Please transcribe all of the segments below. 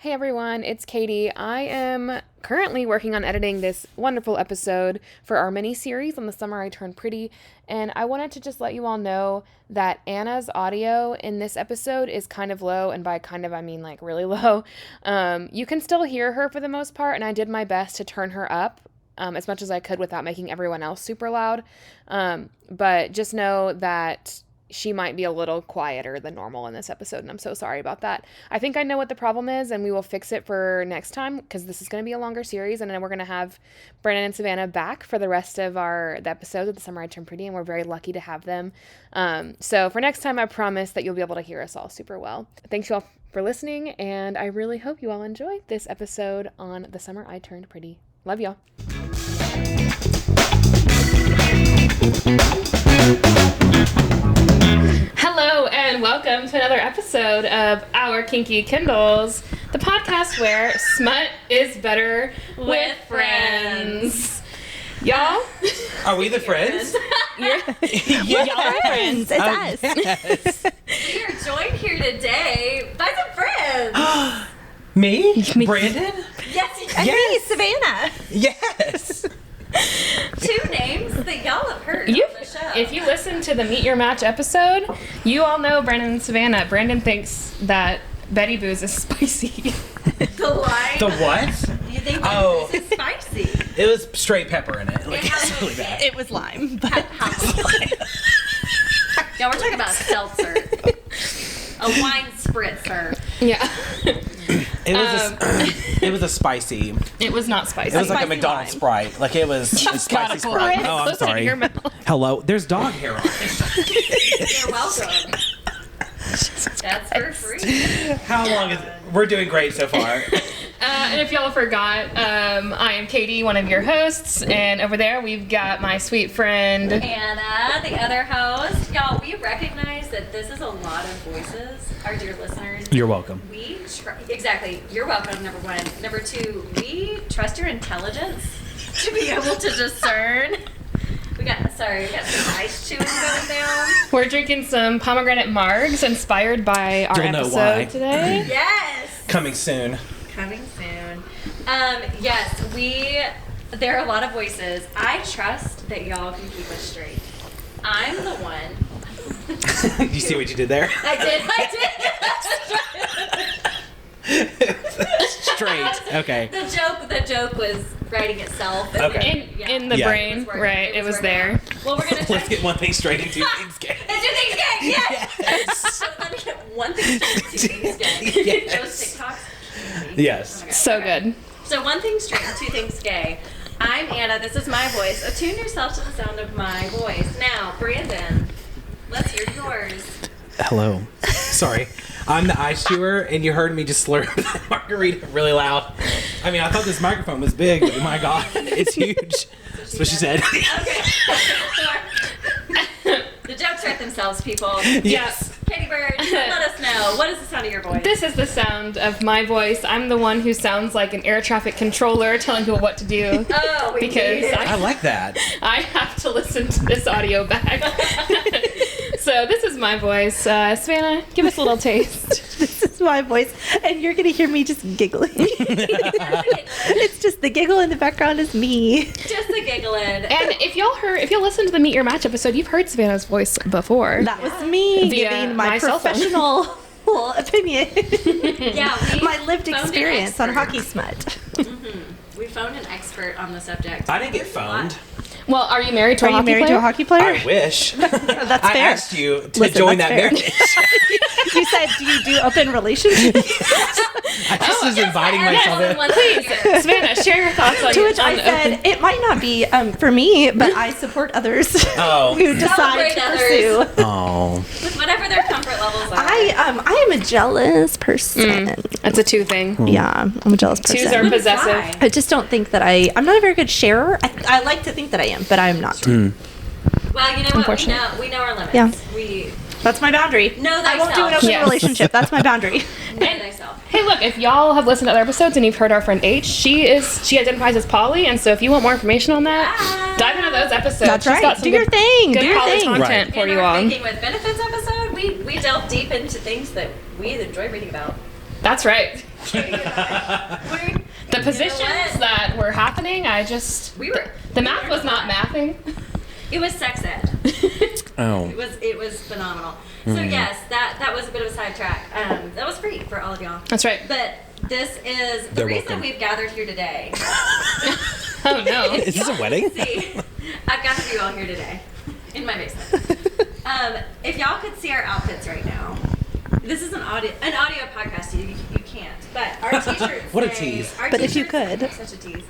Hey everyone, it's Katie. I am currently working on editing this wonderful episode for our mini-series on the summer I turned pretty, and I wanted to just let you all know that Anna's audio in this episode is kind of low, and by kind of I mean like really low. You can still hear her for the most part, and I did my best to turn her up as much as I could without making everyone else super loud, but just know that she might be a little quieter than normal in this episode, and I'm so sorry about that. I think I know what the problem is, and we will fix it for next time, because this is going to be a longer series, and then we're going to have Brandon and Savannah back for the rest of the episodes of The Summer I Turned Pretty, and we're very lucky to have them. So for next time, I promise that you'll be able to hear us all super well. Thanks you all for listening, and I really hope you all enjoy this episode on The Summer I Turned Pretty. Love y'all. Hello and welcome to another episode of Our Kinky Kindles, the podcast where smut is better with friends. Y'all? Are we the friends? Y'all are friends. It's us. Yes. We are joined here today by some friends. Me? Brandon? Yes, And me, Savannah. Yes. two names that y'all have heard on the show. If you listen to the Meet Your Match episode, you all know Brandon and Savannah. Brandon thinks that Betty Booze is spicy. The line. The what? You think Oh. this is spicy? It was straight pepper in it. Like, It has it's really bad. It was lime. But Yeah, we're talking about seltzer. A wine spritzer. Yeah. It was a spicy. It was not spicy. It was like a spicy McDonald's lime. Sprite. Like it was a spicy Sprite. Oh, I'm Closer to sorry. your mouth. Hello. There's dog hair on it. You're welcome. That's for free. How long is it? We're doing great so far. And if y'all forgot, I am Katie, one of your hosts, and over there we've got my sweet friend. Anna, the other host. Y'all, we recognize that this is a lot of voices, our dear listeners. You're welcome. Exactly. You're welcome, number one. Number two, we trust your intelligence to be able to discern. We got some ice chewing going down. We're drinking some pomegranate margs inspired by our You'll know episode why. today. Yes. Coming soon. Coming soon. Yes, there are a lot of voices. I trust that y'all can keep us straight. I'm the one. You see what you did there? I did. Straight. Okay. The joke was writing itself. And Okay. In the Yeah. brain, right? It was there. Well, we're gonna try Let's get one thing straight and two things gay. and two things gay. Yes. Yes. So let me get one thing straight, two things gay. Yes. Those TikToks. Yes. So good. So one thing straight and two things gay. I'm Anna. This is my voice. Attune yourself to the sound of my voice. Now, Brandon, let's hear yours. Hello. Sorry. I'm the ice chewer, and you heard me just slurp the margarita really loud. I mean, I thought this microphone was big, but my God, it's huge. That's what she said. Okay. The jokes write themselves, people. Yes. Katie Bird, let us know. What is the sound of your voice? This is the sound of my voice. I'm the one who sounds like an air traffic controller telling people what to do. Oh, we Because need it. I like that. I have to listen to this audio back. So this is my voice. Savannah, give us a little taste. this is my voice, and you're gonna hear me just giggling. It's just the giggle in the background is me. Just the giggling. And if you'll listen to the Meet Your Match episode, you've heard Savannah's voice before. That was me Via giving my my cell phone. professional opinion. Yeah, we My lived phoned an experience on expert. hockey smut. We phoned an expert on the subject. I didn't get phoned. Well, are you married to Are a you hockey married player? to a hockey player? I wish. That's I fair. asked you to Listen, join that's that fair. marriage. You said, do you do open relationships? I just was inviting myself in. Please. Savannah, share your thoughts on To which I on said, open- it might not be for me, but I support others Oh. who decide Celebrate to others. pursue. Oh. With whatever their comfort levels are. I am a jealous person. That's a two thing. Yeah, I'm a jealous person. Twos are possessive. Why? I just don't think that I'm not a very good sharer. I like to think that I am, but I'm not. Well, you know what? Unfortunate. We know our limits. Yeah. We That's my boundary. know I won't do an thyself. open Yes. relationship. That's my boundary. Know thyself. Hey, look, if y'all have listened to other episodes and you've heard our friend H, she identifies as poly, and so if you want more information on that, dive into those episodes. That's She's right. got some Do your good- thing. Good Do your poly thing. content Right. for In you our all. Thinking with Benefits episode, we delve deep into things that we enjoy reading about. That's right. The positions that were happening, the math was not mathing. It was sex ed. Oh. It was phenomenal. So yes, that was a bit of a sidetrack. That was free for all of y'all. That's right. But this is the They're reason welcome. we've gathered here today. Oh no. Is this a wedding? See, I've gathered you all here today in my basement. If y'all could see our outfits right now, this is an audio podcast. You can't. But our t-shirts. What a say- tease. our But if you t-shirts- could. Such a tease.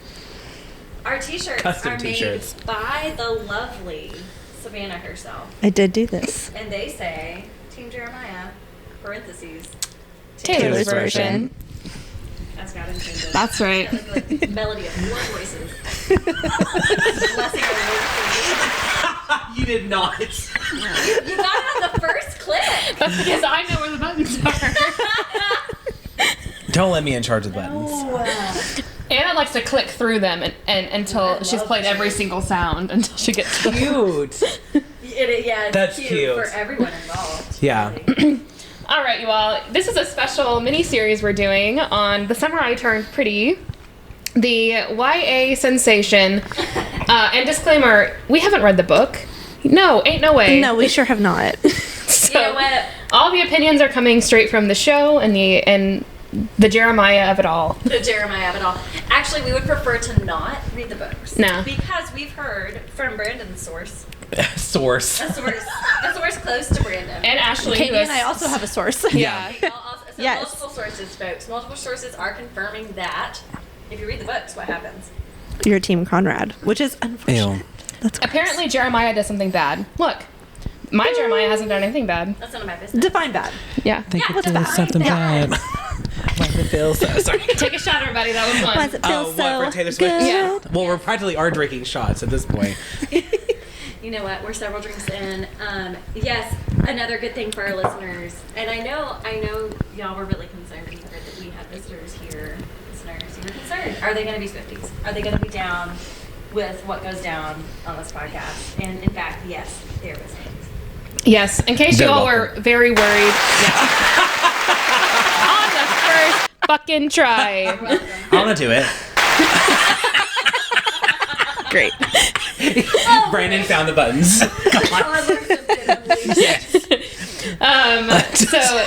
Our t-shirts Custom are t-shirts. made by the lovely Savannah herself, I did do this. and they say Team Jeremiah (parentheses) Taylor's version. As God intended. That's right. Like a melody of four voices. Blessing our Lord for You did not. you. You got it on the first clip. That's because I know where the buttons are. Don't let me in charge of the buttons. Anna likes to click through them and until she's played every single sound until she gets to Cute. It's That's cute cute. for everyone involved. Yeah. really. All right, you all. This is a special mini-series we're doing on The Summer I Turned Pretty, the YA sensation. And disclaimer, we haven't read the book. No, ain't no way. No, we sure have not. So, You know what? all the opinions are coming straight from the show and the Jeremiah of it all. The Jeremiah of it all. Actually, we would prefer to not read the books. No. Because we've heard from Brandon's source, Source. a source close to Brandon. And Ashley, Katie who and I also have a source. Yeah. So Yes. multiple sources, folks. Multiple sources are confirming that if you read the books, what happens? Your Team Conrad, which is unfortunate. Ew. That's gross. Apparently Jeremiah does something bad. Look, my Jeremiah hasn't done anything bad. That's none of my business. Define bad. Yeah. Think Yeah, it what's did something bad? bad. Why does it feel so? Sorry. Take a shot, everybody. That was Why fun. does it feel Oh, so what, for Taylor Swift? good? Yeah. Well, we practically are drinking shots at this point. You know what? We're several drinks in. Yes, another good thing for our listeners. And I know y'all were really concerned when you heard that we had visitors here. Listeners, you were concerned. Are they going to be Swifties? Are they going to be down with what goes down on this podcast? And in fact, yes, they're Swifties. Yes. In case you They're all were welcome. very worried. Yeah. On the first fucking try. I want to do it. Great. Brandon found the buttons. Yes. So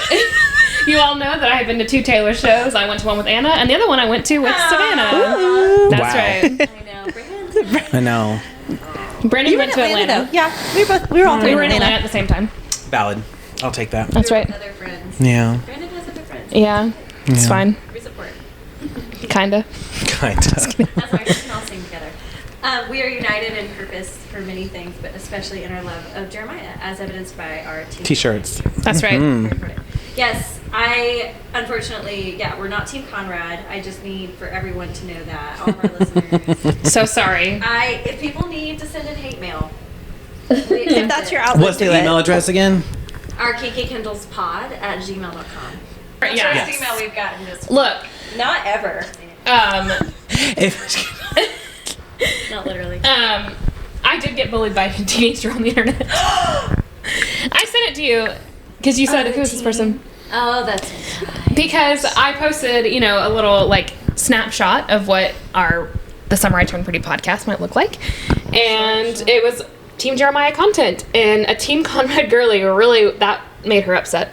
you all know that I have been to 2 Taylor shows. I went to one with Anna, and the other one I went to with Savannah. That's Wow. right. I know. Brandon. I know. Brandon went to Atlanta. though. Yeah, we were all three We were in Atlanta. Atlanta at the same time. Valid. I'll take that. That's right. With other friends. Yeah. Brandon has other friends. Yeah. It's Yeah. fine. We support. Kinda. Kind of. That's why we can all sing together. We are united in purpose for many things, but especially in our love of Jeremiah, as evidenced by our T-shirts. That's right. Mhm. Very important. Yes, unfortunately, we're not Team Conrad. I just need for everyone to know that, all of our listeners. So sorry. If people need to send in hate mail, If that's your outlet, What's do the it. email address again? our KKKindlespod@gmail.com. Yeah. First email we've gotten this Look. not ever. If Not literally. I did get bullied by a teenager on the internet. I sent it to you because you said, who is this person? Oh, that's Because I posted, a little snapshot of what the Summer I Turned Pretty podcast might look like, and it was Team Jeremiah content, and a Team Conrad girly that made her upset,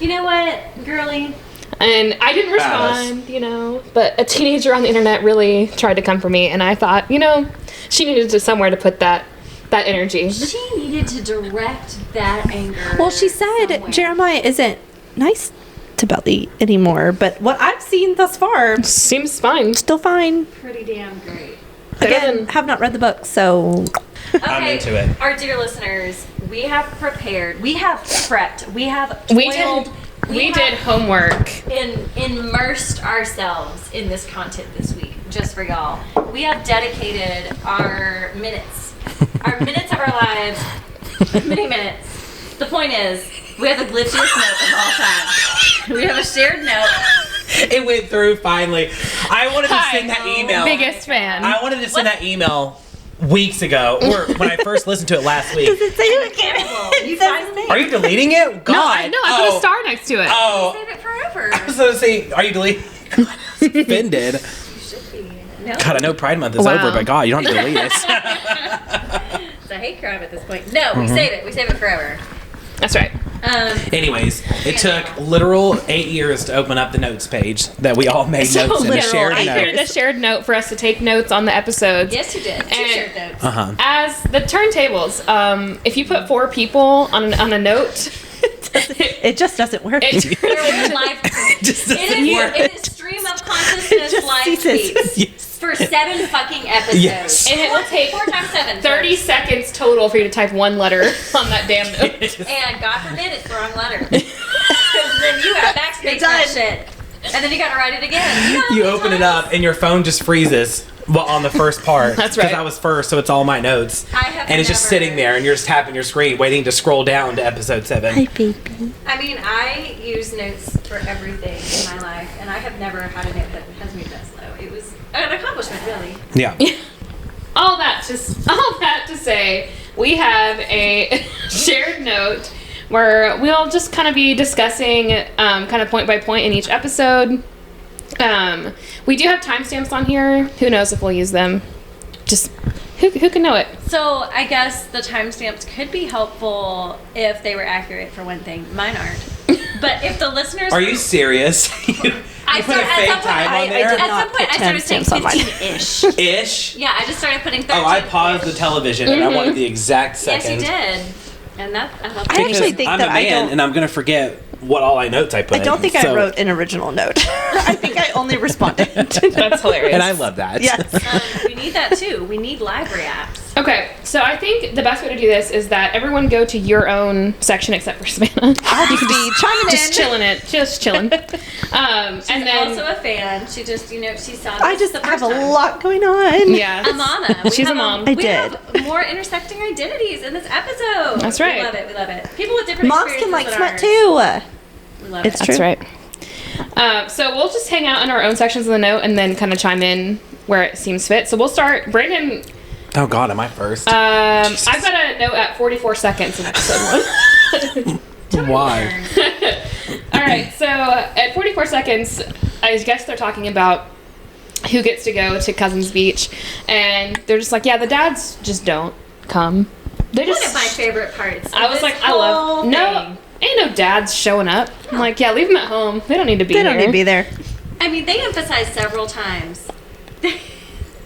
You know what, girly? and I didn't respond, but a teenager on the internet really tried to come for me, and I thought, she needed somewhere to put that energy. She needed to direct that anger. Well, she said somewhere. Jeremiah isn't nice to Belly anymore, but what I've seen thus far, Seems fine. still fine. Pretty damn great. Better Again, than- have not read the book, so I'm into it. Our dear listeners, we have prepared, we have prepped, we have We toiled, did homework. immersed ourselves in this content this week, just for y'all. We have dedicated our minutes of our lives, many minutes. The point is, we have the glitchiest note of all time. We have a shared note. it went through finally. I wanted to Hi. send that email. Biggest fan. I wanted to send that email weeks ago, or when I first listened to it last week. does it say who it You find me. Are you deleting it? God. No, I put a star next to it. Oh. Save it forever. I was going to say, are you deleting? Offended. You should be. No. God, I know Pride Month is Wow. over, but God, you don't have to delete us. It's a hate crime at this point. No, we save it. We save it forever. That's right. Anyways, it took literal 8 years to open up the notes page that we all made notes in a shared I created a note. shared note for us to take notes on the episodes. Yes, you did. Two shared notes. As the turntables, if you put 4 people on a note, It just doesn't work. it There was live Just it is stream of consciousness just live ceases. tweets Yes. for 7 fucking episodes. Yes. And it will take 4 times 7. 30 seconds total for you to type one letter on that damn note. And God forbid it's the wrong letter. Because then you have backspace that shit. And then you gotta write it again. You know how You many open it times? up and your phone just freezes on the first part. That's right. Because I was first, so it's all my notes. I have And it's just never- sitting there, and you're just tapping your screen, waiting to scroll down to episode 7. Hi, baby. I mean, I use notes for everything in my life, and I have never had a note that has moved that slow. It was an accomplishment, really. Yeah. all that to say, we have a shared note where we'll just kind of be discussing kind of point by point in each episode. We do have timestamps on here. Who knows if we'll use them? Just who can know it? So I guess the timestamps could be helpful if they were accurate for one thing. Mine aren't. But if the listeners Are you serious? you I put a started- at fake some point- time I on there? did At not some point, I put started saying timestamps on mine. 15-ish. Ish. Yeah, I just started putting 13. Oh, I paused the television and I wanted the exact Yes, second. you did. And that I love I that. actually think I'm that a I man don't- and I'm gonna forget what all I notes I put. I don't think I So- wrote an original note. I think I only responded. That's hilarious. And I love that. Yes. We need that too. We need library apps. Okay, so I think the best way to do this is that everyone go to your own section except for Savannah. I'll just be chiming Just in. chilling. And She's then also a fan. She just, she saw this I just the have first a time. lot going on. yeah, A mama. We She's a have mom. I we did. have more intersecting identities in this episode. That's right. We love it. We love it. People with different Moms experiences can like than smut ours. too. We love It's it. true. That's right. So we'll just hang out in our own sections of the note and then kind of chime in where it seems fit. So we'll start. Brandon, Oh God, am I first? I've got a note at 44 seconds in episode 1. Why? All right, so at 44 seconds, I guess they're talking about who gets to go to Cousins Beach, and they're just like, yeah, the dads just don't come. They One just. of my favorite parts. I of was this like, I love whole no, thing. ain't no dads showing up. I'm like, yeah, leave them at home. They don't need to be They here. don't need to be there. I mean, they emphasized several times.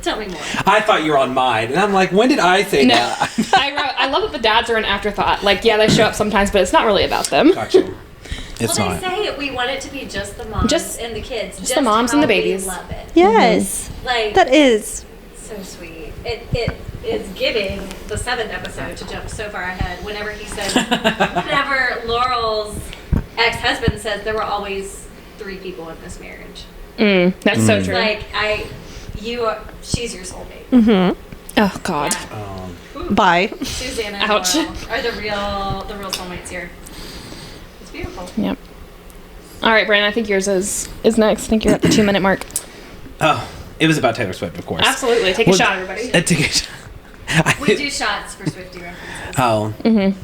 Tell me more. I thought you were on mine, and I'm like, when did I say No, that? I love that the dads are an afterthought. Like, yeah, they show up sometimes, but it's not really about them. Gotcha. It's Well, not. they say we want it to be just the moms Just- and the kids. just the moms and how the babies. We love it. Yes. Like, That is. so sweet. It is giving the 7th episode to jump so far ahead. Whenever he says, whenever Laurel's ex-husband says there were always 3 people in this marriage. That's so true. Like, she's your soulmate. Mm-hmm. Oh God. Bye. Susanna and Ouch. Laurel are the real soulmates here. It's beautiful. Yep. All right, Brandon. I think yours is next. I think you're at the 2-minute mark. Oh, it was about Taylor Swift, of course. Absolutely. Take a shot, everybody. Take a shot. We do shots for Swiftie references. Oh. Mm-hmm.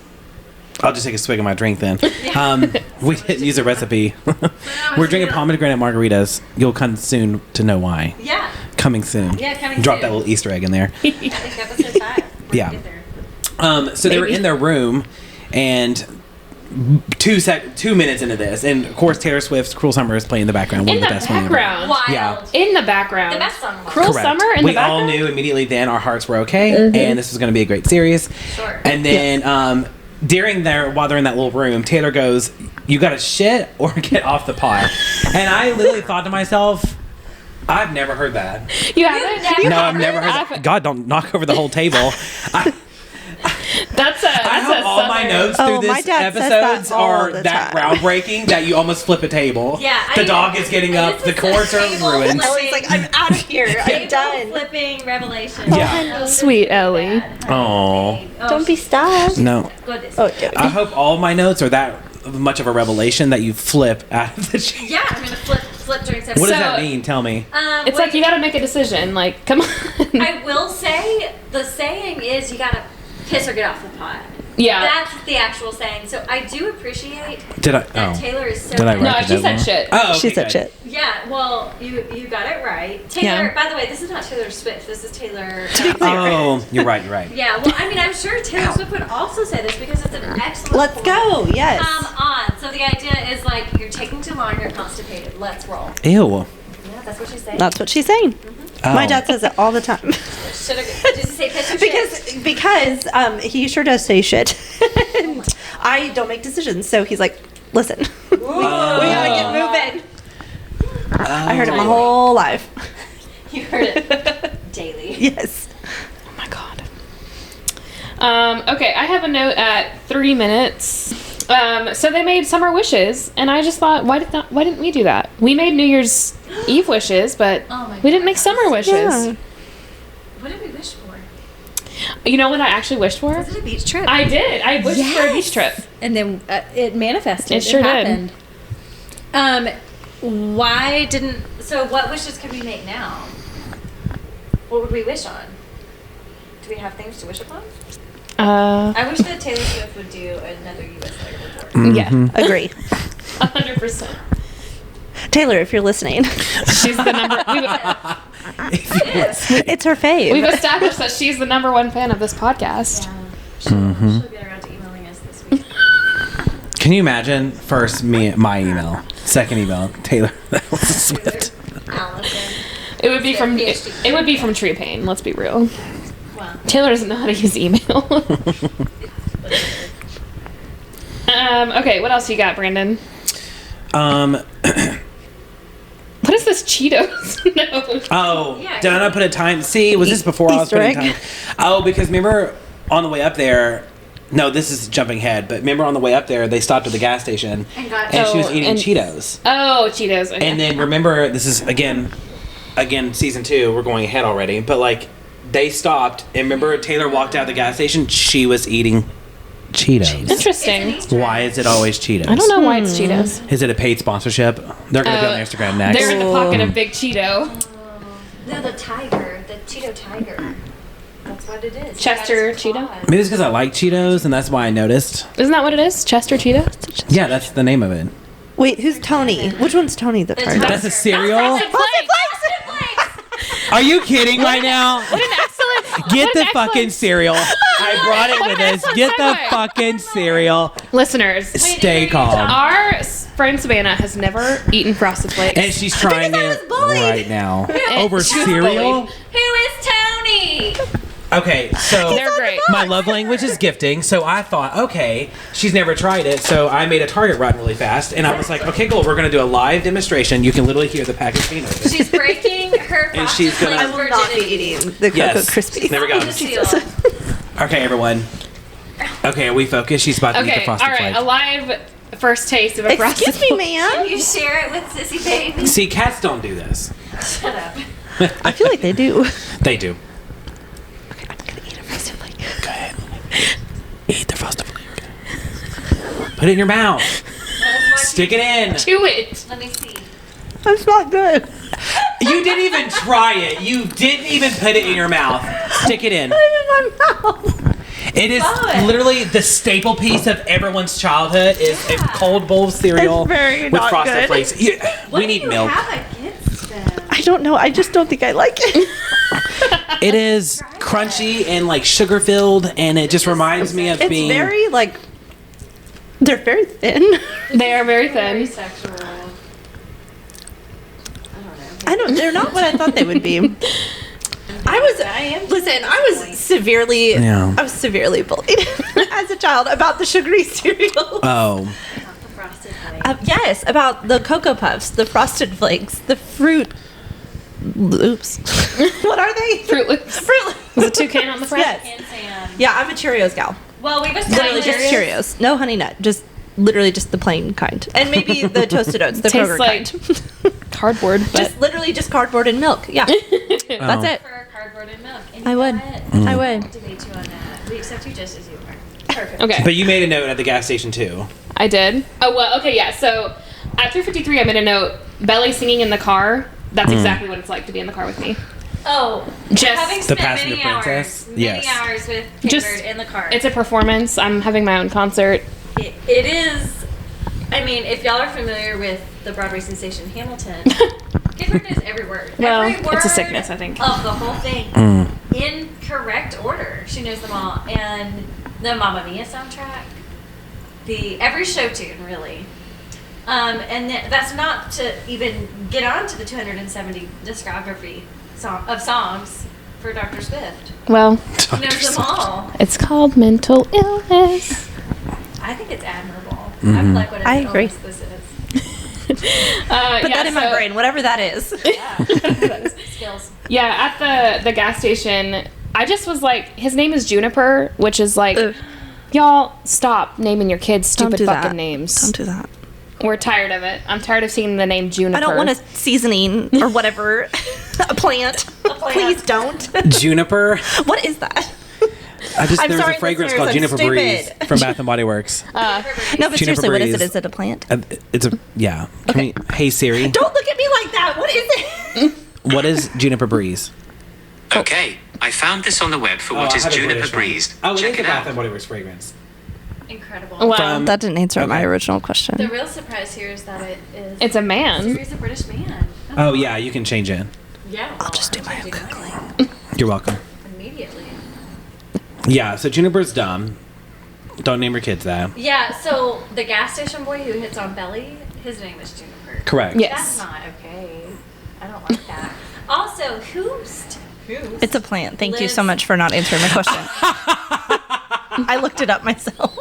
I'll just take a swig of my drink then. We didn't use a recipe. We're drinking pomegranate margaritas. You'll come soon to know why. Yeah. Coming soon. Yeah, coming Drop soon. that little Easter egg in there. I think episode 5. We're Yeah. gonna get there. So they were in their room, and 2 minutes into this, and of course Taylor Swift's "Cruel Summer" is playing in the background. One In of the the best ones ever. background. Wild. Yeah. In the background. The best song. of all Cruel Correct. Summer in we the background. all knew immediately then our hearts were okay, and this was going to be a great series. Sure. And then while they're in that little room, Taylor goes, "You got to shit or get off the pot." And I literally thought to myself, I've never heard that. You haven't? never- No, I've never heard that. God, don't knock over the whole table. That's a I hope all my southern- notes Oh, through my this dad says episodes that all are the that time. groundbreaking that you almost flip a table. Yeah, The I- dog is getting up. this The is a chords are table ruined. flip- Ellie's like, I'm out of here. I'm Table done. flipping revelation. Yeah. Sweet Ellie. Oh. Don't be stopped. No. Goodness. Oh, dude. I hope all my notes are that much of a revelation that you flip out of the chair. Yeah, I'm gonna flip during What does So- that mean? Tell me. It's like you got to make a decision. Like, come on. I will say the saying is you gotta piss or get off the pot. Yeah. That's the actual saying. So I do appreciate Did I? that Oh. Taylor is so Did I good. No, write she that said down? shit. Oh, okay, She said good. shit. Yeah, well, you got it right. Taylor, Yeah. by the way, this is not Taylor Swift. This is Taylor. Oh, you're right. You're right. Yeah, well, I mean, I'm sure Taylor Swift would also say this because it's an excellent Let's point. go. Yes. Come on. So the idea is like, you're taking too long, you're constipated. Let's roll. Ew. Yeah, that's what she's saying. That's what she's saying. Oh. My dad says it all the time. Did you say piss or shit? because he sure does say shit. And I don't make decisions, so he's like, listen, we gotta get moving. I heard it my whole life. You heard it daily. Yes. Oh my god. Okay, I have a note at 3 minutes. So they made summer wishes, and I just thought, why didn't we do that? We made New Year's Eve wishes, but Oh my we didn't make God. summer wishes. Yeah. What did we wish for? You know what I actually wished for? Was it a beach trip? I did. I wished for a beach trip. And then it manifested. It sure did. happened. Why didn't? So what wishes can we make now? What would we wish on? Do we have things to wish upon? I wish that Taylor Swift would do another U.S. report. Yeah, Agree. 100%. Taylor, if you're listening, She's the number. it's her fave. We've established that she's the number one fan of this podcast. Yeah. She'll get around to emailing us this week. Can you imagine? First, my email. Second email, Taylor Swift. Allison. It would be from PhD. it would be from True Pain. Let's be real. Wow. Taylor doesn't know how to use email. Okay, what else you got, Brandon? What is this Cheetos? No. Oh, Yeah, did I not put a time? See, was this before I was Easter putting egg. time? Oh, because remember on the way up there. No, this is jumping ahead. But remember on the way up there, they stopped at the gas station, And she was Oh, eating and- Cheetos. Oh, Cheetos. Okay. And then remember, this is again, season 2. We're going ahead already. But like, they stopped, and remember Taylor walked out of the gas station. She was eating Cheetos. Interesting. Why is it always Cheetos? I don't know why it's Cheetos. Is it a paid sponsorship? They're gonna be on Instagram next. They're in the pocket of Big Cheeto. No, the tiger, the Cheeto tiger. That's what it is. Chester It got its Cheeto? claws. Maybe it's because I like Cheetos, and that's why I noticed. Isn't that what it is? Chester Cheeto? Yeah, that's the name of it. Wait, who's Tony? Which one's Tony the target? That's a cereal. Frosted Flakes. Are you kidding right now? What an excellent. Get what the an excellent- fucking cereal. I brought it What with an us. excellent Get the segue. fucking cereal. Listeners, Stay calm. our friend Savannah has never eaten Frosted Flakes. And she's trying it right now. Over She was cereal? bullied. Who is Tony? Okay, so They're great. my love language is gifting, so I thought, okay, she's never tried it, so I made a Target run really fast, and I was like, okay, cool, we're gonna do a live demonstration. You can literally hear the package being opened. She's breaking her And Frosted she's gonna- Flakes I will not be virginity. eating the Cocoa Yes. Krispies. There we go. Jesus. Okay, everyone. Okay, are we focused? She's about to eat the Okay, all Frosted right. Flake. A live first taste of a Frosted Excuse me, Can ma'am. you share it with Sissy Baby? See, cats don't do this. Shut up. I feel like they do. They do. Okay, I'm gonna eat a Frosted Flake. Go ahead. Eat the Frosted Flake. Put it in your mouth. Stick it in. To it. Let me see. That's not good. You didn't even try it. You didn't even put it in your mouth. Stick it in. Put it in my mouth. It is Fun. literally the staple piece of everyone's childhood is a cold bowl of cereal It's very with not Frosted good. Flakes. We need milk. Have against them? I don't know. I just don't think I like it. It is crunchy and like sugar filled, and it just reminds me of It's being. very like. They're very thin. They are very Very thin. sexual. They're not what I thought they would be. I was severely bullied as a child about the sugary cereal. Oh, The Frosted Flakes. Yes, about the Cocoa Puffs, the Frosted Flakes, the Fruit Loops. What are they? Fruit Loops. Fruit Loops. With a toucan on the front. Yes. And Sam. Yeah, I'm a Cheerios gal. Well, we was Literally just Cheerios? Cheerios. No honey nut. Just literally just the plain kind. And maybe the toasted oats, the Tastes Kroger like kind. Cardboard, but Just literally just cardboard and milk. Yeah. That's it. For cardboard and milk. And I you would. know what? I would. I'll debate you on that. We accept you just as you are. Perfect. okay. but you made a note at the gas station too. I did. Oh well. Okay. Yeah. So at 3:53, I made a note. Belly singing in the car. That's exactly what it's like to be in the car with me. Oh, Just having The spent Passenger many Princess? hours, many Yes. hours with Just- Pittsburgh in the car. It's a performance. I'm having my own concert. It is. I mean, if y'all are familiar with the Broadway sensation Hamilton, Pittsburgh knows every word. Well, Every word it's a sickness, I think. Of the whole thing in correct order. She knows them all, and the Mamma Mia soundtrack, every show tune really. And that's not to even get on to the 270 discography of songs for Dr. Swift. Well, She knows them all. it's called mental illness. I think it's admirable. I'm like, what I an agree. illness this is. Put that in my brain, whatever that is. Yeah. Skills. Yeah, at the gas station, I just was like, his name is Juniper, which is like, Ugh. y'all stop naming your kids Don't stupid do fucking that. names. Don't do that. We're tired of it. I'm tired of seeing the name Juniper. I don't want a seasoning or whatever. A plant. Please don't. Juniper. What is that? There's sorry, a fragrance listeners, called I'm Juniper stupid. Breeze from Bath and Body Works. No, but Juniper seriously, what is it? Breeze. Is it a plant? It's a yeah. Hey Siri, Don't look at me like that. What is it? what is Juniper Breeze? Okay, I found this on the web for what is Juniper Breeze. Oh, it Check is a it Bath out. and Body Works fragrance. Incredible. Well, That didn't answer my Okay. original question. The real surprise here is that it is. it's a man. He's a British man. Oh yeah, you can change it. Yeah. I'll just do I'm my own changing Googling. You're welcome. mine immediately. Yeah, so Juniper's dumb. Don't name your kids that. Yeah. So the gas station boy who hits on Belly, his name is Juniper. Correct. Yeah. That's Yes. not okay. I don't like that. Also, Hoost. It's a plant. Thank you so Liz. much for not answering my question. I looked it up myself.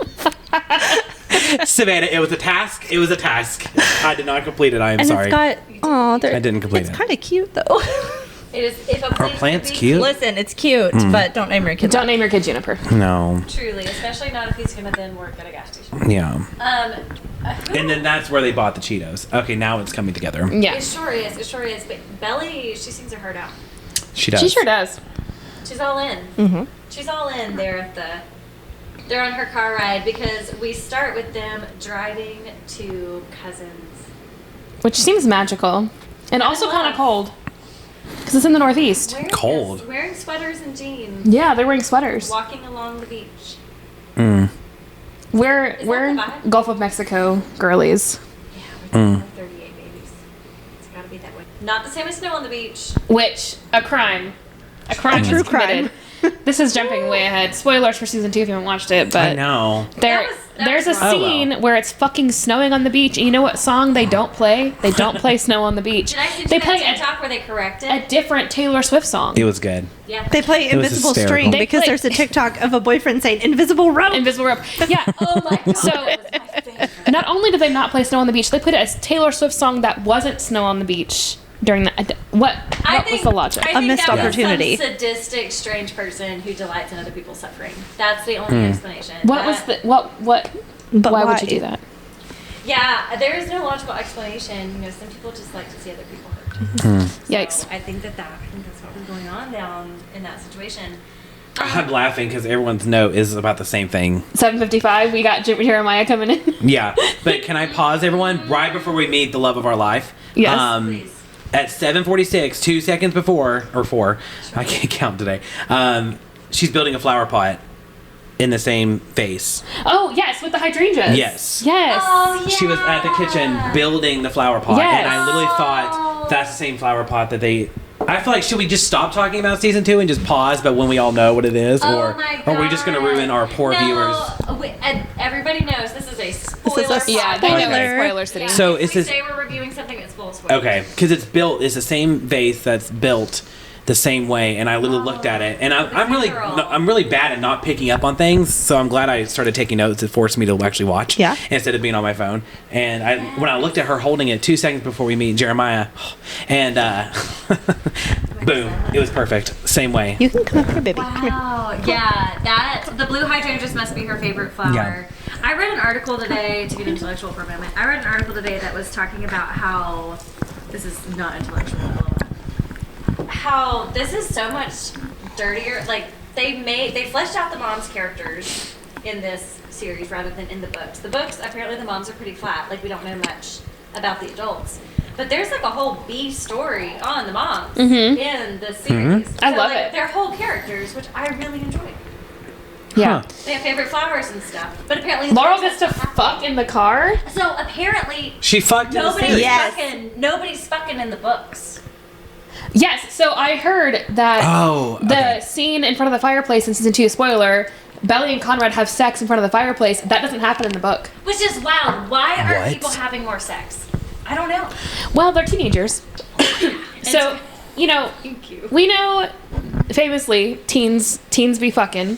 Savannah, it was a task. It was a task. I did not complete it. I am And sorry. it's got, oh, I didn't complete it's it. kind of cute though. It is. If a plant plants could be cute? Listen, it's cute, but don't name your kid. Don't name your kid Juniper. No. Truly, especially not if he's gonna then work at a gas station. Yeah. Who- And then that's where they bought the Cheetos. Okay, now it's coming together. Yeah. It sure is. It sure is. But Belly, she sings her heart out. She does. She sure does. She's all in. Mm-hmm. She's all in there at the. They're on her car ride because we start with them driving to cousins. Which seems magical. And also love. kind of cold. Because it's in the Northeast. Cold. Yes, wearing sweaters and jeans. Yeah, they're wearing sweaters. Walking along the beach. Mm. We're that we're the vibe? Gulf of Mexico girlies. Yeah, we're talking like 38 babies. It's gotta be that way. Not the same as snow on the beach. Which, a crime. A crime true was committed. This is jumping way ahead. Spoilers for season 2 if you haven't watched it, but I know. there That there's a was wrong. scene where it's fucking snowing on the beach, and you know what song they don't play? They don't play Snow on the Beach. Did I send They you play that TikTok where they corrected? a different Taylor Swift song. It was good. Yeah. They play was Invisible hysterical. String They because play- there's a TikTok of a boyfriend saying Invisible Rope. Invisible Rope. Yeah. Oh my god. So- that was my favorite. Not only did they not play Snow on the Beach, they played a Taylor Swift song that wasn't Snow on the Beach during the. What was the logic? I think missed that was opportunity. some sadistic, strange person who delights in other people's suffering. That's the only explanation. What was the what? But why would you do that? Yeah, there is no logical explanation. You know, some people just like to see other people hurt. Yikes. So I think that's what was going on down in that situation. I'm laughing because everyone's note is about the same thing. 7:55. We got Jeremiah coming in. Yeah, but can I pause everyone right before we meet the love of our life? Yes. Please. At 7:46, 2 seconds before, or 4, I can't count today. She's building a flower pot in the same vase. Oh yes, with the hydrangeas. Yes. Yes. Oh yeah. She was at the kitchen building the flower pot, Yes. and I literally thought that's the same flower pot that they. I feel like should we just stop talking about season 2 and just pause? But when we all know what it is, Oh or my are we just gonna God. ruin our poor No, viewers? Everybody knows this is a spoiler. Yeah, they know Spoiler. it's spoiler city. Yeah, So if it's we this- say we're reviewing something, it's full of spoilers. Okay, because it's built. It's the same vase that's built the same way, and I literally looked at it, and I'm really girl. I'm really bad at not picking up on things. So I'm glad I started taking notes. It forced me to actually watch, Yeah. instead of being on my phone. And when I looked at her holding it 2 seconds before we meet Jeremiah, and boom, it was perfect. Same way. You can come up here, baby. Come here. Wow, yeah, the blue hydrangeas must be her favorite flower. Yeah. I read an article today, to get intellectual for a moment, I read an article today that was talking about how, this is not intellectual at all, how this is so much dirtier, like they fleshed out the mom's characters in this series rather than in the books. The books, apparently the moms are pretty flat, like we don't know much about the adults. But there's like a whole B story on the moms in in this series. I love it. They're whole characters, which I really enjoy. Yeah. Huh. They have favorite flowers and stuff. But apparently Laurel gets to fuck in the car. So apparently She fucked in the nobody's series. Yes. nobody's fucking in the books. Yes, so I heard that Oh, the okay. scene in front of the fireplace in season 2, spoiler, Belly and Conrad have sex in front of the fireplace. That doesn't happen in the book. Which is wild. Why are What? people having more sex? I don't know. Well, they're teenagers. So, you know, Thank you. we know famously teens be fucking.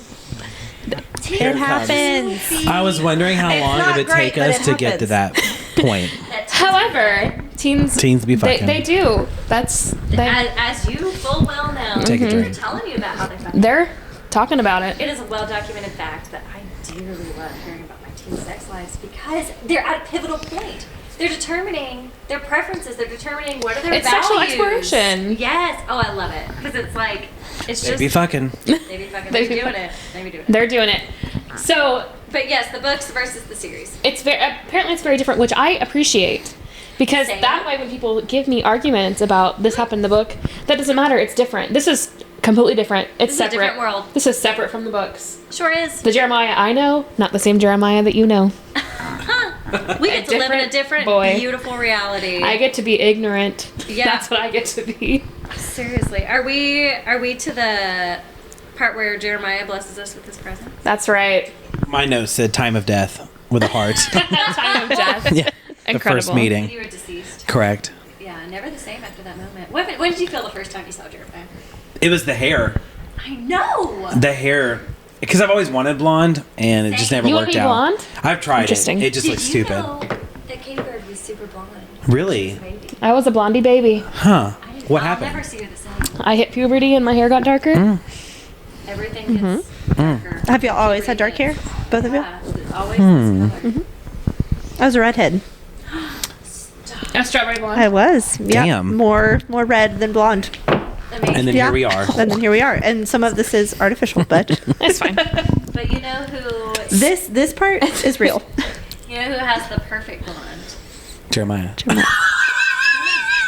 It happens. I was wondering how It's long it not would great, take but us it to get to that point. However, teens Teens be fucking. They do. That's As you full well know, Take a we're drink. telling you about how they fucking. they're talking about it. It is a well-documented fact that I dearly love hearing about my teen sex lives because they're at a pivotal point. They're determining their preferences. They're determining what are their It's values. sexual exploration. Yes. Oh, I love it because it's like it's They just be fucking. they be fucking They they be be doing fucking. it. They be doing it. They're doing it. So But yes, the books versus the series. it's very apparently it's very different, which I appreciate. Because Same. that way when people give me arguments about this happened in the book, that doesn't matter. It's different. This is completely different. It's This is a separate. different world. This is separate from the books. Sure is. The Jeremiah I know, not the same Jeremiah that you know. We get to live in a different different, boy. beautiful reality. I get to be ignorant. Yeah. That's what I get to be. Seriously, are we to the part where Jeremiah blesses us with his presence? That's right. My note said time of death with a heart. Time of death. Yeah. The Incredible. first meeting. When you were deceased. Correct. Yeah, never the same after that moment. When did you feel the first time you saw Jeremiah? It was the hair. I know. The hair. Because I've always wanted blonde, and it just never You wanna worked be out. blonde? I've tried Interesting. it. It just Did looks you stupid. know that Katie Bird was super blonde? Really? She was a baby. I was a blondie baby. Huh. I didn't- What I'll happened? never see her the same. I hit puberty and my hair got darker. Everything gets darker. Have y'all always had dark hair? Both of you? Yeah, it's always this color. I was a redhead. A strawberry blonde. I was. Yeah. Damn. More red than blonde. Amazing. And then Yeah. here we are. And then here we are. And some of this is artificial, but It's fine. But you know who? this part is real. You know who has the perfect blonde? Jeremiah.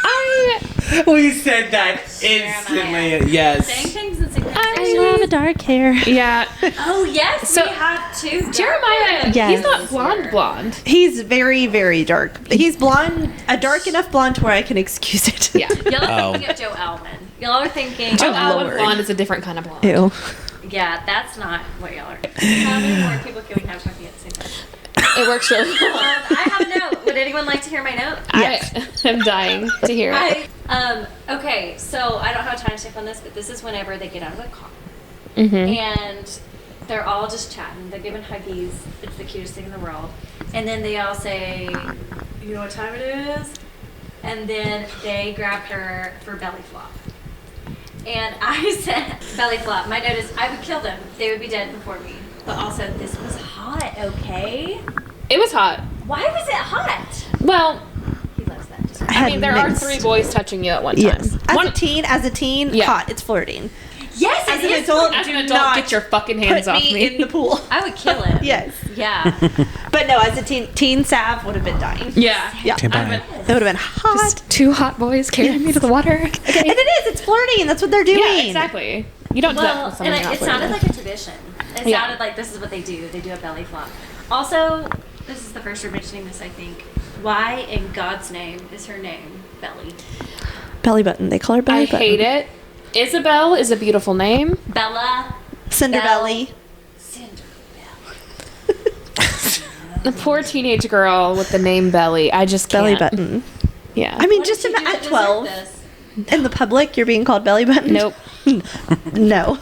I We said that instantly. Yes. Saying things in synchronization. I love a dark hair. yeah. Oh yes, So, we have two. dark Jeremiah, hair. Yes. he's not blonde. He's very, very dark. He's blonde, a dark enough blonde to where I can excuse it. Yeah. Y'all are Oh. thinking of Joe Alwyn. Y'all are thinking. Joe Alwyn Lord. blonde is a different kind of blonde. Ew. Yeah, that's not what y'all are. How many more people can we have talking at the same time? It works really well. I have a note. Would anyone like to hear my note? Yes. I am dying to hear it. Okay, so I don't have a timestamp on this, but this is whenever they get out of the car. Mm-hmm. And they're all just chatting. They're giving huggies. It's the cutest thing in the world. And then they all say, you know what time it is? And then they grab her for belly flop. And I said, belly flop. My note is, I would kill them. They would be dead before me. But also, this was hot, okay? It was hot. Why was it hot? Well, He loves that. Just I mean, there are mixed. 3 boys touching you at one time. Yes. One, As a teen, Yeah. hot. It's flirting. yes, As it an is adult, as do an adult, not get your fucking hands Put off me me. in the pool. I would kill him. Yes. Yeah. But no, as a teen Sav would have been dying. Yeah. Yeah. Okay, bye. It would have been hot. Just 2 hot boys carrying me to the water. And it is. It's flirting. That's what they're doing. Yeah, exactly. You don't do that Well, with someone and you're it not sounded flirting like a tradition. It Yeah. sounded like this is what they do. They do a belly flop. Also, this is the first we're mentioning this, I think. Why in God's name is her name Belly? Belly button. They call her with. belly I button. hate it. Isabel is a beautiful name. Bella Cinder Bell. belly. Cinderbell. The poor teenage girl with the name Belly. I just can't. Belly button. Yeah. I mean, What just did she do to at deserve 12 this? in the public, you're being called belly button. Nope. No.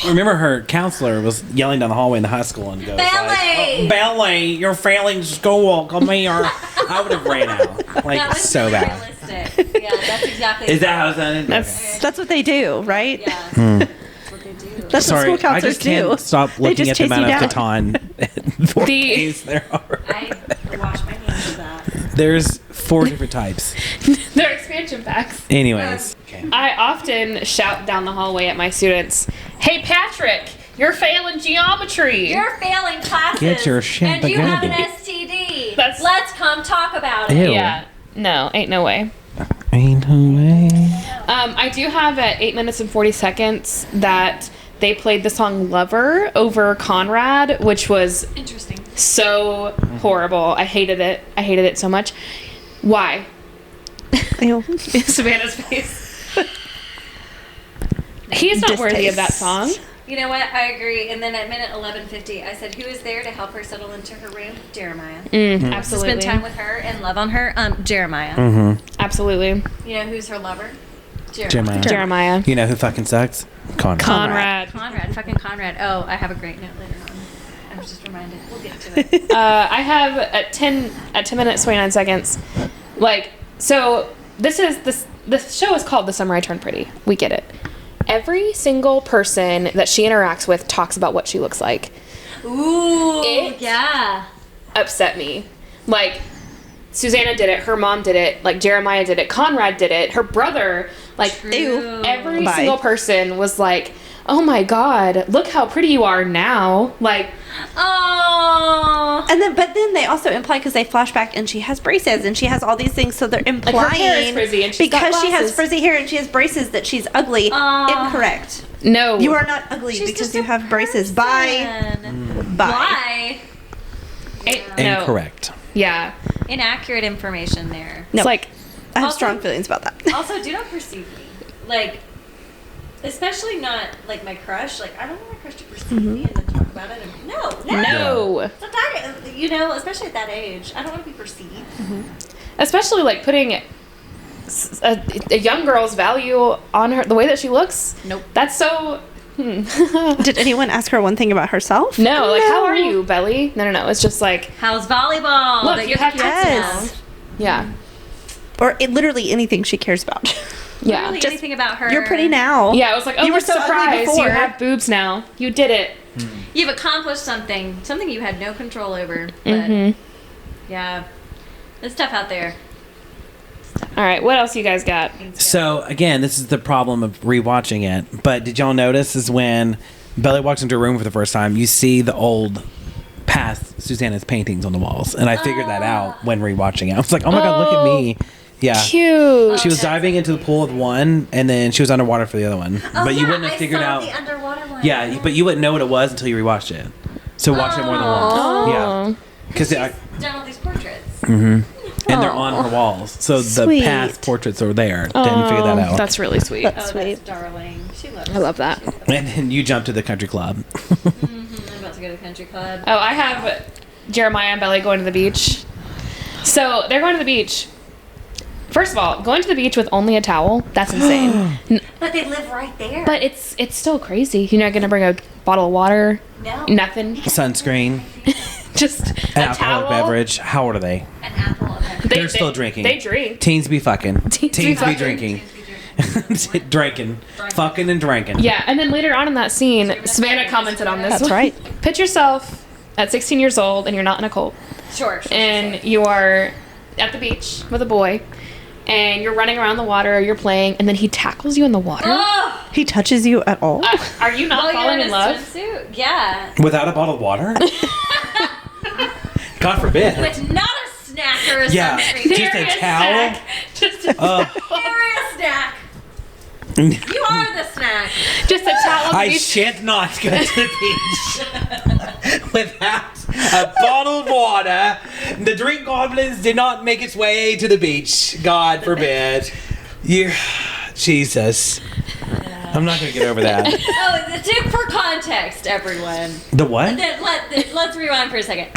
Remember, her counselor was yelling down the hallway in the high school and goes, Ballet! like, oh, ballet, you're failing school. Come here. I would have ran out. Like, That was so really bad. realistic. Yeah, that's exactly. Is that how it's done? That's what they do, right? Yeah. That's what they do. That's Sorry, what school I counselors just can't do. stop They looking just at the chase you amount of down. Catan 4Ks there are. I wash my hands of that. There's 4 different types. They're expansion packs. Anyways. Okay. I often shout down the hallway at my students, "Hey Patrick, you're failing geometry." You're failing classes. Get your shit And you have an together. STD. That's- Let's come talk about it. Ew. Yeah. No, ain't no way. Ain't no way. I do have at 8 minutes and 40 seconds that they played the song Lover over Conrad, which was Interesting. so horrible. I hated it. I hated it so much. Why? Ew. Savannah's face. He's not worthy of that song. You know what? I agree. And then at minute 11:50, I said, "Who is there to help her settle into her room?" Jeremiah. To Absolutely. spend time with her and love on her. Jeremiah. Absolutely. You know who's her lover? Jeremiah. Jeremiah. You know who fucking sucks? Conrad. Fucking Conrad. Oh, I have a great note later on. I was just reminded. We'll get to it. I have at 10 minutes 29 seconds. Like, so this show is called The Summer I Turned Pretty. We get it. Every single person that she interacts with talks about what she looks like. Ooh, It- yeah. Upset me. Like, Susanna did it, her mom did it, like Jeremiah did it, Conrad did it, her brother, like Ew. every Bye. single person was like, oh my god, look how pretty you are now. Like, Oh. But then they also imply, because they flash back and she has braces and she has all these things, so they're implying her hair is frizzy and she's got because she has glasses. frizzy hair and she has braces that she's ugly. Incorrect. no. You are not ugly She's because just you a have braces. Bye. person. Bye. Why? No. Incorrect. Yeah. Inaccurate information there. No. It's like, I have Also- strong feelings about that. Also, do not perceive me. Like, especially not like my crush. Like, I don't want my crush to perceive me and then talk about it. And, no. no. It's not that, you know, especially at that age. I don't want to be perceived. Especially like putting a young girl's value on her, the way that she looks. Nope. That's so. Did anyone ask her one thing about herself? No, like, how are you, Belly? No. It's just like, How's volleyball? look, That you have tits Yes. now. Yeah. Or literally anything she cares about. Yeah. Literally Just, anything about her. You're pretty now. yeah, I was like, oh, You were look, so ugly surprise, before. you have boobs now. You did it. You've accomplished something you had no control over. But yeah, it's tough out there. All right, what else you guys got? So again, this is the problem of rewatching it. But did y'all notice is when Belly walks into a room for the first time, you see the old past Susanna's paintings on the walls, and I figured that out when rewatching it. I was like, oh my god, look at me. Yeah. Cute. She was diving into the pool with one, and then she was underwater for the other one. But you wouldn't have figured out. the underwater one. Yeah, but you wouldn't know what it was until you rewatched it. So watch it more than once. Yeah. Because Done all these portraits. and they're on her walls, so the Sweet. past portraits are there. Didn't figure that out. That's really sweet. That's Oh, sweet. that's darling. She loves. I love that. And then you jump to the country club. I'm about to go to the country club. Oh, I have Jeremiah and Belly going to the beach. So they're going to the beach. First of all, going to the beach with only a towel, that's insane. But they live right there. But it's still crazy. You're not going to bring a bottle of water, no. nothing. Sunscreen, Just an a alcoholic towel. beverage. How old are they? An apple. They're still drinking. They drink. Teens be fucking. Teens Teens be be fucking. drinking. Drinking. Fucking and drinking. Yeah, and then later on in that scene, Savannah commented on this. That's right. Picture yourself at 16 years old and you're not in a cult. Sure. And you are at the beach with a boy and you're running around the water, you're playing, and then he tackles you in the water. Oh, He touches you at all? Are you not you're falling in a love? swimsuit? Yeah. Without a bottle of water? God forbid. With not a snack or a Yeah, sunscreen. just Nary a towel. snack. Just a, Nary a snack. You are the snack. just a towel on the I beach. shan't not go to the beach without a bottle of water. The drink goblins did not make its way to the beach. God forbid. You, Jesus. I'm not gonna get over that. Oh, the tip for context, everyone. The what? Let's rewind for a second.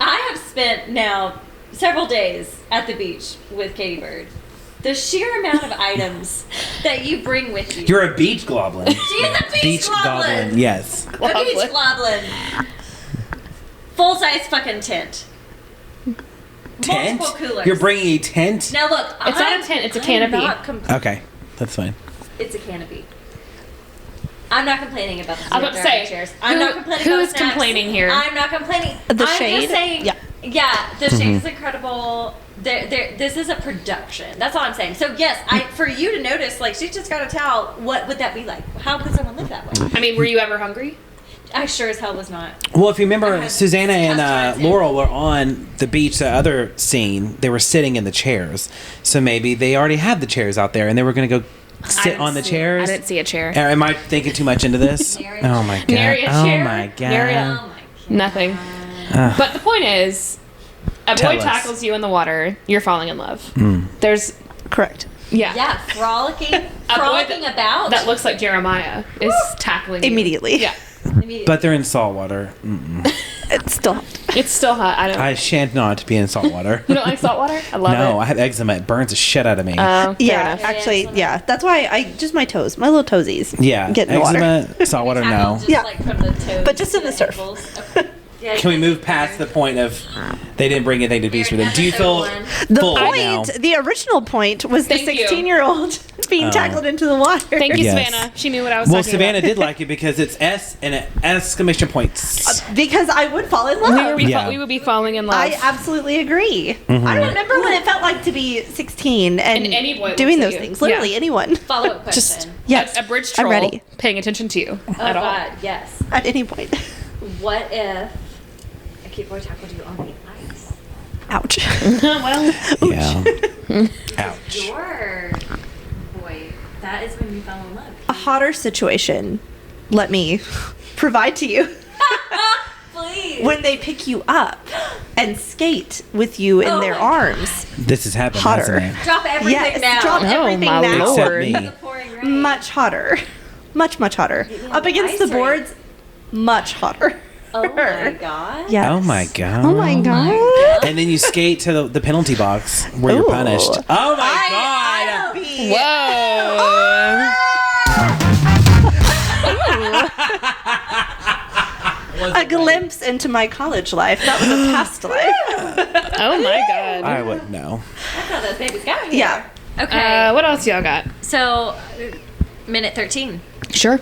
I have spent now several days at the beach with Katie Bird. The sheer amount of items that you bring with you. You're a beach goblin. She's a beach goblin. Yes. A beach goblin. Full size fucking tent. Tent? Multiple coolers. You're bringing a tent? Now look, It's not a tent, it's a canopy. Okay, that's fine. It's a canopy. I'm not complaining about the I was about to zero-gravity say, chairs. I'm not complaining who about is the snacks. complaining here? I'm not complaining. The I'm shade? just saying. Yeah. Yeah, the shade is incredible. This is a production. That's all I'm saying. So yes, for you to notice, like she's just got a towel. What would that be like? How could someone live that way? I mean, were you ever hungry? I sure as hell was not. Well, if you remember, Okay. Susanna and That's right. Laurel were on the beach, the other scene. They were sitting in the chairs. So maybe they already had the chairs out there and they were going to go sit on the chairs? I didn't see a chair. Am I thinking too much into this? Nary Oh my god. Nary a Oh chair. my god. Nary a- Oh my god. Nothing. But the point is, a Tell boy us. tackles you in the water, you're falling in love. Hmm. There's, Correct. Yeah, frolicking about. that looks like Jeremiah is tackling you. Immediately. Yeah. But they're in salt water. It's still. It's still hot. I don't. I shan't not be in salt water. You don't like salt water? I love No, it. I have eczema. It burns the shit out of me. Fair Yeah, enough. actually, yeah. That's why I just my toes, my little toesies. yeah, Get in the water. eczema, salt water, no. Just Yeah. like from the toes But just to in the surf. ankles. Okay. Yeah, Can we move past the point of they didn't bring anything to the beach with them? Do you feel The full now? point, the original point, was the Thank you. 16-year-old being tackled into the water. Thank you, Yes. Savannah. She knew what I was Well, talking Savannah about. did like it because it's S and an exclamation points. Because I would fall in We love. would, be Yeah. we would be falling in love. I absolutely agree. Mm-hmm. I remember when it felt like to be 16 and, And any boy doing looks those at you. things. Literally Yeah. anyone. Follow-up question. Just yes, a bridge I'm troll ready paying attention to you Oh at all. God, yes. at any point. What if a cute boy tackled you on the ice? Ouch. Well, Yeah. Ouch. Your boy, that is when you fell in love. A hotter situation. Let me provide to you Please. when they pick you up and skate with you in Oh their my arms. This has happened, Hotter. hasn't it? Drop everything Yes, now. drop Oh, everything my now. Lord. Except me. The pouring rain. Much hotter. Much hotter. mean Up against ice the rink? boards, much hotter. Oh my god. Yes. Oh my god. Oh my god. And then you skate to the penalty box where you're Ooh. punished. Oh my I'll god. be- whoa. A glimpse into my college life. That was a past life. Oh my god. I wouldn't know. That's how those babies got here. Yeah. Okay. What else y'all got? So, minute 13. Sure.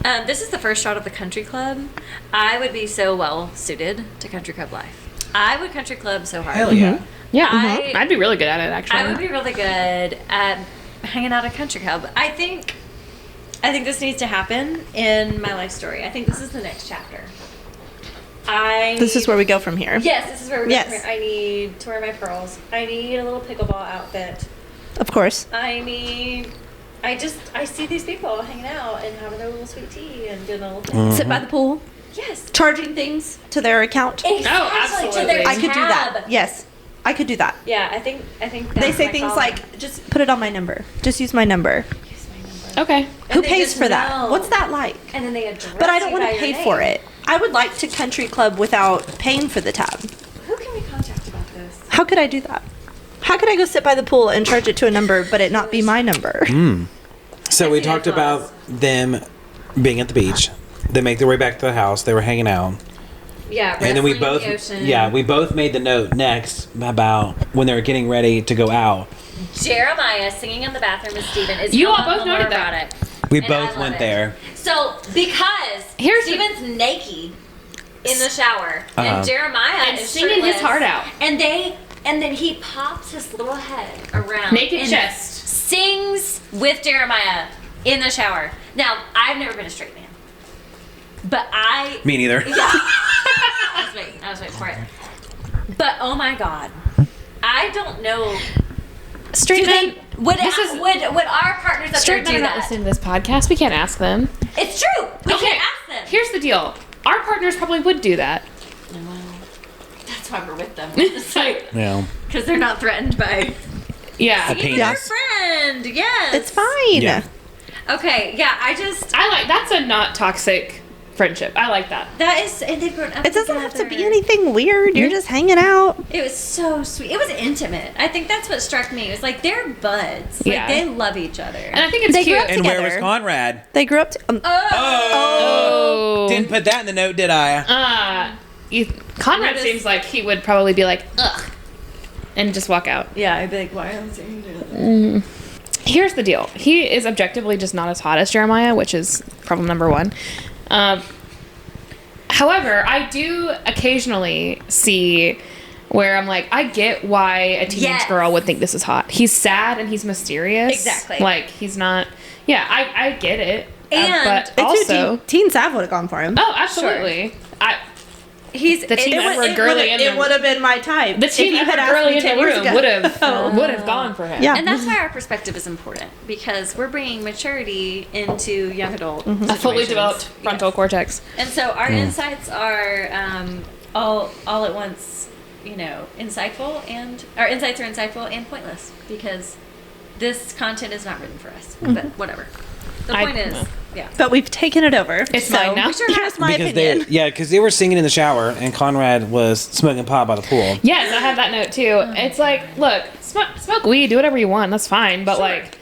This is the first shot of the country club. I would be so well suited to country club life. I would country club so hard. Hell yeah. Yeah, I- I'd be really good at it actually. I would be really good at hanging out at country club. I think this needs to happen in my life story. I think this is the next chapter. This is where we go from here. Yes, this is where we go Yes. from here. I need to wear my pearls. I need a little pickleball outfit. Of course. I see these people hanging out and having their little sweet tea and doing a little thing. Sit by the pool, Yes. charging things to their account. Exactly, to absolutely. their I could do that. tab. Yes. I could do that. Yeah, I think They that's say my things calling. like, just put it on my number. Just use my number. Use my number. Okay. And Who they pays just for that? know. What's that like? And then they address But I don't you want by to your pay for name. it. I would like to country club without paying for the tab. Who can we contact about this? How could I do that? How could I go sit by the pool and charge it to a number, but it not be my number? So we I see talked that about clause. them being at the beach. They make their way back to the house. They were hanging out. Yeah, And then we wrestling in both the ocean. we both made the note next about when they were getting ready to go out. Jeremiah singing in the bathroom with Steven is You all telling both more noted about that. it. We And I both love went it. there. So because Here's the- Steven's naked in the shower Uh-huh. and Jeremiah And is singing his shirtless, heart out. and then he pops his little head around Naked and chest. sings with Jeremiah in the shower. Now I've never been a straight man, but I Me neither. yeah. I was waiting for it. But oh my god, I don't know. Straight Do they, men. would This is- would our partners up there Straight men do are not that? listening to this podcast. We can't ask them. It's true. We Okay. can't ask them. Here's the deal. Our partners probably would do that. That's why we're with them. It's like Yeah. because they're not threatened by Yeah. A being our penis. friend. Yes. It's fine. Yeah. Okay. Yeah. I just I like that's a not toxic friendship. I like that. that is and they've grown up. It doesn't have to be together. anything weird. You're just hanging out. It was so sweet. It was intimate. I think that's what struck me. It was like they're buds. Like Yeah. they love each other. And I think it's They cute. grew up And where was Together. Conrad? They grew up. Oh. Didn't put that in the note, did I? Conrad Notice- seems like he would probably be like, ugh, and just walk out. yeah, I'd be like, why am I saying that? Here's the deal. He is objectively just not as hot as Jeremiah, which is problem number one. However, I do occasionally see where I'm like, I get why a teenage Yes. girl would think this is hot. He's sad and he's mysterious. Exactly. Like, he's not... Yeah, I get it. And but It's also... Teen Sav would have gone for him. Oh, absolutely. He's The teen Edward Gurley in it the would have been my type. the teen If you had Edward asked Gurley me in 10 the years room ago. would have gone for him. Yeah. And that's why our perspective is important, because we're bringing maturity into young adult A fully situations. developed frontal Yes. cortex. And so our insights are all at once, insightful, and our insights are insightful and pointless, because this content is not written for us. But whatever. The point is, But we've taken it over. It's mine now. Here's my Because opinion. they were singing in the shower, and Conrad was smoking pot by the pool. Yes, I have that note too. It's like, look, smoke weed, do whatever you want, that's fine. But like,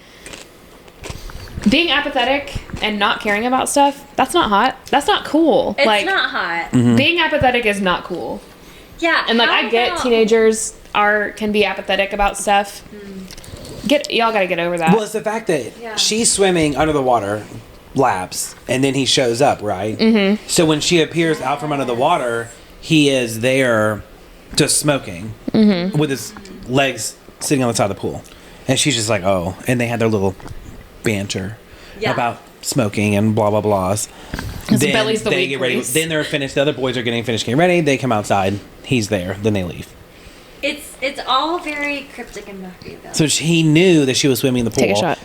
being apathetic and not caring about stuff, that's not hot. That's not cool. it's like, not hot. being apathetic is not cool. Yeah. And like, how I get about- teenagers can be apathetic about stuff. Y'all gotta get over that. Well, it's the fact that she's swimming under the water, laps, and then he shows up, right? Mm-hmm. So when she appears out from under the water, he is there just smoking with his legs sitting on the side of the pool. And she's just like, oh. And they had their little banter about smoking and blah, blah, blahs. Then Belly's the they weed get ready. police. Then they're finished. The other boys are getting ready. They come outside. He's there. Then they leave. It's all very cryptic and Machiavellian. So he knew that she was swimming in the pool. Take a shot.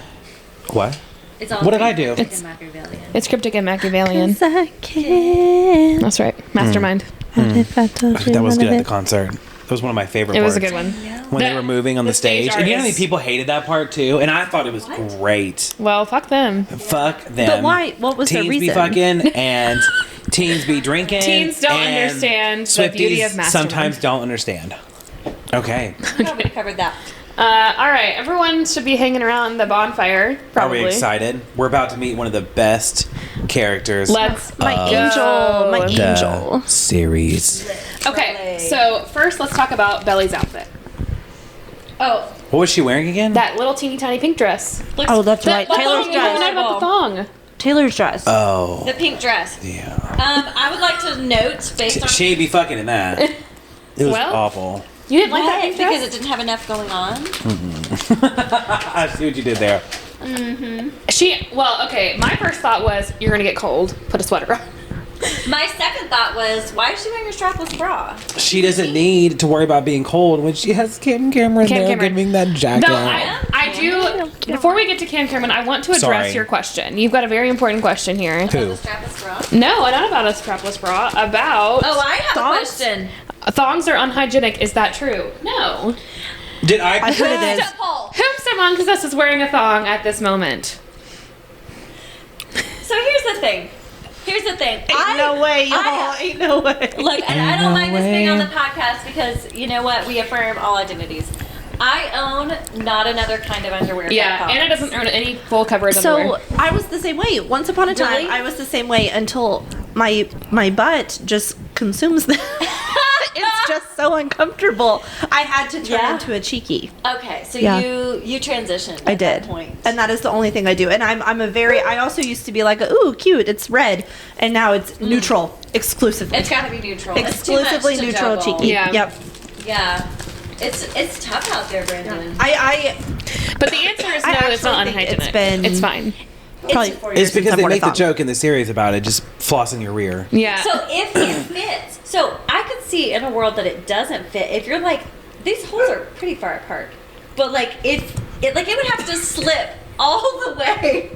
What? It's all What did very I do? cryptic and Machiavellian. It's cryptic and Machiavellian. 'Cause I can. That's right. Mastermind. If I told you That was one good of at the concert. That was one of my favorite It parts. was a good one. When they were moving on the stage. And you know how many artists. people hated that part too? And I thought it was great. Well, fuck them. Fuck them. But why? What was teens the reason? be fucking and teens be drinking. Teens don't and understand the beauty of Swifties Mastermind. sometimes don't understand. Okay. Probably covered that. All right, everyone should be hanging around the bonfire. Probably. Are we excited? We're about to meet one of the best characters Let's My go. angel. My the angel. series. Okay, so first let's talk about Belly's outfit. Oh, What was she wearing again? That little teeny tiny pink dress. Oh, that's right. Taylor's You forgot dress. about the thong. Taylor's dress. Oh. the pink dress. Yeah. I would like to note, based on She'd be fucking in that. It was Well, awful. You didn't like that what, pink because dress? it didn't have enough going on. I see what you did there. Okay, my first thought was, you're gonna get cold. Put a sweater on. My second thought was, why is she wearing a strapless bra? She doesn't need to worry about being cold when she has Cam Cameron Cam there Cameron. giving that jacket. No, I do. Before we get to Cam Cameron, I want to address Sorry. your question. You've got a very important question here. Who? The strapless bra? No, not about a strapless bra. About Oh, I have Thongs? a question. thongs are unhygienic. Is that true? No. Did I? I heard it is. Step poll. Whom among us is wearing a thong at this moment? So here's the thing. Ain't no way, y'all. Ain't no way. Look, and I don't mind this being on the podcast because you know what? We affirm all identities. I own not another kind of underwear. Yeah, but Anna doesn't earn any full coverage So underwear. I was the same way. Once upon a time, Really? I was the same way until my butt just consumes them. It's just so uncomfortable. I had to turn Yeah? into a cheeky. Okay, so Yeah. you transitioned. I at did, that point. and that is the only thing I do. And I'm a very. I also used to be like, ooh, cute, it's red, and now it's neutral exclusively. It's got to be neutral. It's too much Exclusively to neutral juggle. cheeky. Yeah. Yep. Yeah, it's tough out there, Brandon. But the answer is I no, it's not actually think unhygienic. it's been- It's fine. Probably 4 years. It's because since I've they worn a make the thong. joke in the series about it, just flossing your rear. Yeah. So if it fits, so I could see in a world that it doesn't fit. If you're like, these holes are pretty far apart, but like if it would have to slip all the way.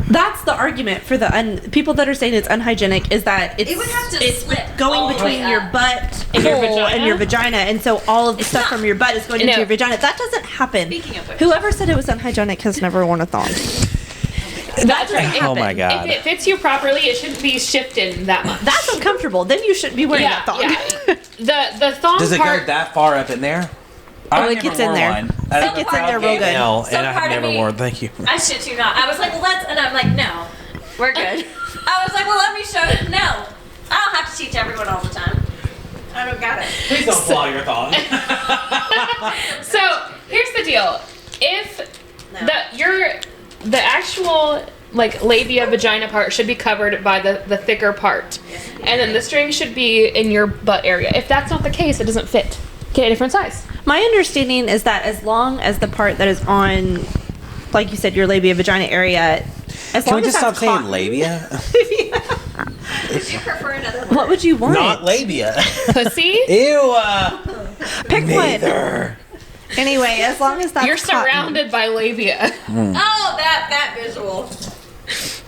That's the argument for the people that are saying it's unhygienic is that it's It would have to it's slip going all the between way your up. butt And your hole vagina? and your vagina, and so all of the stuff from your butt is going into No. your vagina. That doesn't happen. Speaking of which. Whoever said it was unhygienic has never worn a thong. That's right. Oh my god. If it fits you properly, it shouldn't be shifted that much. That's uncomfortable. Then you shouldn't be wearing yeah, a thong. yeah. The thong Does it part. go that far up in there? Oh, I've it never gets in worn there. one. It gets in there real good. No, Some and I have part of never me- worn. Thank you. I shit you not. I was like, well, let's, and I'm like, no, we're good. I was like, well, let me show you. No, I don't have to teach everyone all the time. I don't got it. Please don't flaw your thong. So here's the deal: if the actual like labia vagina part should be covered by the thicker part, and then the string should be in your butt area. If that's not the case, it doesn't fit. Get a different size. My understanding is that as long as the part that is on, like you said, your labia vagina area, as Can long we as just stop that's saying cotton- labia? Would you prefer another word? What would you want? Not labia. Pussy? Ew. Pick Neither. one. Anyway, as long as that's You're cotton. surrounded by labia. Oh, that visual.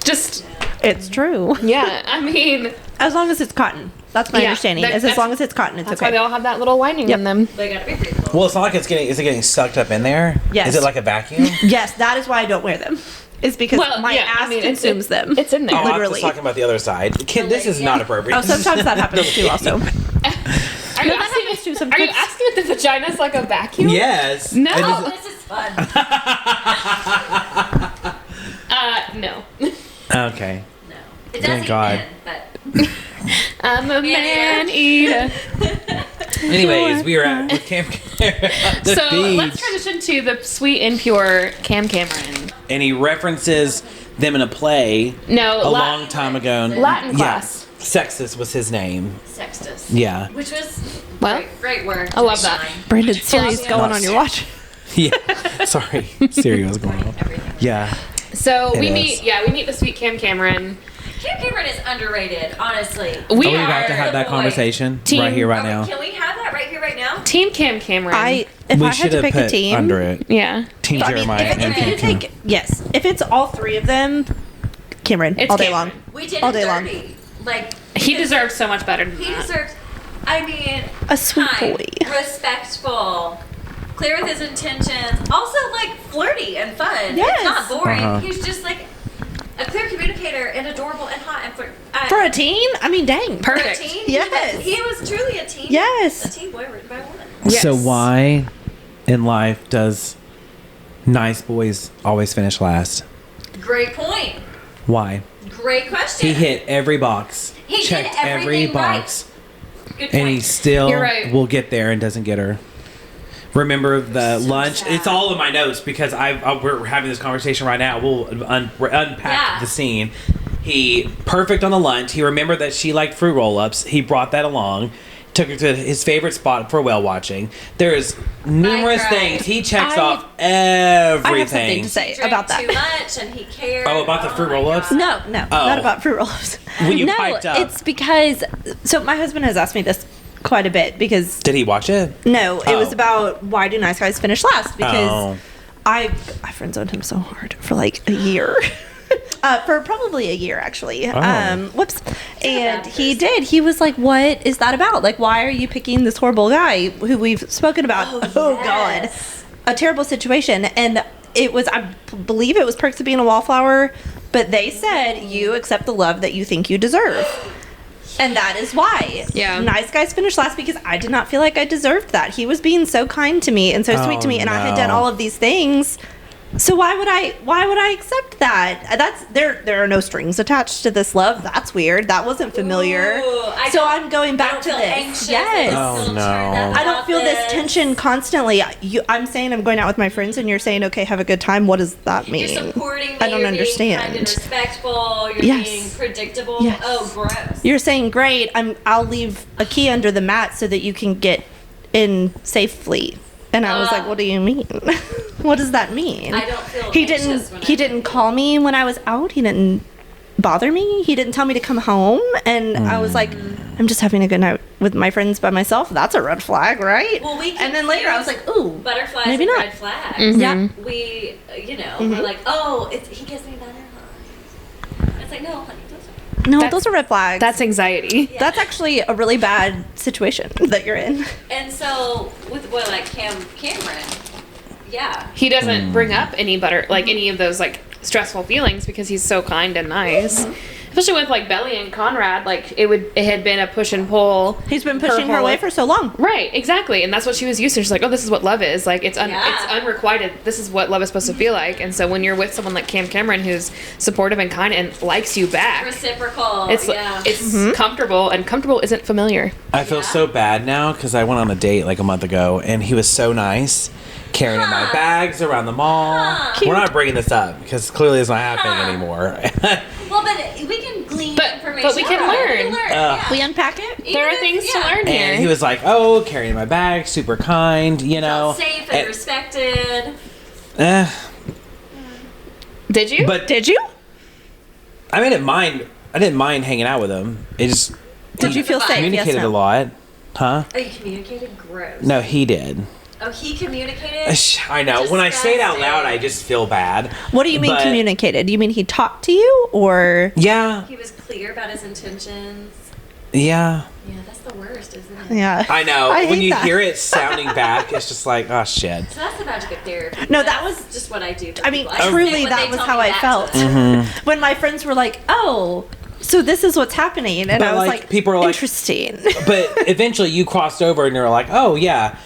Just, It's true. yeah, I mean, As long as it's cotton. That's my Yeah, understanding. that- As that's- long as it's cotton, it's that's why okay. they all have that little lining Yep. in them. They gotta be breathable. Well, it's not like is it getting sucked up in there? Yes. Is it like a vacuum? Yes, that is why I don't wear them. It's because my ass consumes them. It's in there. Oh, I was Literally. just talking about the other side. Kim, this is not appropriate. Oh, sometimes that happens too. Also, Are you, that asking, happens too are you sometimes. asking if the vagina's like a vacuum? Yes. No. And Oh, is this is fun. No. it- okay. No. It does Thank eat God. men, but I'm a man eater. Anyways, we were at with Cam at the So beach, let's transition to the sweet and pure Cam Cameron. and he references them in a play No, a long time ago. Latin class. Yeah. Sextus was his name. Sextus. Yeah. Which was Well, great work. I love that. Brandon's series Flavia. going on your watch. Yeah. Sorry. Siri, what's going on? Yeah. So It we is. meet the sweet Cam Cameron. Cam Cameron is underrated, honestly. We Are we are about to have that boy. conversation Team- right here, right Are we- now? Can we have that right here, right now? Team Cam Cameron. If we I had should to have pick put a team, under it. Yeah. Team I mean, Jeremiah if and you Team Kim. take yes, if it's all three of them, Cameron It's all day Cameron. long. We did All it day long. dirty. Like He deserves so much better than He that. deserves. I mean, A sweet kind, boy. respectful, clear with his intentions. Also, like flirty and fun. Yes. It's not boring. Uh-huh. He's just like a clear communicator and adorable and hot and flirt. For a teen, I mean, dang. Perfect. A teen, Yes. he was truly a teen. Yes. a teen boy written by a woman. So Yes. why in life does nice boys always finish last? Great point. Why? Great question. He hit every box. He did checked every everything right. box. Good point. And he still You're right. will get there and doesn't get her. Remember the lunch? sad. It's all in my notes because we're having this conversation right now. We'll unpack Yeah. the scene. He perfect on the lunch. He remembered that she liked fruit roll-ups. He brought that along. Took her to his favorite spot for whale watching. There's numerous cried. things. He checks I- off I have something everything. to say Drank about that. too much and he cared. Oh, about the fruit my roll-ups? God. No, Oh. not about fruit roll-ups. When you no, piped up. it's because my husband has asked me this quite a bit because Did he watch it? no, it was Oh. about why do nice guys finish last because Oh. I friend zoned him so hard for like a year. For probably a year actually. Oh. Whoops. And bad he person. did. He was like, "What is that about? Like, why are you picking this horrible guy who we've spoken about? Oh, God, yes. a terrible situation." And it was, I believe, it was perks of being a wallflower. But they said you accept the love that you think you deserve. And that is why. Yeah. Nice guys finished last because I did not feel like I deserved that. He was being so kind to me and so sweet to Oh, me, and I had done no. all of these things. So why would I accept that? That's there are no strings attached to this love. That's weird. That wasn't familiar. Ooh, So I'm going I back don't to feel this. anxious. Yes. Oh, Still no. turned up I don't feel this about tension constantly. I'm saying I'm going out with my friends, and you're saying, "Okay, have a good time." What does that mean? You're supporting me. I don't you're understand. Being kind and respectful. You're Yes. being predictable. Yes. Oh, gross. You're saying, "Great, I'll leave a key under the mat so that you can get in safely." And I was like, "What do you mean? What does that mean?" I don't feel He anxious when He I'm didn't with call me when I was out. He didn't bother me. He didn't tell me to come home. And I was like, "I'm just having a good night with my friends by myself." That's a red flag, right? Well, we and then later I was like, "Ooh, butterflies maybe and not." red flags. Yeah. We, we're like, oh, he gives me butterflies. It's like, no, honey, those are. No, That's- those are red flags. That's anxiety. Yeah. That's actually a really bad situation that you're in. And so with a boy like Cameron, yeah. He doesn't bring up any any of those like stressful feelings because he's so kind and nice. Especially with like Belly and Conrad, like it had been a push and pull. He's been pushing her away for so long. Right, exactly, and that's what she was used to. She's like, "Oh, this is what love is. Like, it's Yeah. it's unrequited. This is what love is supposed to feel like." And so when you're with someone like Cam Cameron, who's supportive and kind and likes you back, Reciprocal. it's yeah. it's comfortable, and comfortable isn't familiar. I feel so bad now because I went on a date like a month ago and he was so nice, carrying my bags around the mall. We're not bringing this up because clearly it's not happening anymore. Well, but we can glean But information. we can from it. learn. We can yeah. We unpack it. There are Even things if- to learn here. And he was like, "Oh, carrying my bag, super kind, you know." Felt safe and respected. Eh, Did you? but Did you? I didn't mind I didn't mind hanging out with him. It just Did you feel safe? Yes, communicated no. a lot, huh? Oh, you communicated? Gross. No, he did. Oh, he communicated? I know. When I say it out loud, I just feel bad. What do you mean But- communicated? Do you mean he talked to you, or? Yeah, He was clear about his intentions. yeah. Yeah, that's the worst, isn't it? Yeah. I know. I When hate you that. hear it sounding back, it's just like, oh shit. So that's about to get therapy. No, that That's was- just what I do. For I mean, people. truly, say when that they was tell how me I that felt. to them. When my friends were like, "Oh, so this is what's happening," and But, I was like, like, people are like- interesting. But eventually you crossed over and you're like, oh yeah.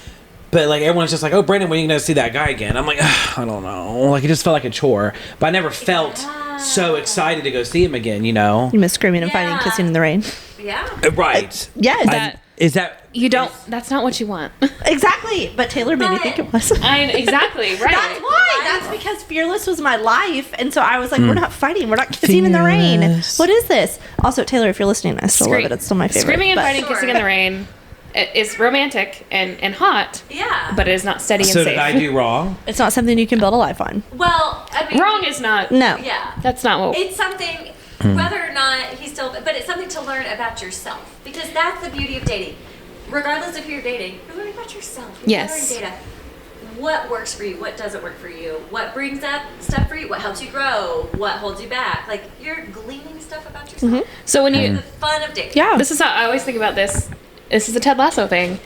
But like everyone's just like, oh Brandon, when are you gonna see that guy again? I'm like, I don't know. Like it just felt like a chore. But I never felt so excited to go see him again, you know? You miss screaming and fighting, Yeah. kissing in the rain. Yeah. Right. Yes, That- Is that You don't. That's not what you want. exactly. But Taylor made me But- think it was. Exactly right. That's why. That's because Fearless was my life, and so I was like, "We're not fighting. We're not kissing in the rain. Fearless. What is this?" Also, Taylor, if you're listening, I still love it. It's still my favorite. Screaming and but- fighting, kissing in the rain, is romantic and hot, Yeah. but it is not steady and so safe. did I do wrong? It's not something you can build a life on. Well, I mean. Wrong is not. No. Yeah. That's not what. It's something, whether or not he's still, but it's something to learn about yourself. Because that's the beauty of dating. Regardless of who you're dating, you're learning about yourself. You're Yes. gathering data. What works for you? What doesn't work for you? What brings up stuff for you? What helps you grow? What holds you back? Like, you're gleaning stuff about yourself. So when you, The fun of dating. Yeah. this is how I always think about this. This is a Ted Lasso thing.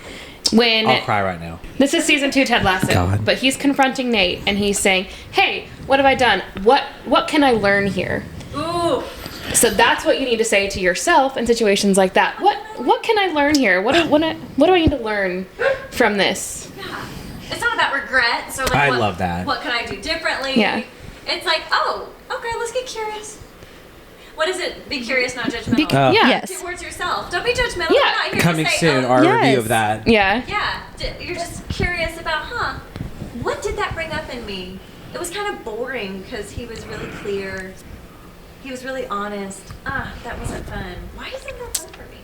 When I'll cry right now. this is season 2 Ted Lasso, God. but he's confronting Nate and he's saying, "Hey, what have I done? What can I learn here?" Ooh. So that's what you need to say to yourself in situations like that. What can I learn here? What do I need to learn from this? Yeah. It's not about regret. So like, I what, love that. What can I do differently? Yeah. It's like, oh, okay, let's get curious. What is it? Be curious, not judgmental. Yeah. Yes. Towards yourself. Don't be judgmental. Yeah. I'm not here Coming to say, soon, oh, our Yes. review of that. Yeah. yeah. You're just curious about, what did that bring up in me? It was kind of boring because he was really clear. He was really honest. That wasn't fun. Why isn't that fun for me?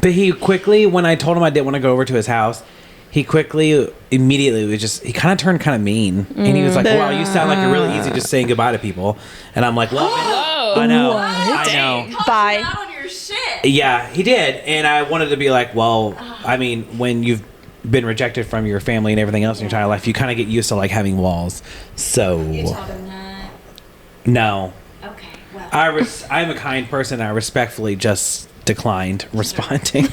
But he quickly, when I told him I didn't want to go over to his house, he quickly, immediately was just, he kind of turned kind of mean. And he was like, wow, you sound like you're really easy just saying goodbye to people. And I'm like, well, I know. I know. Bye. Out on your shit. Yeah, he did. And I wanted to be like, well, I mean, when you've been rejected from your family and everything else in your entire life, you kind of get used to like having walls. So, You told him that. no. Okay, well. I'm a kind person. I respectfully just declined responding.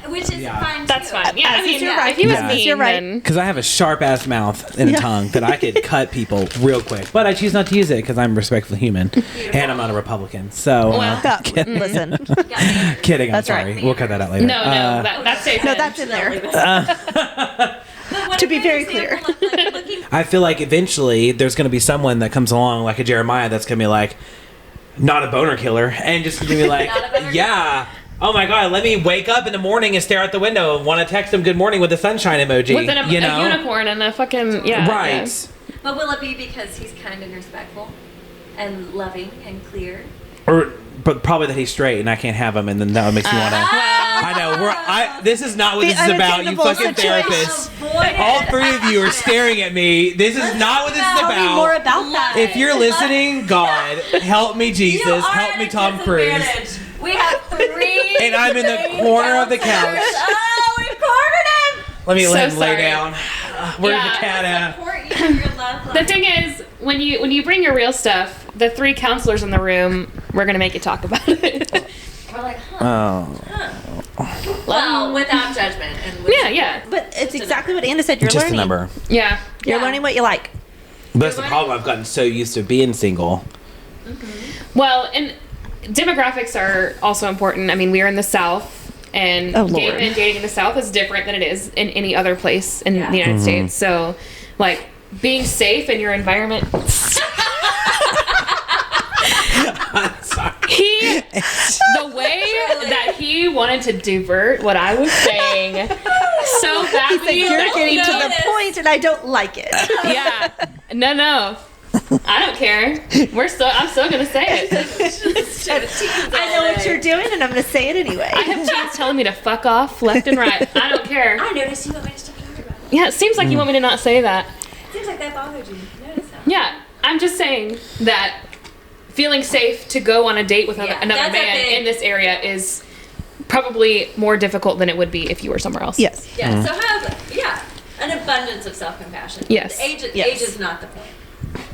Which is Yeah. fine. That's too. fine. Yeah, I mean, you're right. if he was Yeah. mean, You're right. then Because I have a sharp ass mouth and a tongue that I could cut people real quick. But I choose not to use it because I'm a respectful human and I'm not a Republican. So, Well, Listen. kidding. I'm That's right. sorry. We'll cut that out later. no, that's safe. No, that's in there. But what To a be good very example of, like, looking I feel like eventually there's going to be someone that comes along, like a Jeremiah, that's going to be like, not a boner killer, and just going to be like, Not a boner yeah. Oh my God, let me wake up in the morning and stare out the window and want to text him good morning with a sunshine emoji. with a you know? unicorn and a fucking Right. yeah. But will it be because he's kind and respectful and loving and clear? But probably that he's straight and I can't have him, and then that makes me want to. I know. This is not what The this is about, you unattainable fucking situation. therapists. Avoid it. All three of you are staring at me. This is not what this is Tell me more about. about that. If you're listening, God, help me, You Jesus, are help at me, a Tom Cruise. disadvantage. We have 3. And I'm in the dating corner of the counselors. couch. Oh, we've cornered him. Let me So let him lay sorry. down. Where's Yeah. the cat at? Support you in your love life. The thing is, when you bring your real stuff, the 3 counselors in the room, we're gonna make you talk about it. We're like, Oh. well, without judgment. And with yeah. But it's exactly what Anna said. You're Just learning. a number. Yeah. You're Yeah. learning what you like. But that's the problem. I've gotten so used to being single. Well, and demographics are also important. I mean, we are in the South, and Oh, gay Lord. men dating in the South is different than it is in any other place in Yeah. the United States. So, like, being safe in your environment. Sorry. The way that he wanted to divert what I was saying so He badly. said, you're that getting he- to the point, and I don't like it. Yeah. No. I don't care. I'm still gonna say it. I know what you're doing, and I'm going to say it anyway. I have teens telling me to fuck off left and right. I don't care. I noticed you want me to stop talking about it. Yeah, it seems like you want me to not say that. Seems like that bothered you. Notice that. Yeah, I'm just saying that feeling safe to go on a date with another that's a man big- in this area is probably more difficult than it would be if you were somewhere else. Yes. Yeah. So have an abundance of self-compassion. Yes. Age Yes. is not the point.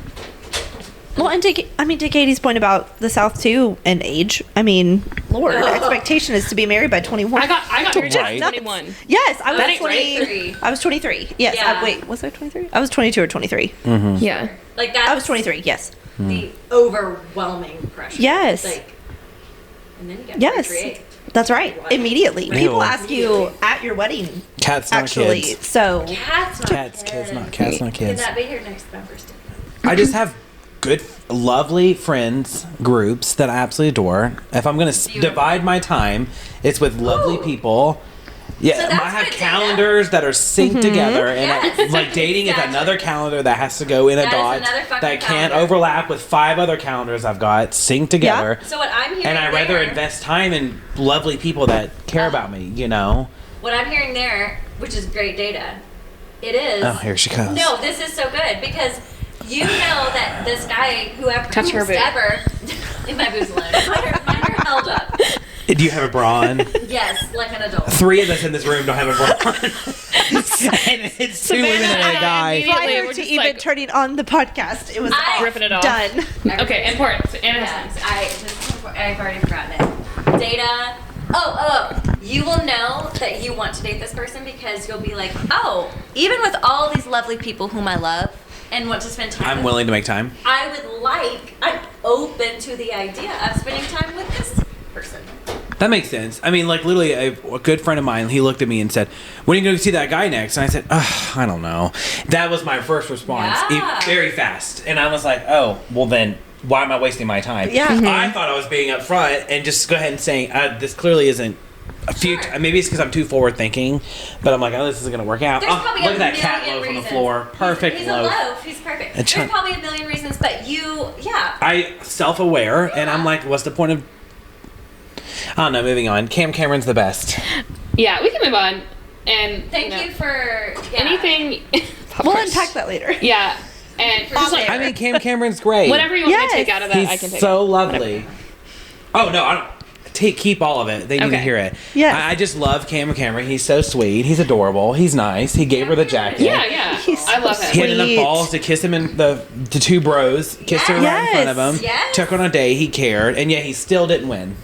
Well, and to Katie's point about the South too and age, I mean, Lord, the expectation is to be married by 21. I got married Right. at 21. Yes, I was That ain't 23. I was 23. Yes. Yeah. Wait, was I 23? I was 22 or 23. Yeah. Like that's I was 23. Yes. the overwhelming pressure. Yes. Like, and then you get Yes. to recreate. That's right. Immediately. People ask you Immediately. at your wedding. Cats, not Actually, kids. so Cats, not Cats, kids. kids, not cats, not Can kids. that be here next November's day? I just have good, lovely friends groups that I absolutely adore. If I'm gonna divide my time, it's with lovely Ooh. people. Yeah, So that's I have good data. calendars that are synced together, and Yes. like dating is Exactly. another calendar that has to go in a That is dot another fucking that can't calendar. overlap with 5 other calendars I've got synced together. So what I'm hearing And I rather there- invest time in lovely people that care about me, you know? What I'm hearing there, which is great data, it is. Oh, here she comes. No, this is so good because you know that this guy, Touch her boob. whoever, leave my boobs alone. Mine are held up. Do you have a bra on? Yes, like an adult. 3 of us in this room don't have a bra on. And it's 2 women and a guy. Immediately, prior we're to just even like turning on the podcast, it was I- off. ripping it off. Done. Okay, important. Anna has Yes, I've already forgotten it. Data. Oh, you will know that you want to date this person because you'll be like, oh, even with all these lovely people whom I love and want to spend time I'm with, willing to make time. I'm open to the idea of spending time with this person. That makes sense. I mean, like, literally, a good friend of mine, he looked at me and said, when are you going to see that guy next? And I said, I don't know. That was my first response. Yeah. Very fast. And I was like, oh, well then, why am I wasting my time? Yeah. I thought I was being upfront and just go ahead and saying, this clearly isn't a future. Sure. Maybe it's because I'm too forward thinking, but I'm like, oh, this isn't going to work out. There's Oh, probably look a at that million cat loaf reasons. on the floor. Perfect He's loaf. a loaf. He's perfect. And There's probably a million reasons, but you, I self-aware, and I'm like, what's the point of... I don't know, moving on. Cameron's the best. Yeah, we can move on. And Thank know, you for anything. We'll unpack that later. Yeah, and just like I mean, Cameron's great. whatever you want me Yes. to take out of that, He's I can take. so out. lovely. Oh no, I don't. Keep all of it. They need to Okay. hear it. Yes. I just love Cameron. He's so sweet. He's adorable. He's nice. He gave her the jacket. Yeah. He's I love so him. He had enough Sweet. balls to kiss him in the 2 bros. Kissed her right in front of him. Yes. Took her on a date. He cared, and yet he still didn't win.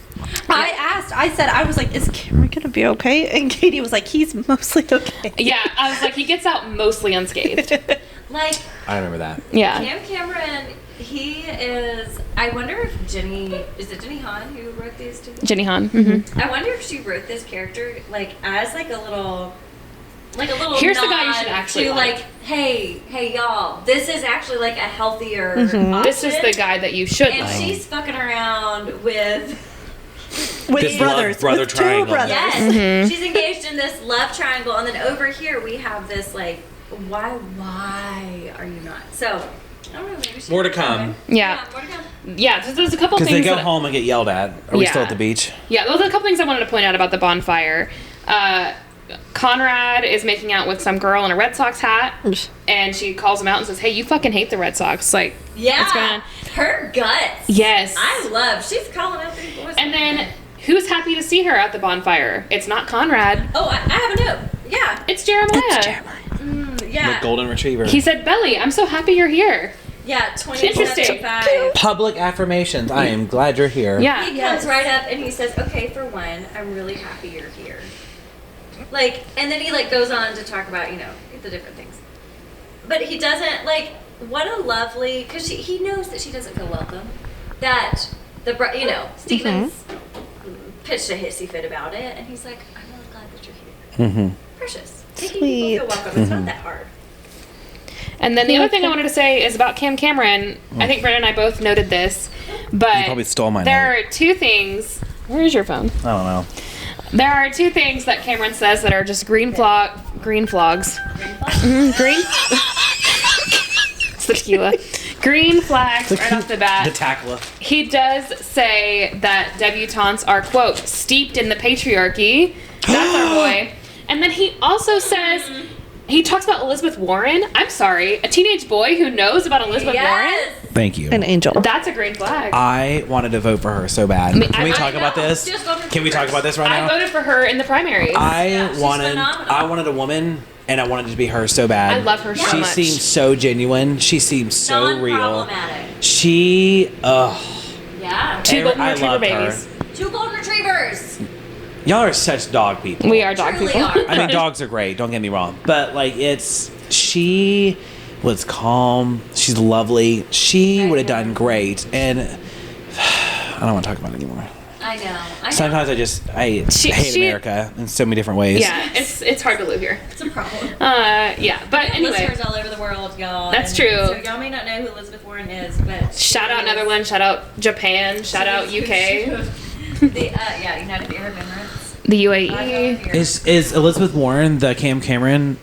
I was like, is Cameron gonna be okay? And Katie was like, he's mostly okay. Yeah, I was like, he gets out mostly unscathed. like I remember that. Yeah. Cameron. He is. I wonder if Jenny is it Jenny Han who wrote these two? Jenny Han. Mm-hmm. I wonder if she wrote this character like as like a little. Here's the guy you nod should actually to like. like, hey y'all, this is actually like a healthier option. This is the guy that you should And like. she's fucking around with With This brothers. love-brother with triangle. 2 brothers. yes, she's engaged in this love triangle, and then over here we have this like, why are you not? So I don't know. Maybe she More to come. Yeah. more to come. Yeah, so there's a couple Because things. they go that- home and get yelled at. Are we still Yeah. at the beach? Yeah, those are a couple things I wanted to point out about the bonfire. Conrad is making out with some girl in a Red Sox hat, and she calls him out and says, "Hey, you fucking hate the Red Sox." Like, Yeah, what's going on? her guts. Yes. I love. She's calling out these boys. And then, who's happy to see her at the bonfire? It's not Conrad. oh, I have a note. Yeah, It's Jeremiah. yeah, The golden retriever. He said, "Belly, I'm so happy you're here." yeah. Interesting. 2075. Public affirmations. I am glad you're here. Yeah. He comes right up and he says, "Okay, for one, I'm really happy you're here." Like, and then he like goes on to talk about the different things, but he doesn't like. What a lovely, because he knows that she doesn't feel welcome. That Stevens pitched a hissy fit about it, and he's like, "I'm really glad that you're here." Mm-hmm. Precious. Making Sweet. people feel welcome. It's not that hard. And then the other thing I wanted to say is about Cameron. I think Brenda and I both noted this, but You probably stole my there note. are 2 things. Where is your phone? I don't know. There are 2 things that Cameron says that are just green flogs. Green. It's the tequila. Green flags right off the bat. The tackler. He does say that debutantes are, quote, steeped in the patriarchy. That's our boy. And then he also says, he talks about Elizabeth Warren. I'm sorry, a teenage boy who knows about Elizabeth Warren? Yes. Thank you. An angel. That's a green flag. I wanted to vote for her so bad. mean, Can we I talk about know. this? Just vote for Can we talk about this right I now? voted for her in the primaries. Yeah, she's phenomenal. I wanted a woman, and I wanted it to be her so bad. I love her so She much. seems so genuine. She seems so real. Non-problematic. She, Yeah. Two golden I retriever loved her. babies. 2 golden retrievers. Y'all are such dog people. We are dog Truly people. are. I mean, dogs are great. Don't get me wrong, but like, she was calm. She's lovely. She would have done great, and I don't want to talk about it anymore. I know. Sometimes I She- hate America in so many different ways. Yeah, it's hard to live here. It's a problem. Yeah, but anyway. Listeners all over the world, y'all. That's and true. So y'all may not know who Elizabeth Warren is, but Shout out Netherlands, shout out Japan, shout out UK, United Arab Emirates. the I UAE. love Is Elizabeth Warren the Cam Cameron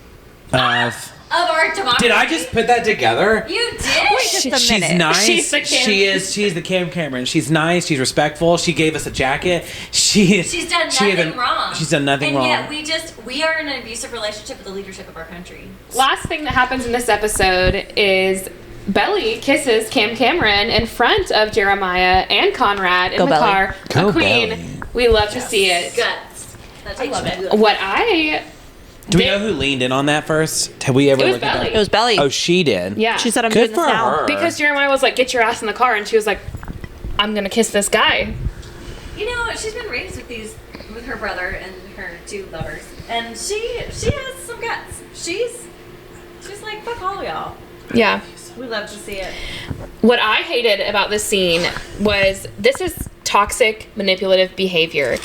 of? of our democracy. Did I just put that together? You did. Just a She's minute. nice. She's the Cam- She's the Cam Cameron. She's nice. She's respectful. She gave us a jacket. She's done she nothing even- wrong. She's done nothing and wrong. yet we are in an abusive relationship with the leadership of our country. Last thing that happens in this episode is Belly kisses Cam Cameron in front of Jeremiah and Conrad in Go the Belly. car. Go A queen. Belly. We love to see it. Guts. That's I love it. What I Do we did- know who leaned in on that first? Have we ever It was looked at Belly. that? It was Belly. Oh, she did. Yeah. She said, I'm Good doing for this now. her. because Jeremiah was like, "Get your ass in the car," and she was like, "I'm gonna kiss this guy." You know, she's been raised with her brother and her 2 lovers, and she has some guts. She's like, fuck all of y'all. Yeah. We love to see it. What I hated about this scene was this is toxic, manipulative behavior.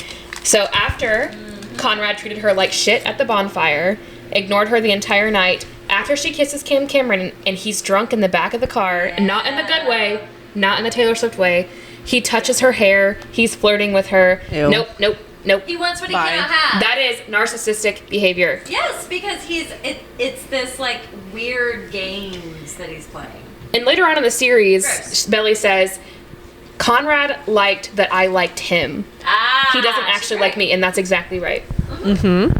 So after Conrad treated her like shit at the bonfire, ignored her the entire night, after she kisses Cam Cameron and he's drunk in the back of the car, not in the good way, not in the Taylor Swift way, he touches her hair, he's flirting with her. Ew. Nope. He wants what he Bye. cannot have. That is narcissistic behavior. Yes, because it's this like weird games that he's playing. And later on in the series, Gross. Belly says, Conrad liked that I liked him. He doesn't she's actually right. like me, and that's exactly right.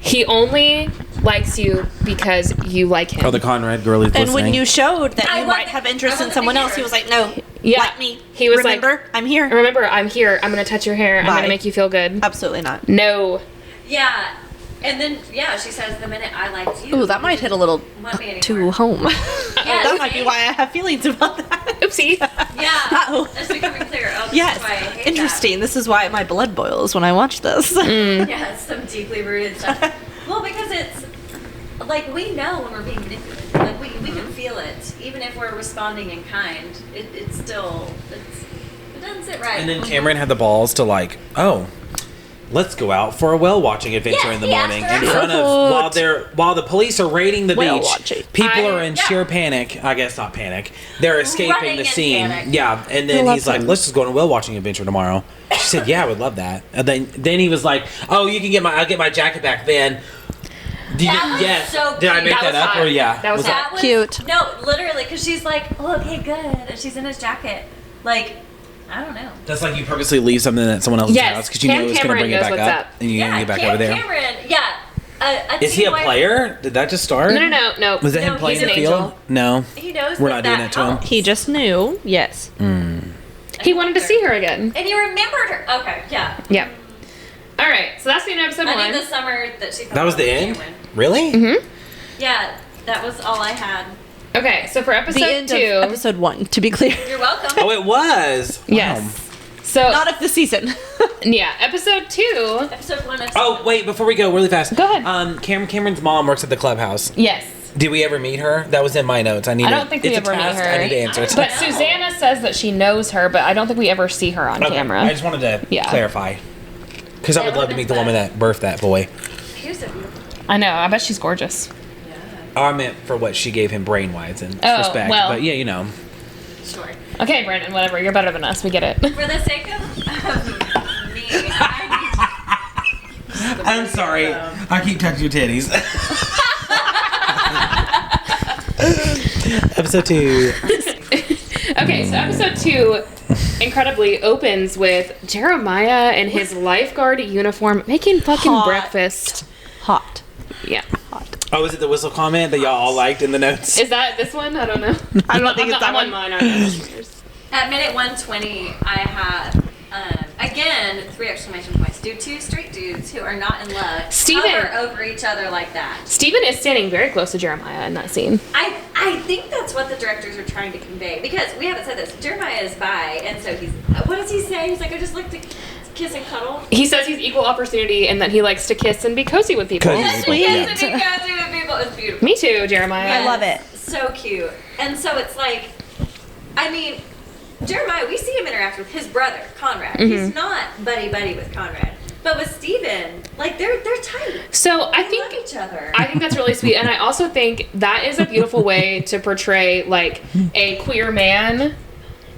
He only likes you because you like him. Oh, the Conrad girl is And listening. when you showed that I you want might the- have I interest want in the someone big else, he ears. was like, no, Yeah. let me. He was like, Remember, I'm here. Remember, I'm here. I'm gonna touch your hair. I'm Bye. gonna make you feel good. Absolutely not. No. Yeah. And then she says the minute I liked you. Ooh, that might hit a little want me too anymore. home. Yeah, That might be why I have feelings about that. Oopsie. Yeah. Uh-oh. That's becoming clear. Oh, this Yes, is why I hate interesting. This is why my blood boils when I watch this. That. Yeah, it's some deeply rooted stuff. Well, because it's like we know when we're being manipulated. Like we can feel it, even if we're responding in kind. It still it doesn't sit right. And then Cameron had the balls to like, let's go out for a whale watching adventure Yes, in the he asked morning her in out. front of while the police are raiding the Whale beach. watching. People are in Yeah. sheer panic. I guess not panic. They're escaping Running the in scene. panic. Yeah, and then I love he's like, him. let's just go on a whale watching adventure tomorrow. She said, yeah, I would love that. And then he was like, oh, you can I'll get my jacket back then. That was yes. so Did I cute. make That that, was up hot. or yeah? That was hot. That was Cute. No, literally, because she's like, oh, okay, good, and she's in his jacket. Like, I don't know. That's like you purposely leave something at someone else's Yes, house because you know Cam it's going to Cameron bring it knows back what's up, up. and you're going to get back Cam over there. Cameron, yeah. Is he a player? Did that just start? No. Was that No, him playing he's the an field? angel. No. He knows We're that not doing that it to him. helps. He just knew. Yes. He wanted to see her again. And he remembered her. Okay, yeah. Yeah. All right. So that's the end of episode I one. think the summer that she. That was the end? Cameron. Really? Mm-hmm. Yeah, that was all I had. Okay. So for episode The end 2. of episode 1, to be clear. You're welcome. Oh, it was. Wow. Yes. So Not of the season. yeah, episode 2. Episode 1. Oh, wait, before we go really fast. Go ahead. Cameron's mom works at the clubhouse. Yes. Did we ever meet her? That was in my notes. I don't think we it's ever a meet task. her. I need to answer it. But Susanna says that she knows her, but I don't think we ever see her on Okay, camera. I just wanted to Yeah. clarify. Because I would love to meet the woman that birthed that boy. Here's a beautiful. I know. I bet she's gorgeous. Oh, I meant for what she gave him brain-wise and Oh, respect. well. But yeah, you know. Sure. Okay, Brandon, whatever. You're better than us. We get it. For the sake of me, I'm sorry. I keep touching your titties. Episode 2. Okay, so episode 2 incredibly opens with Jeremiah in his lifeguard uniform making fucking Hot. breakfast. Hot. Yeah. Oh, is it the whistle comment that y'all all liked in the notes? Is that this one? I don't know. I don't think it's that I'm on one. mine. Aren't I? At minute 120, I have, again, 3 exclamation points. Do 2 straight dudes who are not in love Steven. hover over each other like that? Stephen is standing very close to Jeremiah in that scene. I think that's what the directors are trying to convey, because we haven't said this. Jeremiah is bi, and so he's, what does he say? He's like, I just like to kiss and cuddle. He says he's equal opportunity and that he likes to kiss and be cozy with people. Cozy. Yes, Sweet. yes, and he cozy with people. It's beautiful. Me too, Jeremiah. I love it. So cute. And so it's like, I mean, Jeremiah, we see him interact with his brother, Conrad. He's not buddy-buddy with Conrad. But with Steven, like, they're tight. So I They love think each other. I think that's really sweet, and I also think that is a beautiful way to portray like a queer man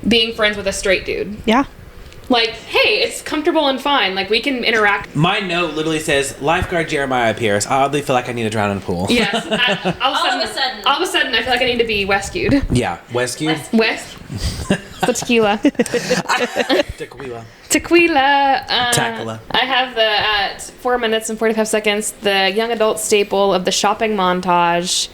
being friends with a straight dude. Yeah. Like, hey, it's comfortable and fine. Like, we can interact. My note literally says, lifeguard Jeremiah appears. I oddly feel like I need to drown in a pool. Yes. All of a sudden. All of a sudden, I feel like I need to be rescued. Yeah, Westcue. West. The tequila. Tequila. Tequila. Tequila. I have the at 4 minutes and 45 seconds the young adult staple of the shopping montage.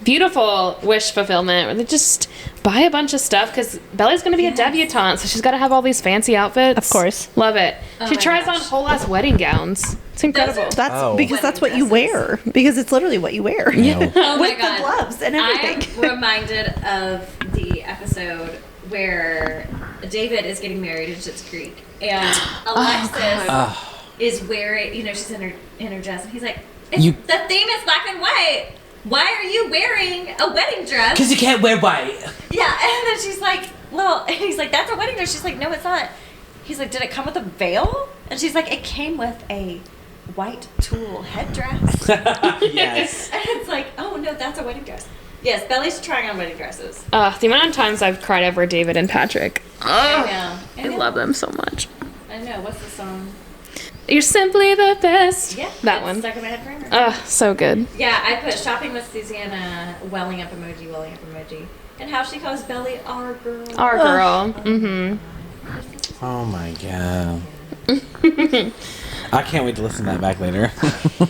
Beautiful wish fulfillment where they just buy a bunch of stuff because Belly's going to be a debutante, so she's got to have all these fancy outfits. Of course. Love it. She my tries gosh. on whole ass wedding gowns. It's incredible. are- That's Oh. because that's what you Wedding wear. Because it's literally what you wear. No. Oh my With the God. gloves and everything. I'm reminded of the episode where David is getting married in Schitt's Creek, and Alexis is wearing, she's in her dress, and he's like, You- the theme is black and white. Why are you wearing a wedding dress? Because you can't wear white. Yeah, and then she's like, well, and he's like, that's a wedding dress. She's like, no, it's not. He's like, did it come with a veil? And she's like, it came with a white tulle headdress. Yes. And it's like, oh no, that's a wedding dress. Yes, Belly's trying on wedding dresses. The amount of times I've cried over David and Patrick. I I know. love them so much. I know. What's the song? You're simply the best. Yeah, That it's one. Stuck in my head forever. So good. Yeah, I put shopping with Susanna, welling up emoji, and how she calls Belly our girl. Our girl. Mm-hmm. Oh my god. I can't wait to listen to that back later.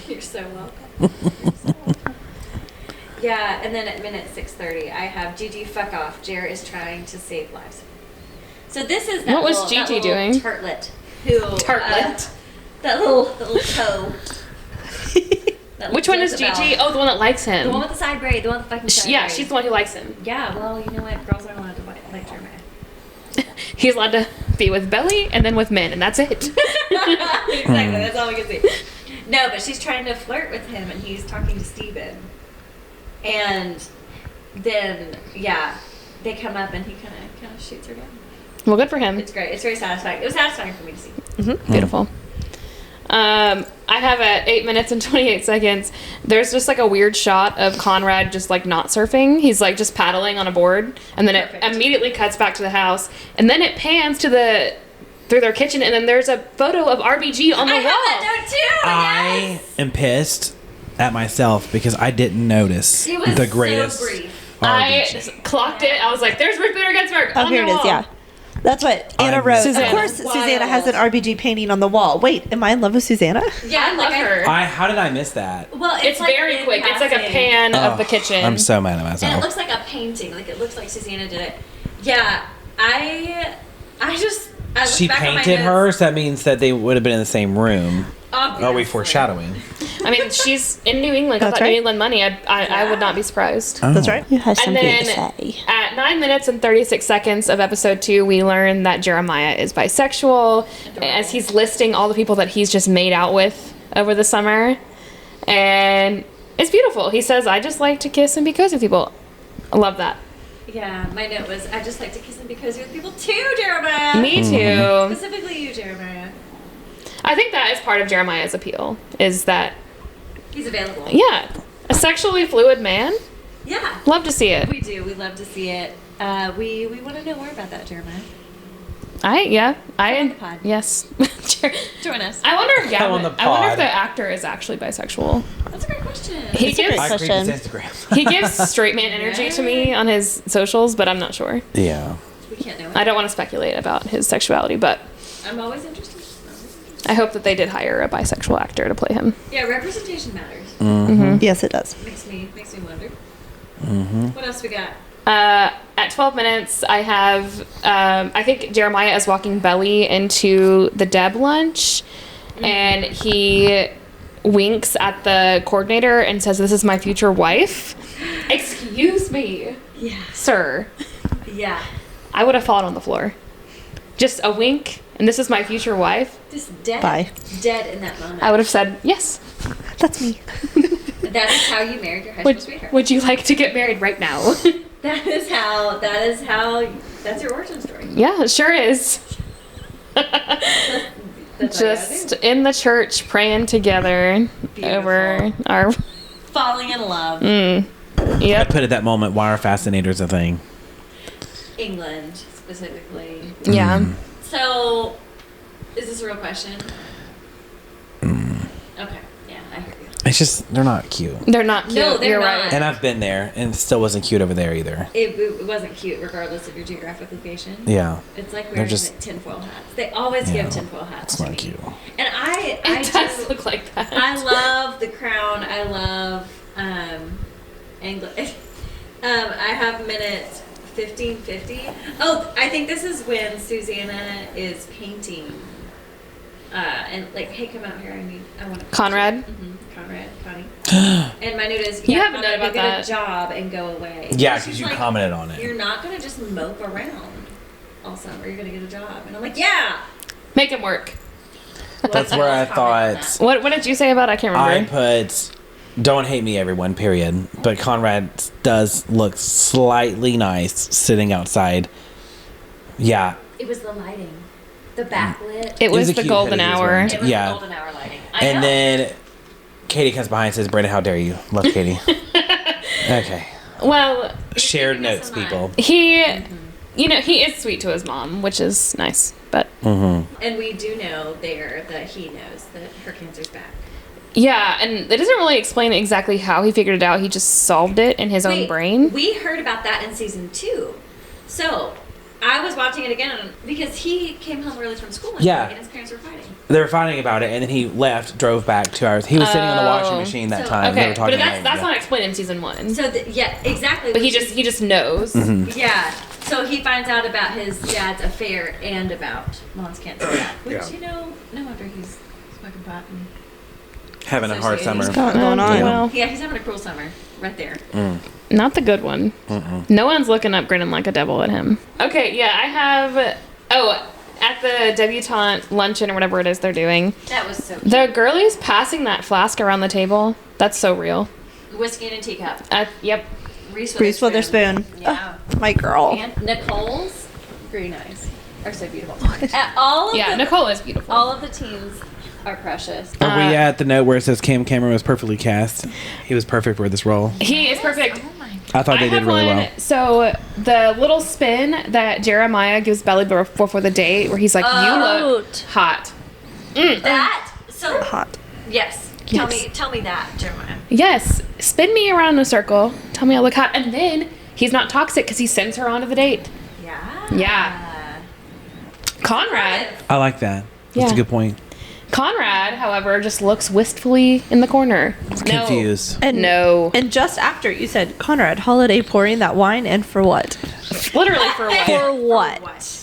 You're so welcome. Yeah, and then at minute 6:30, I have Gigi fuck off. Jer is trying to save lives. So this is that What was little, that Gigi little doing? Tartlet who Tartlet? that little toe. that Which one is Jezebel. Gigi? Oh, the one that likes him. The one with the side braid. The one with the fucking side Yeah, braid. she's the one who likes him. Yeah, well, you know what? Girls aren't allowed to like Jeremiah. He's allowed to be with Belly and then with men, and that's it. Exactly, that's all we can see. No, but she's trying to flirt with him, and he's talking to Steven. And then, yeah, they come up, and he kind of shoots her down. Well, good for him. It's great. It's very satisfying. It was satisfying for me to see. Beautiful. I have at 8 minutes and 28 seconds, there's just like a weird shot of Conrad just like not surfing. He's like just paddling on a board, and then Perfect. it immediately cuts back to the house, and then it pans to through their kitchen, and then there's a photo of RBG on the I wall. have that note too. I Yes. am pissed at myself because I didn't notice It was the greatest. so brief. I RBG. clocked it. I was like, "There's Ruth Bader Ginsburg Oh, on here the it is, wall." yeah. That's what Anna I'm- wrote. Susanna. Of course, Susanna has an RBG painting on the wall. Wait, am I in love with Susanna? Yeah, I love her. How did I miss that? Well, It's like very in quick. It's like a passing. pan of the Oh, kitchen. I'm so mad at And it myself. looks like a painting. Like, it looks like Susanna did it. Yeah, I looked She back on my painted notes. her, so that means that they would have been in the same room. Are we Obviously. foreshadowing? I mean, she's in New England. That's Got that right. New England money. I would not be surprised. Oh. That's right. You have And then at 9 minutes and 36 seconds of episode 2, we learn that Jeremiah is bisexual as he's listing all the people that he's just made out with over the summer. And it's beautiful. He says, I just like to kiss and be cozy with people. I love that. Yeah, my note was, I just like to kiss and be cozy with people too, Jeremiah. Me too. Specifically you, Jeremiah. I think that is part of Jeremiah's appeal, is that, He's available. yeah, a sexually fluid man. Yeah. Love to see it. We do. We love to see it. We want to know more about that, Jeremiah. I the pod. yes. Join us. I wonder if Come on the I wonder if pod. the actor is actually bisexual. That's a great question. He It's a gives great I created question. this Instagram. he gives straight man energy to me on his socials, but I'm not sure. Yeah. We can't know it. I don't want to speculate about his sexuality, but I'm always interested. I hope that they did hire a bisexual actor to play him. Yeah, representation matters. Yes, it does. Makes me wonder. Mm-hmm. What else we got? At 12 minutes, I have, I think Jeremiah is walking Belly into the Deb lunch, and he winks at the coordinator and says, "This is my future wife." Excuse me, sir. Yeah. I would have fallen on the floor. Just a wink, and "this is my future wife." Just dead. Bye. Dead in that moment. I would have said, "Yes." That's me. That is how you married your high school sweetheart. Would you like to get married right now? That's your origin story. Yeah, it sure is. That's Just in the church praying together over our. falling in love. I Yep. put at that moment, why are fascinators a thing? England, specifically. Yeah. So, is this a real question? Okay. Yeah, I hear you. It's just, they're not cute. They're not cute. No, they're You're not. right. And I've been there, and it still wasn't cute over there either. It wasn't cute, regardless of your geographic location. Yeah. It's like They're wearing just- tinfoil hats. They always Yeah, give tinfoil hats. It's to not me. cute. And I It does do. look like that. I love the Crown. I love England. I have minute 1550. Oh, I think this is when Susanna is painting. And like, hey, come out here. I want to. Conrad? Conrad, Connie. And my note is, You yeah, have a note Conrad, about go get that. a job and go away. Yeah, She's because you like, commented on it. You're not gonna just mope around all summer. You're gonna get a job. And I'm like, yeah. Make him work. That's where I thought, What did you say about it? I can't I remember. put, don't hate me everyone, period. But Conrad does look slightly nice sitting outside. Yeah. It was the lighting, the backlit. It was a the cute golden hoodie he was hour. wearing. It was Yeah. the golden hour lighting. I And know. then Katie comes behind and says, Brandon, how dare you? Love Katie. Okay. Well, Shared keeping us notes, in mind. people. he, you know, he is sweet to his mom, which is nice. But And we do know there that he knows that her cancer's back. yeah, and it doesn't really explain exactly how he figured it out. He just solved it in his own Wait, brain. We heard about that in season 2. So I was watching it again because he came home early from school one Yeah. day and his parents were fighting. They were fighting about it, and then he left, drove back 2 hours. He was sitting on the washing machine that So- time. They Okay, were talking but about that's it. not explained in season 1. So yeah, exactly. But he which just knows. yeah. So he finds out about his dad's affair and about mom's cancer, which you know, no wonder he's smoking pot. And, Having a hard summer. What's going on? Well, yeah, he's having a cruel summer right there. not the good one. No one's looking up grinning like a devil at him. Okay, yeah, I have. Oh, at the debutante luncheon or whatever it is they're doing, That was so cute. the girlies passing that flask around the table. That's so real. Whiskey in a teacup. Yep. Reese Reese Witherspoon. Yeah. My girl. And Nicole's green eyes are so beautiful. All of Yeah, the, Nicole is beautiful. all of the teens are precious. Are we at the note where it says Cam Cameron was perfectly cast? He was perfect for this role. He is perfect. I thought they did have really one- well. So the little spin that Jeremiah gives Belly before the date, where he's like, "You look hot." That so Hot. yes. Tell me that, Jeremiah. Yes, spin me around in a circle. Tell me I look hot, and then he's not toxic because he sends her on to the date. Yeah. Yeah. Conrad. I like that. That's Yeah. a good point. Conrad, however, just looks wistfully in the corner. No. Confused. And No. And just after you said, Conrad, holiday pouring that wine, and for what? Literally for what? For what?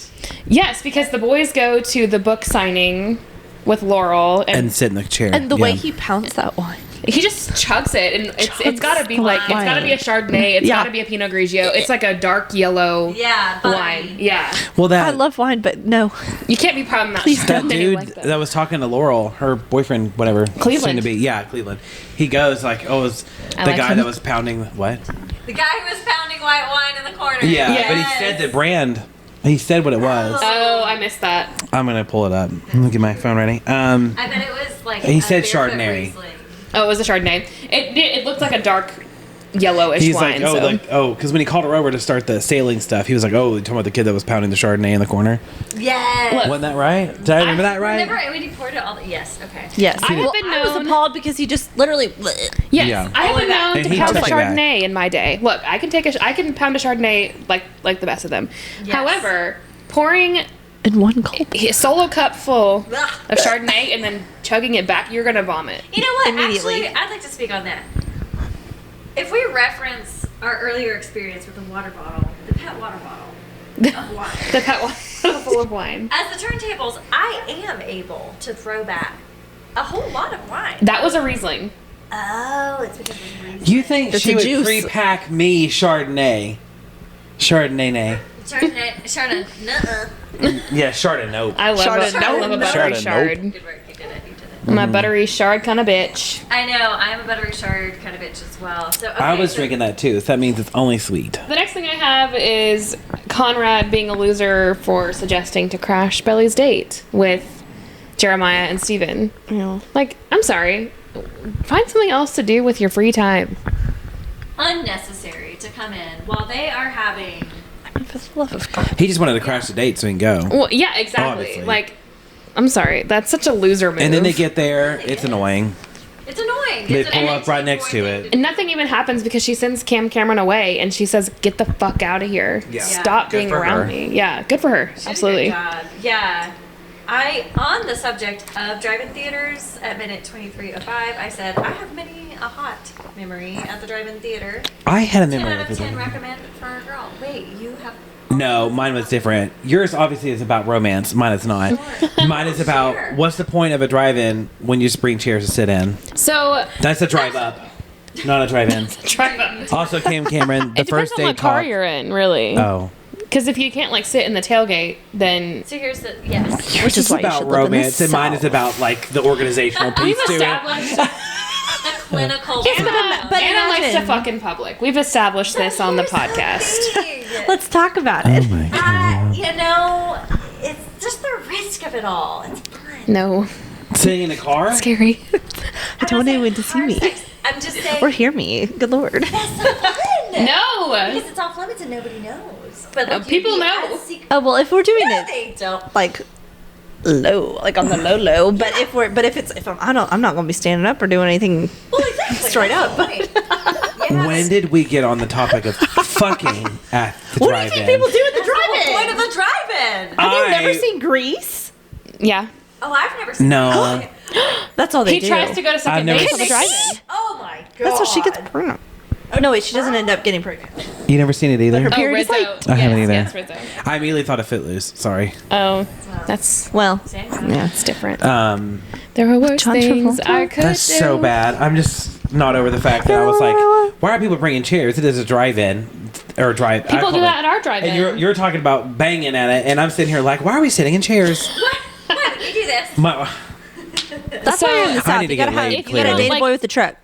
Yes, because the boys go to the book signing with Laurel, and And sit in the chair. And the Yeah. way he pounds that wine. he just chugs it, and it's got to be Chugs like the it's got to be a wine. Chardonnay. It's Yeah. got to be a Pinot Grigio. It's like a dark yellow Yeah. wine. Yeah, Well, that I love wine, but no. you can't be proud of that. Please that don't. dude like that. that was talking to Laurel, her boyfriend, whatever, Cleveland. soon to be, yeah, Cleveland. He goes like, "Oh, it was I the like guy him. that was pounding what?" The guy who was pounding white wine in the corner. Yeah, Yes. but he said the brand. He said what it was. Oh, I missed that. I'm gonna pull it up. Let me get my phone ready. I bet it was like He a said barefoot Chardonnay. Riesling. Oh, it was a Chardonnay. It looked like a dark yellowish He's wine. like, so. because when he called her over to start the sailing stuff, he was like, "Oh, you talking about the kid that was pounding the Chardonnay in the corner?" Yes. Look. Wasn't that right? Did I remember that right? Remember when he poured it all? Yes. Okay. Yes. I have been I was known- appalled because he just literally. Yes, Yeah. I have Only been that. known And to he pound a took it back. Chardonnay in my day. Look, I can pound a Chardonnay like the best of them. Yes. However, pouring In one gulp. a solo cup full Ugh. of Chardonnay and then chugging it back, you're gonna vomit. You know what? Immediately. Actually, I'd like to speak on that. If we reference our earlier experience with the water bottle, the pet water bottle of wine. The pet bottle full of wine. As the turntables, I am able to throw back a whole lot of wine. That was a Riesling. Oh, it's because of the reason. You think It's she a would juice. 3-pack me Chardonnay? Chardonnay. Chardonnay, nuh-uh. Yeah, Chardonnay. Nope. I love Chardonnay. a buttery Chardonnay. shard. Good work, you did it. I'm a buttery shard kind of bitch. I know, I am a buttery shard kind of bitch as well. So okay, I was so- drinking that too, so that means it's only sweet. The next thing I have is Conrad being a loser for suggesting to crash Belly's date with Jeremiah and Steven. Yeah. Like, I'm sorry. Find something else to do with your free time. Unnecessary to come in while they are having. For the love of God. He just wanted to crash the date so he can go. Well, yeah, exactly. Obviously. Like, I'm sorry. That's such a loser move. And then they get there, it's annoying. It's annoying. They It's pull an up right next to it. And nothing even happens because she sends Cam Cameron away and she says, "Get the fuck out of here. Yeah. Stop Good being for around her. me." Yeah, good for her. She did a Absolutely. good job. Yeah. On the subject of drive-in theaters at minute 23:05, I said, I have many a hot memory at the drive-in theater. I had a 10 memory out of of 10 it. recommend for a girl. Wait, you have. No, mine was different. Yours obviously is about romance. Mine is not. Mine is about Sure. what's the point of a drive-in when you just bring chairs to sit in. So, That's a drive-up, not a drive-in. try that. Also, Cam Cameron, the It depends first on day what car talk. you're in, really. Oh, Because if you can't like sit in the tailgate, then So here's the. Yes. yours is is why you about should live in the romance, and mine is South. about like the organizational piece we've to it. established. The clinical. but Anna likes to imagine- fuck in public. We've established this on the podcast. Let's talk about Oh it. my god! You know, it's just the risk of it all. It's fun. No, Sitting in a car? scary. I don't want anyone to see me I'm just saying. or hear me. Good lord. That's so fun. No. Because it's off limits and nobody knows. But like, People you'd be know. as secret- Oh well, if we're doing No, it they don't. like low, like on the low. But if I'm not gonna be standing up or doing anything. Well, exactly. Straight that's up. the point. Yes. When did we get on the topic of fucking at the What do you drive-in? think people do at the That's the whole point drive-in? of the drive-in. Have you never I- seen Grease? Yeah. Oh, I've never seen No. that. That's all they He do. tries to go to I've second never base on the seen- drive-in. Oh my god. That's how she gets pregnant. Oh no, wait, she doesn't end up getting pregnant. You never seen it either? her Oh, period is Rizzo. late. I haven't either. Yes, Rizzo. I immediately thought of Footloose. Sorry. Oh, that's Well, yeah, it's different. Um, There were worse John things Travolta? I could that's do. so bad. I'm just not over the fact that I was like, why are people bringing chairs? It is a drive-in or drive. I People call do it- that at our drive-in. And you're talking about banging at it, and I'm sitting here like, why are we sitting in chairs? Why would you do this? My, that's So- why you're in the I South. need to You gotta get have laid, you gotta clearly. date a Like- boy with a truck.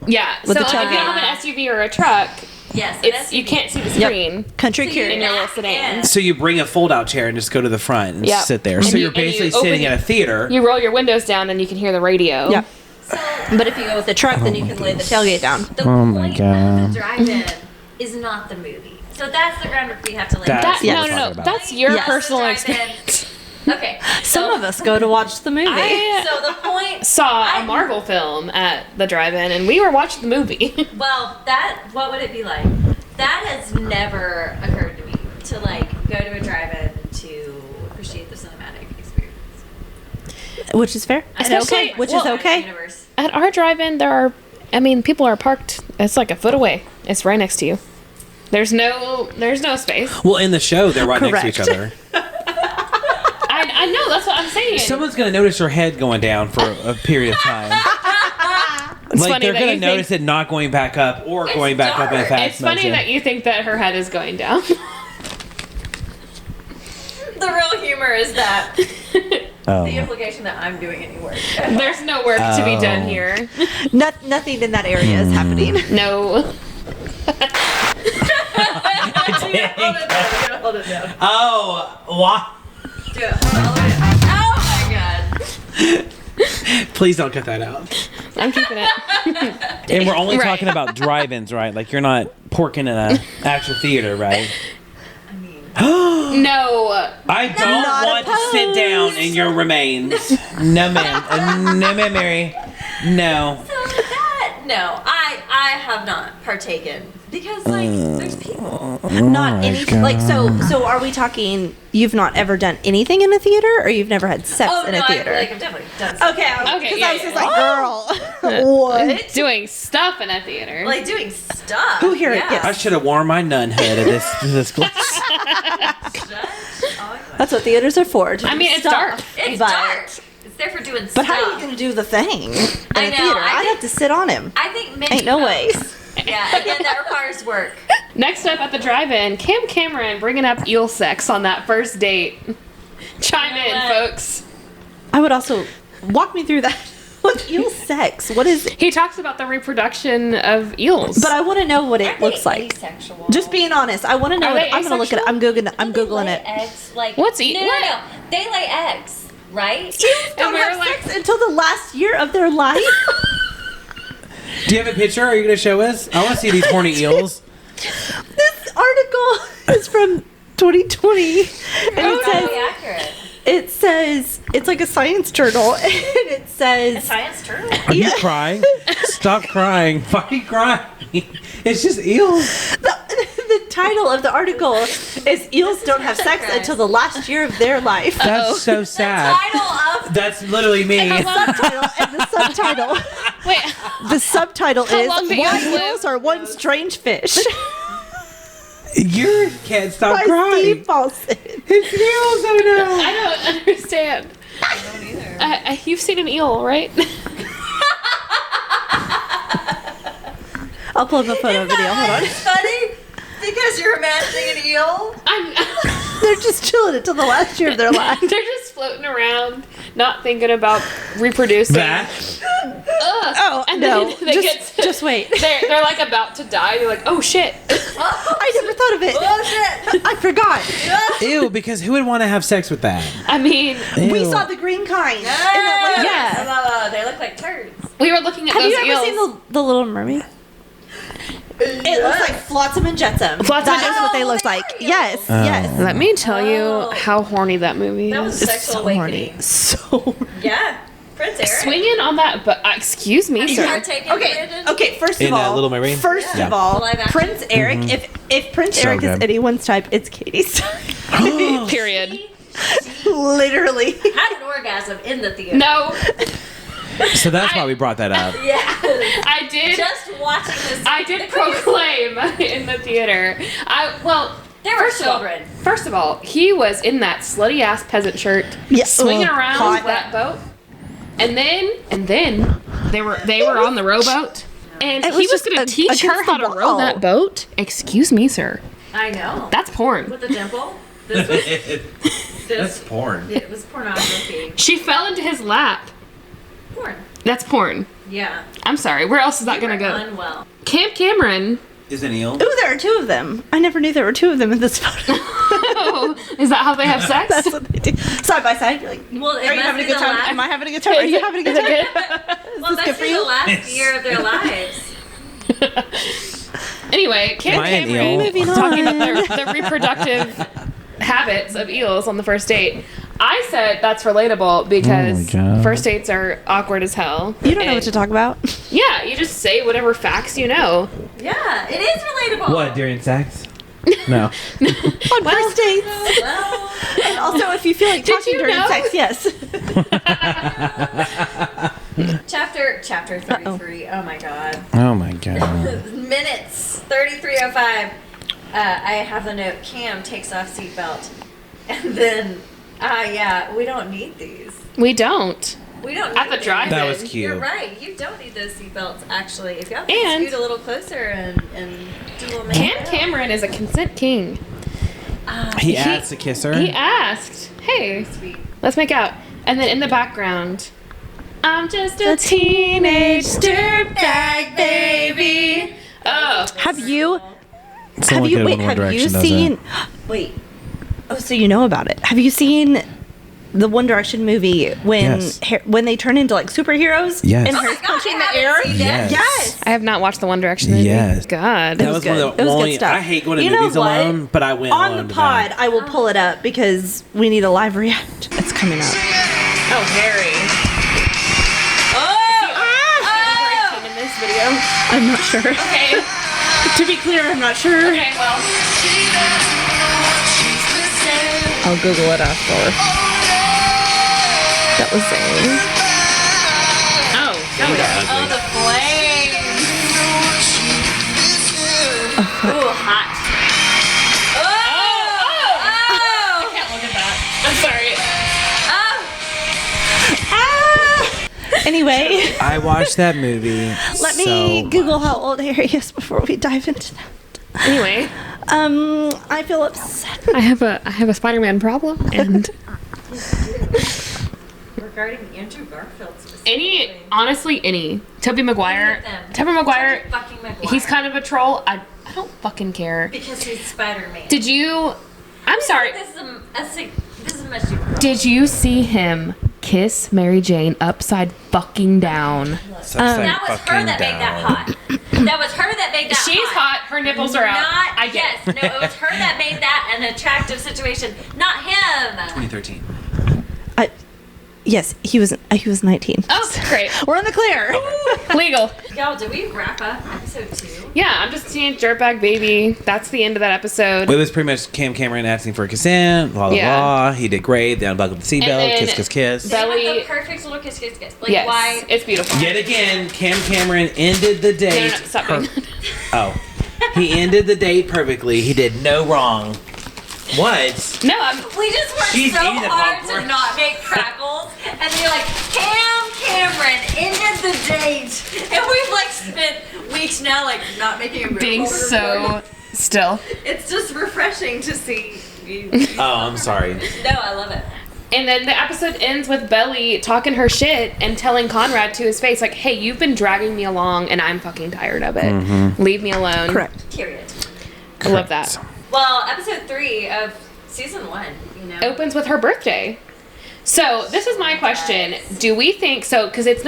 Yeah. With so the if you tailgate. have an SUV or a truck, Yes. it's you can't see the screen Country So cure. you're in your little back sedan. in. so you bring a fold-out chair and just go to the front and Yep. sit there. And So you- you're and you basically open sitting your- in a theater. You roll your windows down and you can hear the radio. Yeah. But if you go with a truck, then you can lay the tailgate down. The Oh my point God. of the drive-in is not the movie. So that's the groundwork we have to lay. That's That, what no, we're no, talking no. about. That's your Yes. personal That's the drive-in. experience. Okay. Some so of us go to watch the movie. I So the point. saw I- a Marvel film at the drive-in, and we were watching the movie. Well, what would it be like? That has never occurred to me to like go to a drive-in to appreciate the cinematic experience. Which is fair. And Especially- okay. Which is well, okay. Universe. At our drive-in, people are parked. It's like a foot away. It's right next to you. There's no space. Well, in the show, they're right next to each Correct. other. I know. That's what I'm saying. Someone's going to notice your head going down for a period of time. It's Like, funny they're that going you to notice think, it not going back up or going back up in dark. fast it's funny motion. that you think that her head is going down. The real humor is that Oh. the implication that I'm doing any work. There's no work to be done Oh. here. Nothing in that area is happening. No. Hold it down. Oh, what? Do it. Hold on, all the way down. Oh my god. Please don't cut that out. I'm keeping it. And we're only Right. talking about drive-ins, right? Like you're not porking in an actual theater, right? No. I don't Not want to sit down in your remains. No, ma'am. No, Mary. No. So that no, I have not partaken Because like there's people. Not any like so are we talking you've not ever done anything in a theater or you've never had sex Oh in no, a theater? I've definitely done stuff. Okay, Okay, because yeah, I was just yeah. like, girl, what? Doing stuff in a theater. Like doing stuff. Who here? Yeah. Yes. I should have worn my nun hood at this place. That's what theaters are for. to I do mean, it's stuff. dark. It's But- dark. It's there for doing stuff. But how are you going to do the thing in I a know, theater? I I'd think- have to sit on him. I think many Ain't no way. folks- Yeah, again, that requires work. Next up at the drive-in, Cam Cameron bringing up eel sex on that first date. Chime in, what? folks. I would also walk me through that. What's eel sex? What is it? He talks about the reproduction of eels. But I want to know what it looks like. Asexual. Just being honest, I want to know. Are What, they I'm going to look at it. I'm googling They it. lay eggs, like, What's no, no. They lay eggs, right? Eels don't we were have like- sex until the last year of their life. Do you have a picture? Are you going to show us? I want to see these horny eels. This article is from 2020, and It's probably accurate. it says it's like a science journal, and it A says science turtle. Are you crying? Stop crying. Why are you crying? It's just eels. the title of the article is "Eels don't have sex until the last year of their life." That's so sad. Title of That's literally me. Subtitle and the subtitle. Wait, The subtitle is long do "Why eels live?" Eels Are One Strange Fish" You can't stop by crying. Steve Paulson. It's eels, oh no. I don't understand. I don't either. You've seen an eel, right? I'll pull up a photo video. Hold on. It's funny because you're imagining an eel. They're just chilling until the last year of their life. They're just floating around, not thinking about reproducing. That? Ugh. Oh And no! then they Just wait. They're like about to die. They're like, oh shit. I never thought of it. Oh shit! I forgot. Ew, because who would want to have sex with that? I mean, We Ew. saw the green kind. Yeah. They look like turds. we were looking at Have those you ever eels. seen the Little Mermaid? It looks like Flotsam and Jetsam. Flotsam That and is what they look they like. are Yes, Oh. yes. Let me tell you how horny that movie That is. was sexual awakening. So. Yeah, Prince Eric. Swinging on that, but excuse me, Have you sir. partaken, Okay. Brandon? Okay. First In, of all, Little Mermaid? First Yeah. of all, The live action? Prince Eric. If Prince So Eric is good. anyone's type, it's Katie's type. Period. Literally. Had an orgasm in the theater. No, So that's why we brought that up. Yeah. I did. Just watching this. I did proclaim in the theater. There were children. First of all, he was in that slutty ass peasant shirt, Yeah. swinging Ugh, around hot. that boat, and then they were on the rowboat, and It he was was just going to teach against her how the to row wall. that boat. Excuse me, sir. I know. That's porn. With the dimple. This was That's porn. it was pornography. She fell into his lap. Porn. That's porn. Yeah. I'm sorry. Where else is that going to go? Unwell. Camp Cameron. Is an eel? Ooh, there are two of them. I never knew there were two of them in this photo. Is that how they have sex? That's what they do. Side by side. You're like, Well, it are you must having a be good the time? last- Am I having a good time? Are you having a good Is it time? Well, this that's good for the you? last year of their lives. Anyway, Camp Am I an Cameron eel? Moving talking on. about the reproductive habits of eels on the first date. I said that's relatable because Oh my God. first dates are awkward as hell. You don't know what And- to talk about. Yeah, you just say whatever facts you know. Yeah, it is relatable. What, during sex? No. On first dates. Well, And also, if you feel like Did talking you during know? sex, yes. chapter 33. Oh my god. Oh my god. Minutes 33:05. I have the note. Cam takes off seatbelt, and then yeah, we don't need these. We don't. We don't At need the these. drive-in. That was cute. You're right. You don't need those seatbelts. Actually, if y'all And- can scoot a little closer and do a little Cam makeup. Cameron is a consent king. He asked to kiss her. He asked, "Hey, Sweet. let's make out." And then in the background, I'm just a teenage dirtbag baby. Oh, Have you? Someone have you? could Wait. One Have you Direction does seen? it. Wait. Oh, so you know about it? Have you seen the One Direction movie when Yes. when they turn into like superheroes? Yes. And Oh Harry's my God, punching I the haven't air. seen that. Yes. I have not watched the One Direction movie. Yes. God. That was was one good. of It the was good only. stuff. I hate going to You know movies what? alone, but I went On alone the to that. pod, I will pull it up because we need a live react. It's coming up. Oh, Harry. Oh! In this video. I'm not sure. Okay. To be clear, I'm not sure. Okay, well. I'll Google it after. That was Zayn. Oh, that was Oh, the flames. Ooh, hot. I can't look at that. I'm sorry. Anyway, I watched that movie. let me so Google how old Harry is before we dive into that. Anyway, I feel upset. I have a Spider-Man problem, and Regarding Andrew Garfield specifically. honestly, Tobey Maguire. Tobey Maguire. Fucking Maguire. He's kind of a troll. I don't fucking care. Because he's Spider-Man. Did you? I'm sorry. This is a much deeper. Did you see him kiss Mary Jane upside fucking down? That was her that made that hot. That was her that made that She's hot. Her nipples are out. Not, I get yes, no, it was her that made that an attractive situation, not him. 2013. Yes, he was 19. Oh, great. We're in the clear. Legal. Y'all, did we wrap up episode 2? Yeah, I'm just seeing Dirtbag Baby. That's the end of that episode. It was pretty much Cam Cameron asking for consent, blah, blah, Yeah. blah. He did great. They unbuckled the And seatbelt, then- kiss, kiss, kiss. Belly- The perfect little kiss, kiss, kiss. Like, Yes, why? it's beautiful. Yet again, Cam Cameron ended the No, date. stop doing that. Oh. He ended the date perfectly. He did no wrong. What? No, We just worked She's so eating the hard popcorn. to not make crackles, and then you're like, Cam Cameron ended the date, and we've like spent weeks now like not making a move. being while we're so recording. still. It's just refreshing to see you. Oh, I'm sorry. No, I love it. And then the episode ends with Belly talking her shit and telling Conrad to his face, like, hey, you've been dragging me along and I'm fucking tired of it. Leave me alone. Correct. Period. I love that. Well, episode 3 of season 1, you know. Opens with her birthday. So this is my question. Do we think so? Because it's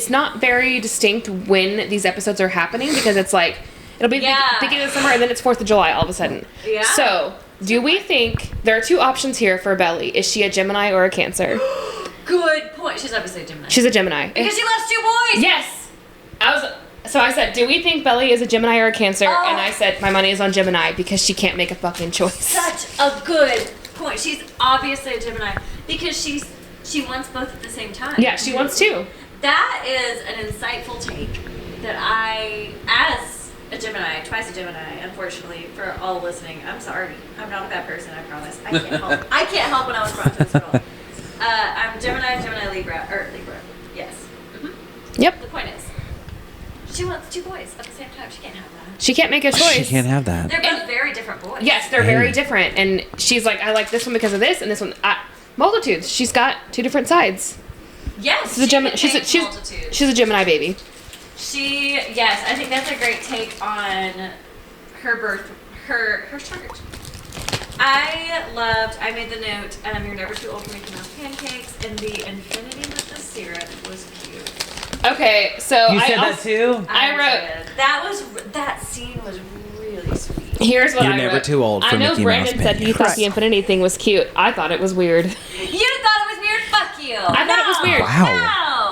not very distinct when these episodes are happening, because it's like it'll be the Yeah. beginning of summer and then it's 4th of July all of a sudden. Yeah. So do we think there are two options here for Belly? Is she a Gemini or a Cancer? Good point. She's obviously a Gemini. She's a Gemini. Because she loves 2 boys. Yes. So I said, do we think Belly is a Gemini or a Cancer? Oh. And I said my money is on Gemini because she can't make a fucking choice. Such a good point. She's obviously a Gemini because she wants both at the same time. Yeah, she wants to. That is an insightful take that I, as a Gemini, twice a Gemini, unfortunately, for all listening, I'm sorry. I'm not a bad person, I promise. I can't help. I can't help when I was brought to this world. I'm Gemini, Libra. Yes. Yep. The point is, she wants 2 boys at the same time. She can't have that. She can't make a choice. She can't have that. They're both very different boys. Yes, they're very different. And she's like, I like this one because of this, and this one, multitudes. She's got 2 different sides. Yes. She's a Gemini. She's She's a Gemini baby. Yes, I think that's a great take on her chart. I made the note, you're never too old for making those pancakes, and the infinity with the syrup was cute. Okay, so You said that also, too? I wrote. That scene was really sweet. Here's what You're I wrote. never too old for I know Mickey Brandon Mouse said he pancakes. thought the infinity thing was cute. I thought it was weird. You thought it was weird? Fuck you. I thought it was weird. Wow.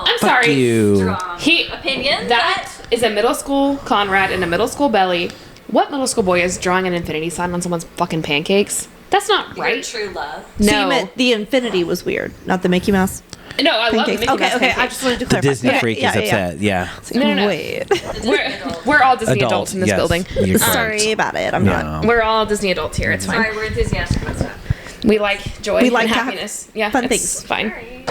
No. I'm Fuck sorry. you. Strong opinion. That is a middle school Conrad and a middle school Belly. What middle school boy is drawing an infinity sign on someone's fucking pancakes? That's not Your right. true love. So No. you meant the infinity was weird, not the Mickey Mouse No, I love the pancakes. Mickey Okay, Mouse okay. I pancakes. just wanted to The clarify. Disney Okay, freak yeah, is yeah, upset. Yeah. No. Wait. We're all Disney Adult, adults in this yes. building. You're correct. Sorry about it. I'm No. not. We're all Disney adults here. It's fine. Sorry, we're enthusiastic about stuff. We like joy We like and to have happiness. Yeah, fun it's things. Fine. Sorry.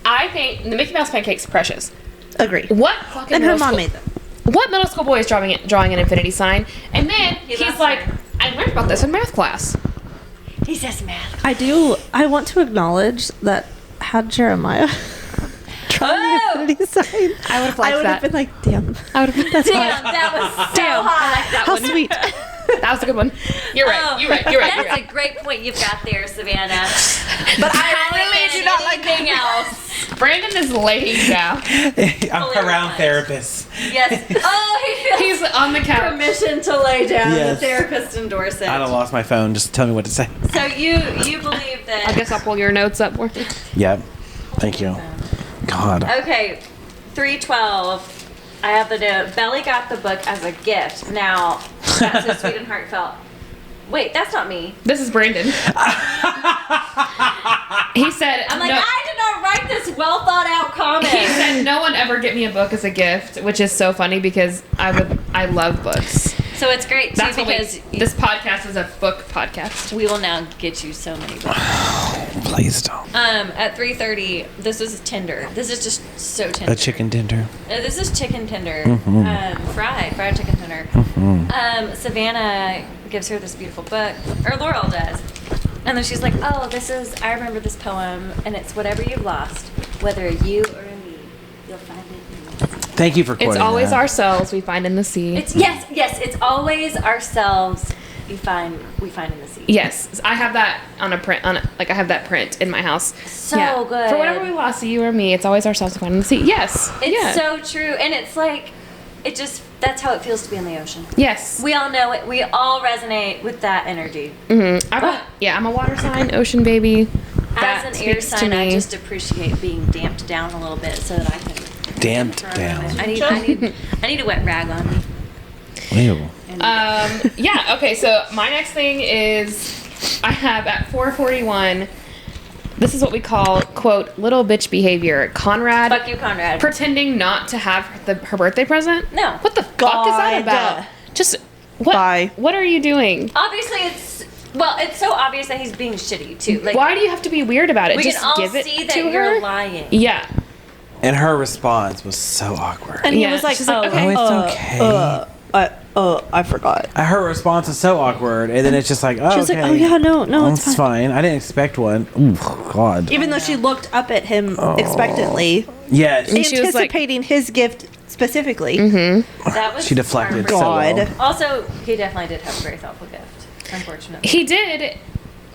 I think the Mickey Mouse pancakes precious. Agree. What fucking And her middle mom school- made them. What middle school boy is drawing an infinity sign? And then He he's loves like, her. I learned about this in math class. He says math. I want to acknowledge that had Jeremiah drawn Oh! the infinity sign, I would have I liked would have that. been like, damn. I would have. That's Damn, hot. that was so Damn. hot. That How one. sweet. That was a good one. You're right. Oh, You're right. You're right. You're That's right. a great point you've got there, Savannah. But I Haven't really been do not like anything else. Brandon is laying down. I'm around therapists. Yes. Oh, he feels He's on the couch. permission to lay down. Yes. The therapist endorse it. I done lost my phone. Just tell me what to say. So you believe that? I guess I'll pull your notes up for you. Yep. Thank you. God. Okay, 312. I have the note. Belly got the book as a gift. Now, That's so sweet and heartfelt. Wait, that's not me. This is Brandon. He said, I'm like, no, I did not write this well thought out comment. he said, no one ever get me a book as a gift, which is so funny because I love books. So it's great too That's because this podcast is a book podcast. we will now get you so many books. Please don't. At 3:30, this is tender. This is just so tender. A chicken tender. This is chicken tender, Mm-hmm. fried chicken tender. Savannah gives her this beautiful book, or Laurel does, and then she's like, "Oh, I remember this poem, and it's whatever you've lost, whether you or me, you'll find it in the sea." Thank you for quoting It's always that. ourselves we find in the sea. It's yes, it's always ourselves we find in the sea. Yes, I have that on a print. I have that print in my house. So good. For whatever we lost, you or me, it's always ourselves we find in the sea. Yes. It's so true, and it's like, that's how it feels to be in the ocean. Yes. We all know it. We all resonate with that energy. I'm a water sign, ocean baby. That As an air speaks to sign, I me. just appreciate being damped down a little bit so that I can. Damped for a down. moment. I need a wet rag on me. Ew. Yeah, okay, so my next thing is I have at 4:41, this is what we call, quote, little bitch behavior. Conrad Fuck you, Conrad. pretending not to have her birthday present? No. What the fuck is that God. about? Just, what? Bye. What are you doing? Obviously, it's so obvious that he's being shitty too. Like, Why do you have to be weird about it? we Just can all give it see that to you're her? lying. Yeah. And her response was so awkward. And he Yeah, was like, she's like, okay. Oh, it's okay. I forgot. Her response is so awkward, and then it's just like, oh, She was okay. like, oh yeah, no, it's It's fine. fine. I didn't expect one. Ooh, God. Even though she looked up at him expectantly, Yes. And she was like- anticipating his gift specifically. That was She deflected so God. well. Also, he definitely did have a very thoughtful gift. Unfortunately. He did.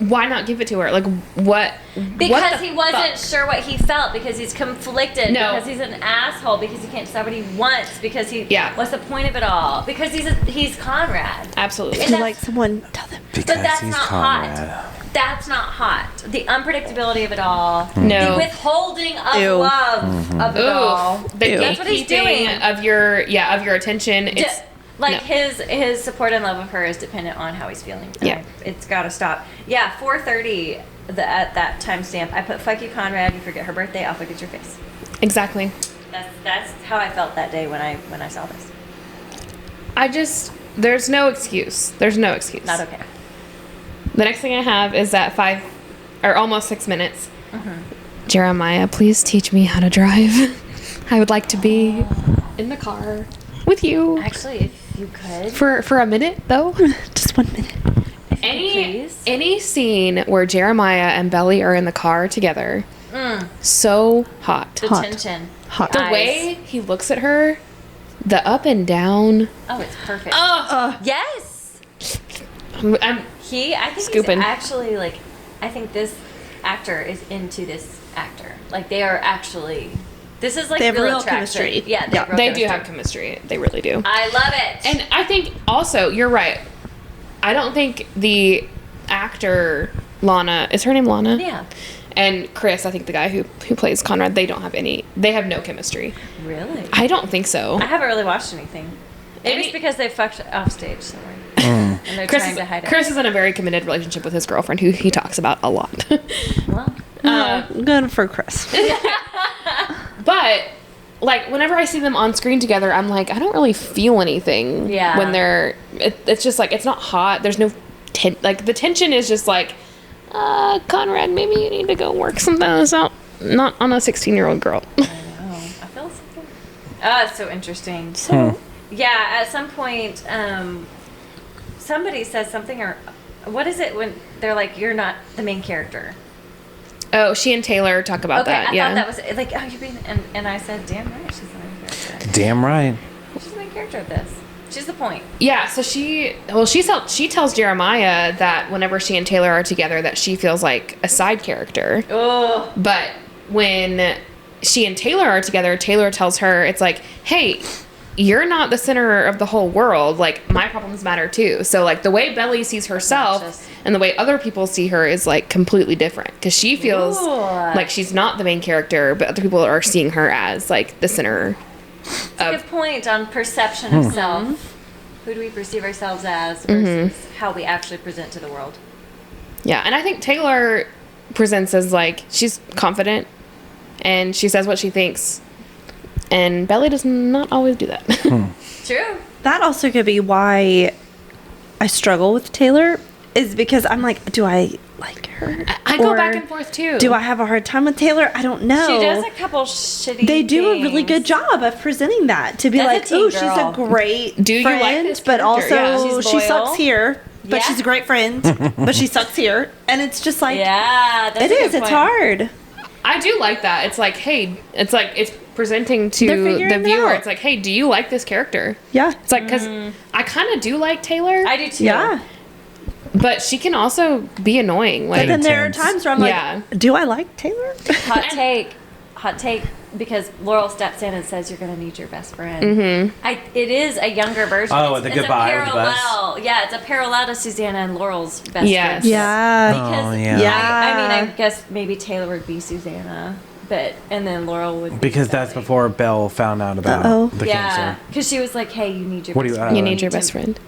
Why not give it to her? Like, what? Because what the he wasn't fuck? sure what he felt, because he's conflicted, No. because he's an asshole, because he can't decide what he wants, because Yeah. what's the point of it all? Because he's Conrad. Absolutely. If you like someone, tell them. Because that's he's not Conrad. hot. That's not hot. The unpredictability of it all. No. The withholding of Ew. love of it all. Oof. The That's what he's gatekeeping doing. of your attention. It's no. His support and love of her is dependent on how he's feeling. Yeah. It's got to stop. Yeah, 4:30 at that timestamp. I put "fuck you, Conrad. You forget her birthday. I'll forget your face." Exactly. That's how I felt that day when I saw this. There's no excuse. There's no excuse. Not okay. The next thing I have is at 5 or almost 6 minutes. Jeremiah, please teach me how to drive. I would like to be in the car with you Actually, if you could. for a minute though. Just 1 minute. Please. Any scene where Jeremiah and Belly are in the car together. So hot. The tension. Hot. The Eyes. way he looks at her, the up and down. Oh, it's perfect. Yes. I'm I think Scooping. he's actually like, I think this actor is into this actor. Like they are actually, this is like They have real attraction. chemistry. Yeah, Yeah. have real they do chemistry. have chemistry. They really do. I love it. And I think also, you're right. I don't think the actor, Lana, is her name Lana? Yeah. And Chris, I think the guy who plays Conrad, they have no chemistry. Really? I don't think so. I haven't really watched anything. Maybe it's because they fucked off stage somewhere. And they're trying to hide it. Chris is in a very committed relationship with his girlfriend, who he talks about a lot. Well, Good for Chris. But like whenever I see them on screen together, I'm like, I don't really feel anything. Yeah. When they're, it's just like it's not hot. There's no like the tension is just like, Conrad, maybe you need to go work something else out. Not on a 16-year-old girl. I feel something. Oh, it's so interesting. So, yeah, at some point, somebody says something, or what is it when they're like, you're not the main character? Oh, she and Taylor talk about Okay, that. I Yeah. thought that was like, oh, you're being, and I said, damn right, she's the main character. Damn right. She's the main character of this. She's the point. Yeah, so she tells Jeremiah that whenever she and Taylor are together that she feels like a side character. Oh, But when she and Taylor are together, Taylor tells her, it's like, hey, you're not the center of the whole world. Like, my problems matter too. So, like, the way Belly sees herself Obnoxious. and the way other people see her is, like, completely different. Because she feels Ooh. like she's not the main character, but other people are seeing her as, like, the center that's a good point on perception of self. Who do we perceive ourselves as versus how we actually present to the world? Yeah, and I think Taylor presents as like she's confident and she says what she thinks, and Belly does not always do that. True. That also could be why I struggle with Taylor, is because I'm like, do I like her? I go Or back and forth too. Do I have a hard time with Taylor? I don't know. She does a couple shitty They do a really things. good job of presenting that to be That's a like, teen oh, she's a girl. great Do you like friend, this but character? also Yeah. She's she sucks loyal. here. But Yeah. she's a great friend, but she sucks here, and it's just like, Yeah, that's it a good is. It's point. hard. I do like that. It's like, hey, it's like it's presenting to They're the figuring it viewer. out. It's like, hey, do you like this character? Yeah. It's like because I kind of do like Taylor, I do too. Yeah. but she can also be annoying. But Like, then there are intense. times where I'm like, Yeah. do I like Taylor? Hot take, because Laurel steps in and says you're going to need your best friend. It is a younger version. Oh, It's- the it's a goodbye with the bus. parallel. Yeah, it's a parallel to Susanna and Laurel's best Yes. friend. Yeah. Because Oh, yeah. Yeah. I mean, I guess maybe Taylor would be Susanna, and then Laurel would be Because that's Sally. before Belle found out about Uh-oh. the Yeah, cancer. because she was like, "Hey, you need your What do best you- friend. you need your to- best friend.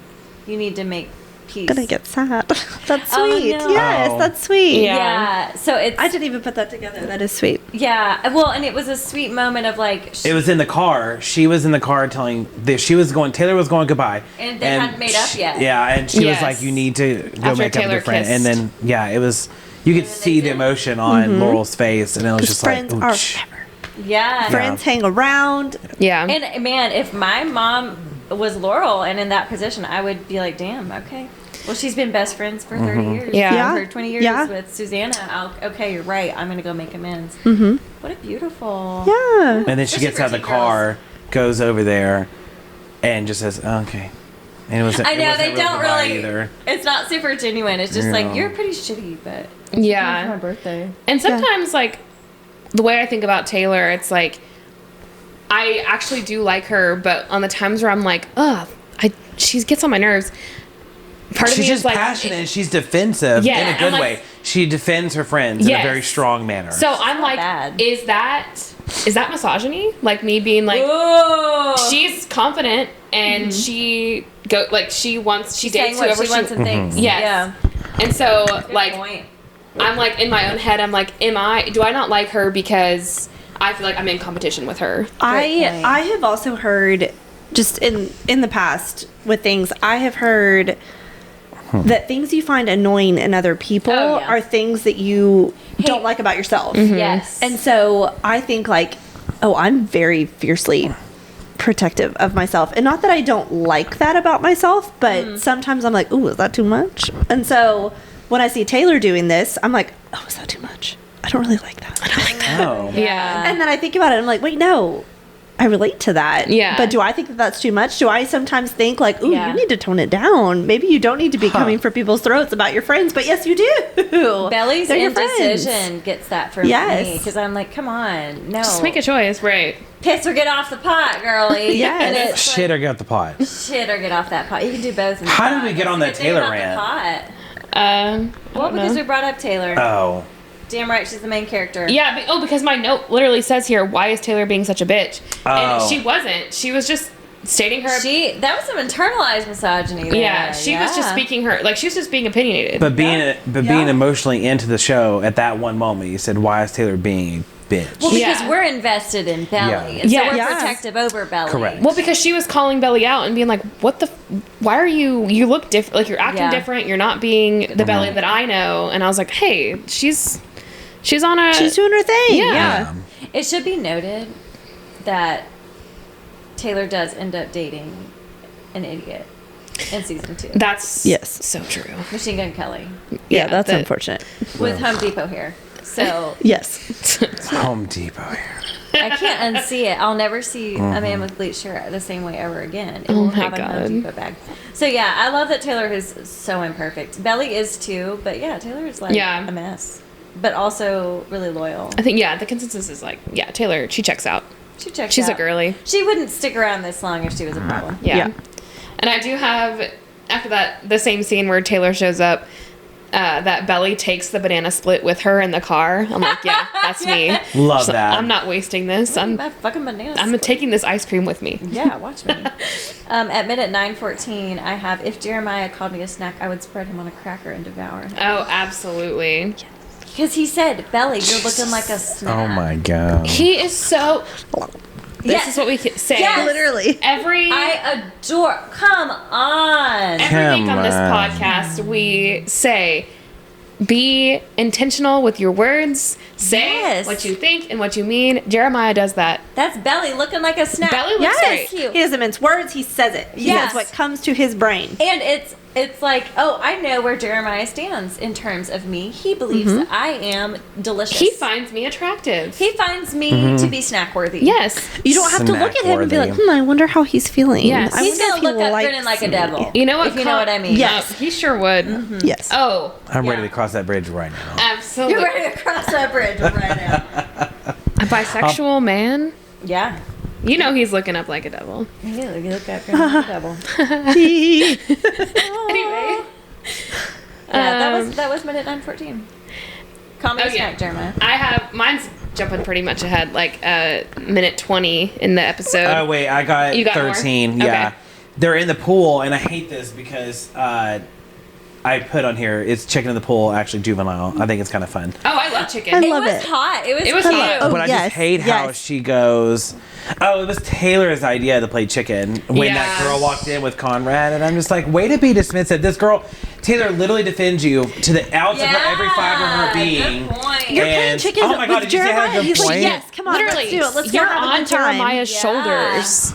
You need to make peace." Gonna get sad. That's Oh, sweet. no. Yes, Oh. that's sweet. Yeah. Yeah, so it's I didn't even put that together. That is sweet. yeah. Well, and it was a sweet moment of like, It was in the car. She was in the car telling Taylor was going goodbye. And they hadn't made up yet. Yeah, and she Yes. was like, you need to go After make up with Taylor your friend. And kissed. then, yeah, it was, you could then they see the did. emotion on Laurel's face. And it was Because just like, friends are ooch. forever. yeah. Friends hang around. Yeah. And man, if my mom was Laurel and in that position, I would be like, damn, okay. Well, she's been best friends for 30 years. Yeah. Yeah. For 20 years Yeah. with Susanna. Okay, you're right. I'm going to go make amends. Mm-hmm. What a beautiful. Yeah. And then she Especially gets for out of the teen car, goes over there, and just says, okay. And it wasn't, I it know, wasn't they a real don't goodbye really. either. It's not super genuine. It's just Yeah. like, you're pretty shitty, but. Yeah. It's my birthday. And sometimes, like, the way I think about Taylor, it's like, I actually do like her, but on the times where I'm like, ugh, she gets on my nerves. Part of She's me just is like, passionate and she's defensive Yeah, in a I'm good like- way. She defends her friends in a very Yes. strong manner. So I'm like, bad. is that misogyny? Like me being like, Ooh. she's confident and she dates saying whoever what she wants and thinks. Yes. Yeah. And so Good like point. I'm like in my own head, I'm like, do I not like her because I feel like I'm in competition with her? point. I have also heard, just in the past with things, I have heard that things you find annoying in other people Oh, yeah. are things that you don't like about yourself. Yes. And so I think like, oh, I'm very fiercely protective of myself. And not that I don't like that about myself, but sometimes I'm like, ooh, is that too much? And so when I see Taylor doing this, I'm like, oh, is that too much? I don't really like that. I don't like that. oh. Yeah. And then I think about it, I'm like, wait, no, I relate to that. Yeah. But do I think that that's too much? Do I sometimes think like, ooh, Yeah. you need to tone it down? Maybe you don't need to be coming for people's throats about your friends, but yes, you do. Belly's They're your friends. indecision gets that from Yes. me because I'm like, come on, no, Just make a choice, right? piss or get off the pot, girly. Yes. And it's Shit or get the pot. like, shit or get off that pot. You can do both. In the How did pot. we get on What's that the good thing Taylor about rant? the pot? I Well, don't because know. we brought up Taylor. Oh. Damn right, she's the main character. Yeah, because my note literally says here, why is Taylor being such a bitch? And Oh. she wasn't. She was just stating her. That was some internalized misogyny. There. yeah, she was just speaking her, like, she was just being opinionated. But being Yeah. emotionally into the show at that one moment, you said, why is Taylor being a bitch? Well, because Yeah. we're invested in Belly, Yeah. and so Yeah. we're Yes. protective over Belly. Correct. Well, because she was calling Belly out and being like, "What the? Why are you look different? Like you're acting Yeah. different. You're not being the Belly that I know." And I was like, "Hey, she's on a She's doing her thing. Yeah. It should be noted that Taylor does end up dating an idiot in season 2. That's Yes. so true. Machine Gun Kelly Yeah, that's that- unfortunate. with Home Depot hair. So Yes. Home Depot here. I can't unsee it. I'll never see a man with bleached hair the same way ever again. It Oh will my have a Home God. Depot bag. So yeah, I love that Taylor is so imperfect. Belly is too, but yeah, Taylor is like Yeah. a mess, but also really loyal. I think the consensus is like, yeah, Taylor, she checks out. She checks She's a out. girly. She wouldn't stick around this long if she was a problem. Yeah. Yeah. And I do have after that the same scene where Taylor shows up. that Belly takes the banana split with her in the car. I'm like, yeah, that's me. Love She's like, that. I'm not wasting this. I'm My fucking bananas. taking this ice cream with me. Yeah, watch me. At minute 9:14, I have, if Jeremiah called me a snack, I would spread him on a cracker and devour him. Oh, absolutely. Because he said, Belly, you're looking like a snack. Oh my god. He is so. This Yes. is what we say. Yes. Literally. I adore. Come on. Every week Come on this on. podcast, we say, be intentional with your words. Say Yes. what you think and what you mean. Jeremiah does that. That's Belly looking like a snack. Belly looks Yes. great. He doesn't mince words. He says it. He Yes. says what comes to his brain. And it's like, oh, I know where Jeremiah stands in terms of me. He believes that I am delicious. He finds me attractive. He finds me to be snack worthy. Yes. You don't have to look at him and be like, Snack-worthy. I wonder how he's feeling. Yes. I He's wonder gonna if he look up likes grinning like a me." devil. You know what? If you know what I mean. Yes. He sure would. Yes. Oh, I'm ready Yeah. to cross that bridge right now. absolutely. You're ready to cross that bridge right now. A bisexual man. Yeah. You know he's looking up like a devil. You look up grinning like a devil. Anyway. Yeah, that was minute 9:14. Call me a Oh, yeah. snack, Jeremiah. I have mine's jumping pretty much ahead, like minute 20 in the episode. Oh wait, I got, You got more? 13. Yeah, Okay. they're in the pool, and I hate this because I put on here it's chicken in the pool, actually juvenile. I think it's kind of fun. Oh, I love chicken. I It love was it. hot. It was It was cute. hot. Oh, But I yes, just hate how yes. she goes. Oh, it was Taylor's idea to play chicken when that Yeah. girl walked in with Conrad, and I'm just like, way to be dismissive. This girl, Taylor, literally defends you to the ounce of her every fiber of her being. Good point. You're playing And- chicken oh my God, with did you say I had a Jeremiah. good He's like, point? yes, come on, Literally, let's do it. Let's go you're have a on good time. Jeremiah's Yeah. shoulders.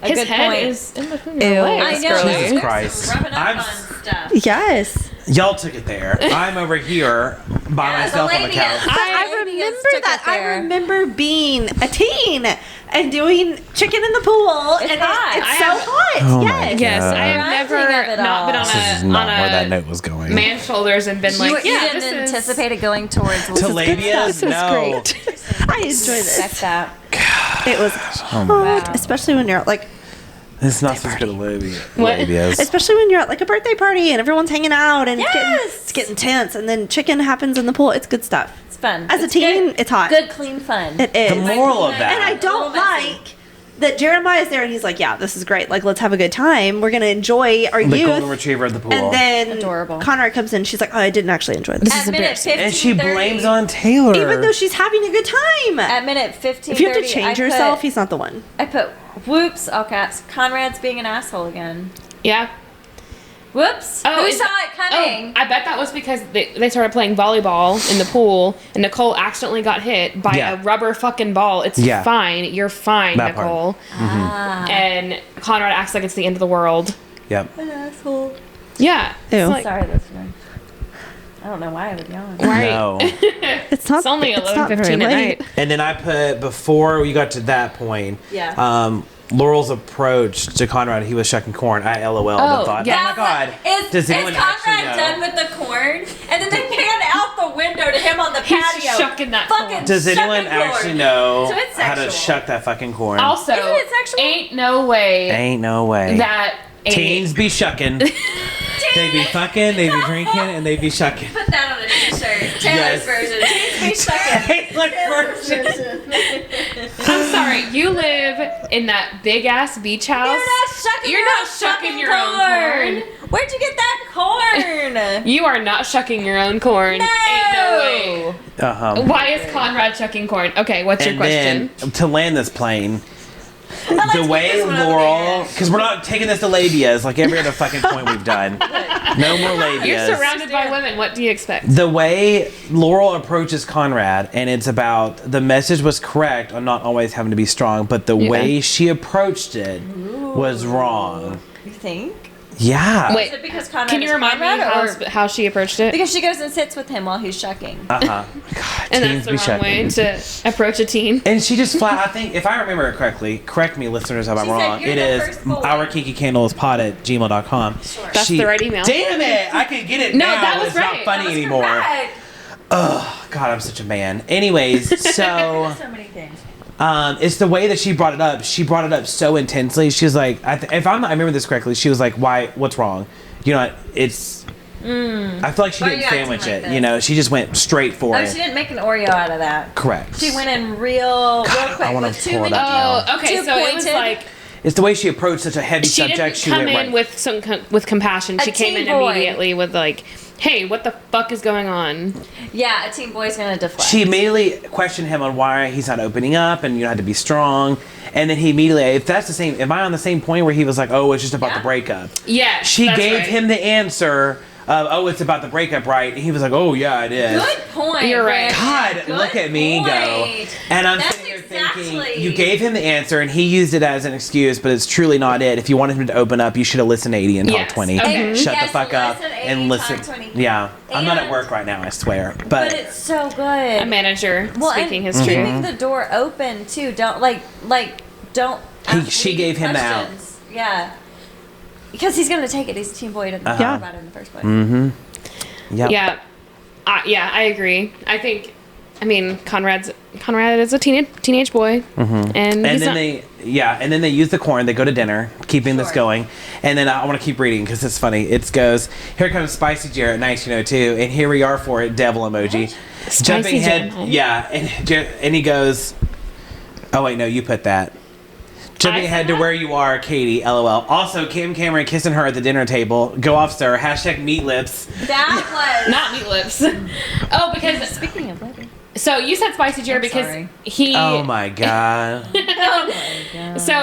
A His good head point. is in between Ew. your I legs, know. girly. Jesus There's Christ. some rubbing up I'm- on stuff. Yes. Y'all took it there. I'm over here by Yeah, myself the on the couch. lady is- But I Ladies remember took that. it I there. remember being a teen and doing chicken in the pool. It's and hot. It's I so have- hot. Oh my yes. Yes, I have Rising never of it not been all. on This is a not on where that a note was going. man's shoulders and been like, You yeah, didn't this is. anticipate it going towards To labias? No. I enjoy Respect this. that. It was Oh hot, Wow. especially when you're at like, It's not such good labia. What? Labias. especially when you're at like a birthday party and everyone's hanging out and Yes! it's getting tense, and then chicken happens in the pool. It's good stuff. It's fun. As a It's teen, good, it's hot. Good, clean fun. It is. The moral of that. And I don't like that Jeremiah's there and he's like, yeah, this is great. Like, let's have a good time. We're going to enjoy our The youth. golden retriever of the pool. And then Adorable. Conrad comes in. She's like, oh, I didn't actually enjoy this. At minute 15:30. and she blames on Taylor. Even though she's having a good time. At minute 15:30. If you have to change yourself, he's not the one. I put whoops, all caps. Conrad's being an asshole again. Yeah. Whoops. Oh, Who is saw that- it coming? I bet that was because they started playing volleyball in the pool, and Nicole accidentally got hit by Yeah. a rubber fucking ball. It's Yeah. fine. You're fine, That part. Nicole. Ah. And Conrad acts like it's the end of the world. Yep. An asshole. Yeah. Ew. It's like, Sorry, listener. I don't know why I would yawn. right. No. It's not. It's only not 11:15 very at late. night. And then I put, before we got to that point, Yeah. Laurel's approach to Conrad, he was shucking corn. I LOL'd and Oh, thought, yeah. oh my God. Does anyone is actually Conrad know? done with the corn? And then they pan out the window to him on the He's patio. shucking that Fucking corn. Does anyone shucking corn. actually know So it's how to sexual. shuck that fucking corn? Also, Isn't it sexual? ain't no way Ain't no way. that Teens be shucking. They be fucking, they be drinking, and they be shucking. Put that on a t-shirt. Taylor's Yes. version. Teens be shucking. Taylor's version. I'm sorry, you live in that big ass beach house. You're not shucking your own corn. Where'd you get that corn? You are not shucking your own corn. No. Ain't no way. Uh-huh. Why is Conrad shucking corn? Okay, what's your And question? then, to land this plane, Let's the put way this one over Laurel, there. because we're not taking this to labias like every other fucking point we've done. No more labias. You're surrounded by women. What do you expect? The way Laurel approaches Conrad, and it's about the message was correct on not always having to be strong, but the way she approached it was wrong. You think? Yeah. Wait, Is it because Conrad can you is remind me Conrad, or how she approached it? because she goes and sits with him while he's shucking? Uh-huh. God, And teens that's the be wrong way shucking. to approach a teen. And she just flat, I think, if I remember it correctly, correct me, listeners, if I'm She said, wrong. "You're It the is first boy." ourkikicandlespod@gmail.com. That's the right email. Damn it! I can get it No, now, that but was it's right. not funny That was anymore. correct. Oh, God, I'm such a man. Anyways, so So many things. it's the way that she brought it up. She brought it up so intensely. She was like, if I remember this correctly, she was like, "Why? What's wrong? You know, it's I feel like she Why didn't are you acting sandwich like it. this? You know, she just went straight for Oh, it. she didn't make an Oreo out of that. Correct. She went in real quick I wanna with pull it up. Oh, okay. Too So it was pointed. like It's the way she approached such a heavy she subject. didn't She come went in right. with compassion. She came in teen boy. immediately with like, "Hey, what the fuck is going on?" Yeah, a teen boy's gonna deflect. She immediately questioned him on why he's not opening up, and you had to be strong. And then he immediately, if that's the same, am I on the same point where he was like, "Oh, it's just about Yeah. the breakup"? Yeah, She that's gave right. him the answer of, "Oh, it's about the breakup, right?" And he was like, "Oh yeah, it is." Good point. You're right. Brandon. God, Good look at me go. point. And I'm That's sitting here exactly. thinking, you gave him the answer, and he used it as an excuse, but it's truly not it. If you wanted him to open up, you should have listened to 80 and talk Yes. 20. Okay. Shut Yes, the fuck up listen, 80, and listen. talk 20. Yeah, I'm not at And- work right now, I swear. But it's so good. A manager speaking his truth. keeping the door open too. Don't don't. ask she leading gave him the out. questions. Yeah. Because he's gonna take it. He's a teen boy. He doesn't Uh-huh. care about it in the first place. Yep. Yeah, I agree. I think, I mean, Conrad is a teenage boy, and And he's then not, and then they use the corn. They go to dinner, keeping this Sure. going. And then I want to keep reading because it's funny. It goes, "Here comes Spicy Jarrett, 1902, and here we are for it, devil emoji." Spicy Jumping head, Jarrett. yeah, and he goes, "Oh wait, no, you put that." Jumping I ahead said to that? where you are, Katie. LOL. Also, Kim Cameron kissing her at the dinner table. Go off, sir. Hashtag meat lips. That was. not meat lips. Oh, because Speaking of liver. so you said Spicy Jared I'm because sorry. he. Oh my god. So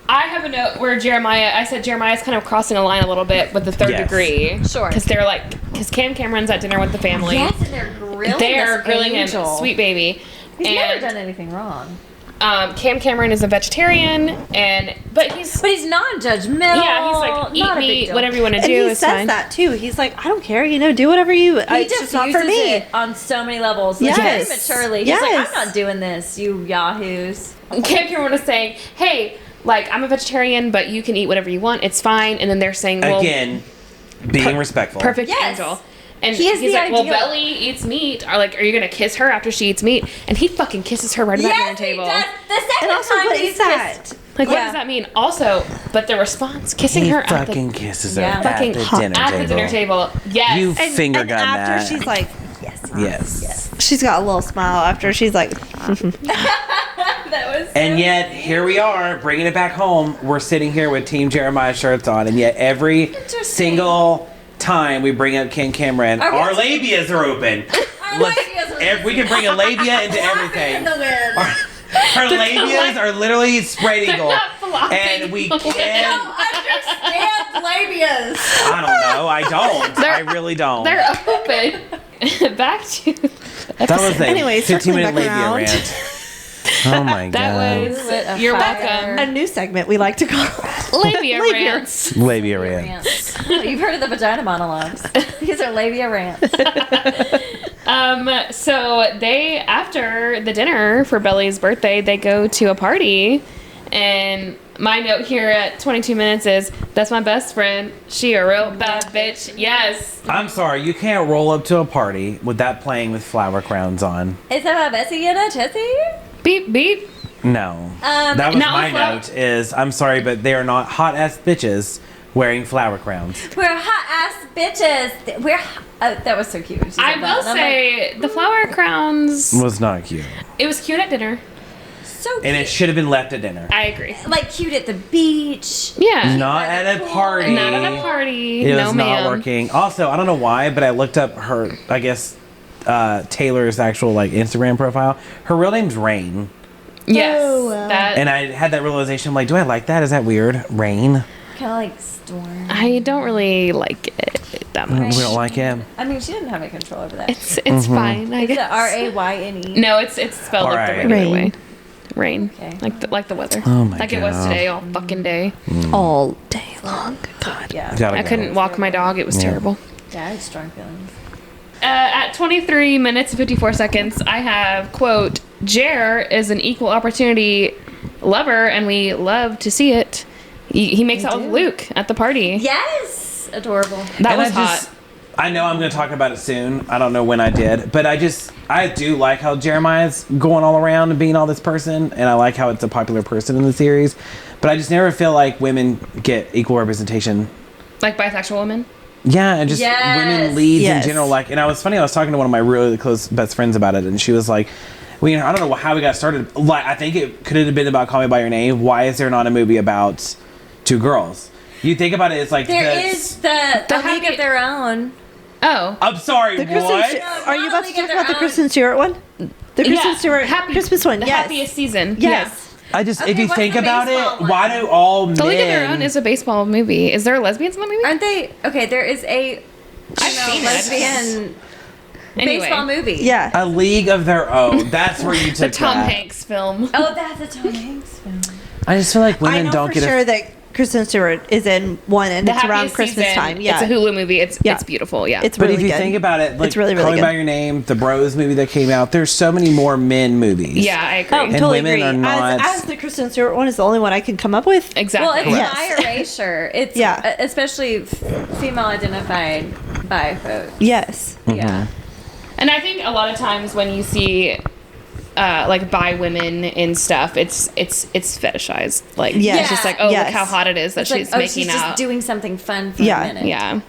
I have a note where I said Jeremiah's kind of crossing a line a little bit with the third Yes. degree. Sure. Because Cam Cameron's at dinner with the family. Yes, and they're grilling. They are this grilling angel. him, sweet baby. He's and never done anything wrong. Cam Cameron is a vegetarian, but he's non-judgmental. yeah, he's like not eat a big meat, deal. whatever you want to And do he is says fine. that too. He's like, I don't care, do whatever you. He It's just just not for uses me. it on so many levels. Like, Yes. very maturely. He's like, Yes. I'm not doing this, you yahoos. Cam Cameron was saying, "Hey, like I'm a vegetarian, but you can eat whatever you want. It's fine." And then they're saying, "Well, Again, being respectful. perfect Yes. angel." And He is he's the like, "Well, ideal- Belly eats meat. Are you gonna kiss her after she eats meat?" And he fucking kisses her right at that dinner Yes, he table. does. The second And also, time what he's is that? kissed. Like, what Yeah. does that mean? Also, but the response, kissing He her at fucking kisses her Yeah. at Fucking the hot- dinner the table. dinner table. Yes. You And, finger and gun after that. she's like, Yes. she's got a little smile after she's like, That was And so yet, here we are, bringing it back home. We're sitting here with Team Jeremiah shirts on, and yet every single time we bring up Ken Cameron, Are we- our labias are open. Our Let's- labias are we can bring a labia into flopping everything. in the wind. Our labias are literally spread eagle, not flopping. and we I can't. don't understand labias. I don't know. I don't. I really don't. They're open. Back to That was a Anyway, 15-minute circling back labia around. rant. Oh my that god. was. Lit a You're fire. a welcome. new segment we like to call Labia Labia. rants. Labia rant. Rants. You've heard of the vagina monologues. These are labia rants. So they, after the dinner for Belly's birthday, they go to a party, and my note here at 22 minutes is, "That's my best friend. She a real bad bitch." Yes. I'm sorry, you can't roll up to a party with that playing with flower crowns on. Is that my Bessie and a Chessie? Beep beep. No. That was Not my with flower- note is, I'm sorry, but they are not hot ass bitches wearing flower crowns. We're hot ass bitches. That was so cute. when she said I that. will And I'm say the flower crowns. Was not cute. It was cute at dinner. like, so cute. And it should have been left at dinner. I agree. Like cute at the beach. Yeah. Not at a party. Not at a party. It no, was ma'am. not working. Also, I don't know why, but I looked up her, I guess, Taylor's actual like Instagram profile. Her real name's Rain. Yes. Oh, that. And I had that realization, I'm like, do I like that? Is that weird? Rain? Kind of like storm. I don't really like it that much. We don't like him. I mean, she didn't have any control over that. It's fine. I Is it guess. RAYNE? No, it's spelled like the Alright. regular Rain. way. Rain. Okay. Like the weather. Oh my like it was God. today all fucking day. all day long. God. Yeah. Gotta I go. couldn't walk my dog. It was Yeah. terrible. Yeah, I had strong feelings. At 23 minutes and 54 seconds, I have, quote, "Jer is an equal opportunity lover, and we love to see it." He makes out with Luke at the party. Yes! Adorable. That And was hot. I know I'm going to talk about it soon. I don't know when I did, but I do like how Jeremiah's going all around and being all this person, and I like how it's a popular person in the series. But I just never feel like women get equal representation. Like bisexual women. Yeah, and just Yes. women leads Yes. in general. Like, and I was talking to one of my really close best friends about it, and she was like, "Well, I don't know how we got started. Like, I think it could have been about Call Me by Your Name. Why is there not a movie about two girls? You think about it, it's like There is the League Happy- of Their Own. Oh. I'm sorry, The Kristen what? Stewart- No, are you not about to League talk of about the Their Kristen Stewart one? The Kristen Stewart Christmas one. The Yes. happiest season. Yes. I just, Okay, if you what's think the about baseball it, one? why do all men? The League of Their Own is a baseball movie. Is there lesbians in the movie? Aren't they? Okay, there is a I've seen it. lesbian Anyway. baseball movie. Yeah. a League of Their Own. That's where you The took Tom that. Hanks film. Oh, that's a Tom Hanks film. I just feel like I women know don't for get sure a. that Kristen Stewart is in one, and The it's around Happiest Christmas Season. time. Yeah. It's a Hulu movie. It's Yeah. beautiful. Yeah. It's But really if you good. think about it, like It's really, really Call Me good. by Your Name, the Bros movie that came out, there's so many more men movies. yeah, I agree. Oh, And totally women agree. are not- As the Kristen Stewart one is the only one I can come up with. Exactly. Well, it's Yes. by erasure. It's Yeah. especially female identified by folks. Yes. Yeah. And I think a lot of times when you see like bi women in stuff, it's fetishized. Like Yes. it's just like, oh, Yes. look how hot it is that It's like, she's oh, making she's out. just doing something fun for Yeah. a minute. yeah.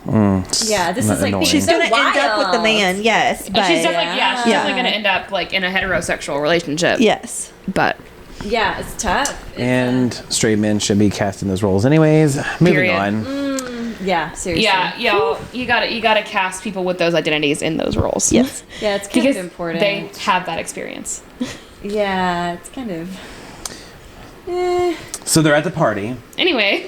Yeah, this is like Annoying. She's so gonna end up with the wild. man. Yes, but She's definitely she's Yeah. definitely gonna end up like in a heterosexual relationship. yes. But Yeah, it's tough. And straight men should be cast in those roles, anyways. Moving Period. on. Yeah, seriously. yeah, y'all, you gotta cast people with those identities in those roles. Yes. Yeah, it's kind Because of important. they have that experience. Yeah, it's kind of. Eh. So they're at the party. Anyway,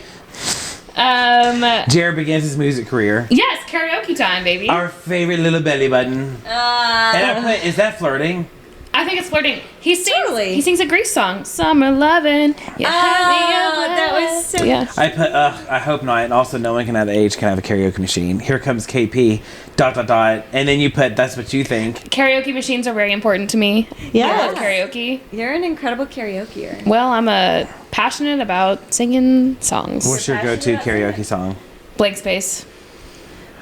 Jared begins his music career. yes, karaoke time, baby. Our favorite little belly button. And I put, is that flirting? I think it's flirting. He sings. Totally. He sings a Grease song, "Summer Lovin'." You had me Oh, up that was last- so. Yeah. I put, I hope not. And also, no one can at the age can have a karaoke machine. Here comes KP, ... And then you put, that's what you think. Karaoke machines are very important to me. I Yeah. love karaoke. You're an incredible karaokeer. Well, I'm passionate about singing songs. What's your go-to karaoke song? Blank Space.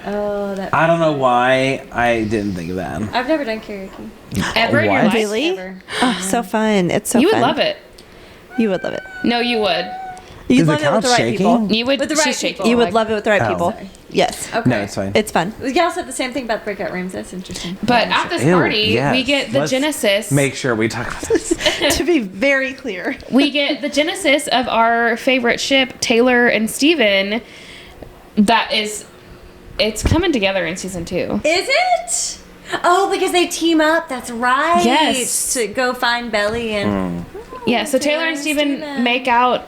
Oh, that. I don't know why I didn't think of that. I've never done karaoke. Ever in your What? life? Really? Ever. Oh, so fun. It's so You would fun. love it. You would love it. No, you would. You'd Does it love it with count the right shaking? people. You would. With the right she's shaking. people. You would like- love it with the right Oh. people. Sorry. Yes. Okay. No, it's fine. It's fun. Y'all said the same thing about breakout rooms. That's interesting. But at this Ew, party, yes. we get the Let's genesis. Make sure we talk about this. To be very clear. We get the genesis of our favorite ship, Taylor and Steven. That is, it's coming together in season 2. Is it? Oh, because they team up. That's right. Yes. To go find Belly and. Yeah, so Taylor and Steven make out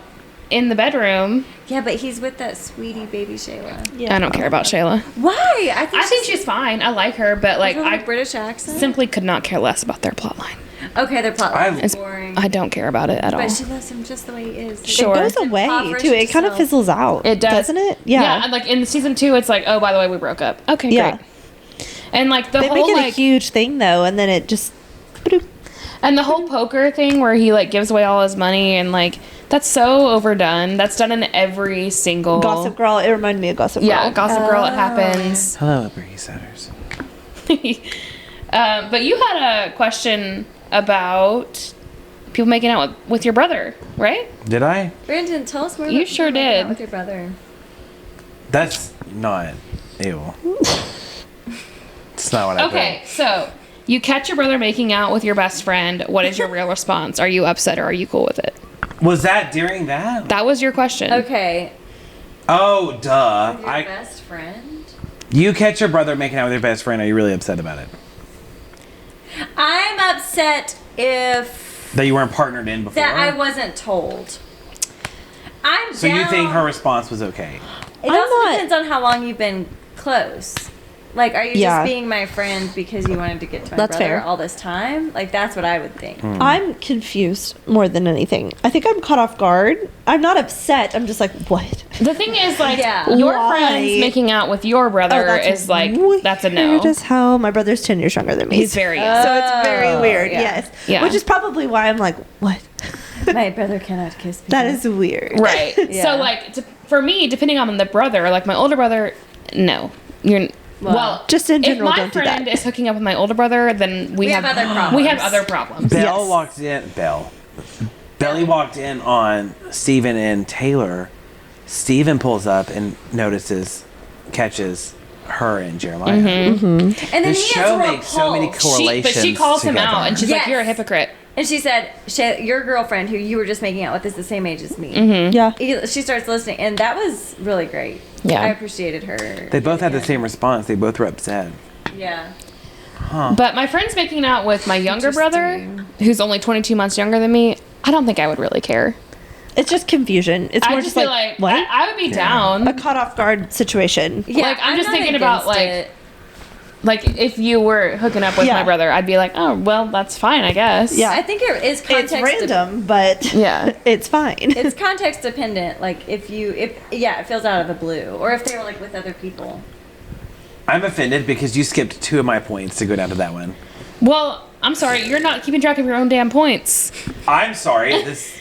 in the bedroom. Yeah, but he's with that sweetie baby Shayla. I don't care about Shayla. Why? I think she's fine. I like her, but like I I British accent. simply could not care less about their plotline. Okay, their plot line is It's- boring. I don't care about it at all. But she loves him just the way he is. Sure. It goes away Impoverish too. It kind of yourself. fizzles out. It does, doesn't it? Yeah. And like in season 2, it's like, oh, by the way, we broke up. Okay, Yeah. great. And like the They whole make it like a huge thing though, and then it just. and the whole poker thing where he like gives away all his money and like that's so overdone. That's done in every single Gossip Girl. It reminded me of Gossip Girl. Yeah, Gossip Girl. It happens. Hello, Upper East Siders. But you had a question about people making out with your brother, right? Did I? Brandon, tell us more. You about sure making out did. with your brother. That's not. Ew. It's not what I Okay, so you catch your brother making out with your best friend. What is your real response? Are you upset or are you cool with it? put. Was that during that? That was your question. Okay. Oh, duh. Your best friend. You catch your brother making out with your best friend. Are you really upset about it? I'm upset if That you weren't partnered in before? that I wasn't told. I'm So down. you think her response was okay? It I'm also not- depends on how long you've been close. Like, are you Yeah. just being my friend because you wanted to get to my That's brother fair. all this time? Like, that's what I would think. I'm confused more than anything. I think I'm caught off guard. I'm not upset. I'm just like, what? The thing is, like, Yeah. your Why? friends making out with your brother is like, that's a no. Weird as hell. My brother's 10 years younger than me. He's very young. so it's very weird. yeah. Yes. Yeah. Which is probably why I'm like, what? My brother cannot kiss people. That is weird. Right. Yeah. So, like, for me, depending on the brother, like my older brother, no. You're. Well, Just in general, if my don't do that. friend is hooking up with my older brother, then we have other problems. We have other problems. Belle Yes. walked in. Belly walked in on Steven and Taylor. Steven pulls up and catches her and Jeremiah. Mm-hmm. And then The he show has makes so many repulsed. correlations. But she calls him together. out, and she's like, Yes. "You're a hypocrite." And she said, your girlfriend, who you were just making out with, is the same age as me. Yeah. She starts listening, and that was really great. Yeah. I appreciated her. They both had the Yeah. same response. They both were upset. Yeah. But my friend's making out with my younger brother, Interesting. who's only 22 months younger than me. I don't think I would really care. It's just confusion. It's more I just just feel like, like what? I would be down. A caught off guard situation. Yeah, Like, I'm just not thinking about, against like, it. Like, if you were hooking up with Yeah. my brother, I'd be like, oh, well, that's fine, I guess. Yeah. I think it is context. It's random, but Yeah. it's fine. It's context dependent. Like if it feels out of the blue, or if they were like with other people. I'm offended because you skipped 2 of my points to go down to that one. Well, I'm sorry, you're not keeping track of your own damn points. I'm sorry. This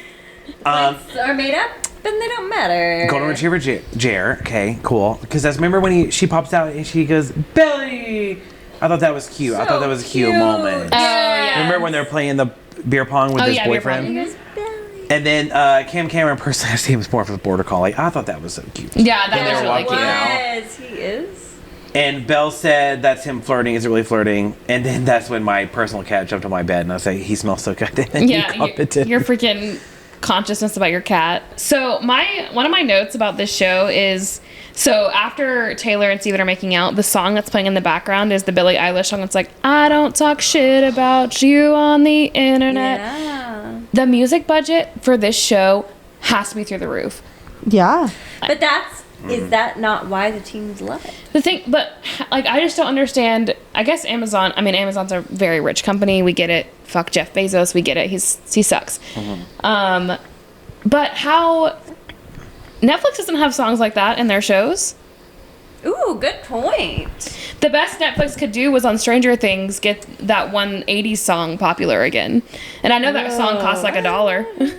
Points are made up, then they don't matter. Golden Retriever Jer. Okay, cool. Because that's remember when she pops out and she goes Billy. I thought that was cute. I thought that was a cute moment. yeah. Remember when they're playing the beer pong with Oh, his yeah, beer boyfriend? pong. He goes, Billy. And then Cam Cameron personally was more of a border collie. I thought that was so cute. Yeah, that When they was were really walking cute. out. He is. And Belle said that's him flirting. Is it really flirting? And then that's when my personal cat jumped on my bed and I was like, he smells so good. And Yeah, incompetent. your freaking consciousness about your cat. So one of my notes about this show is, so after Taylor and Steven are making out, the song that's playing in the background is the Billie Eilish song. It's like, I don't talk shit about you on the internet. Yeah. The music budget for this show has to be through the roof. Yeah. But is that not why the teens love it? The thing, but like, I just don't understand. I guess Amazon's a very rich company. We get it. Fuck Jeff Bezos. We get it. He sucks. But how Netflix doesn't have songs like that in their shows. Ooh, good point. The best Netflix could do was on Stranger Things get that one 80s song popular again. And I know that song costs like $1.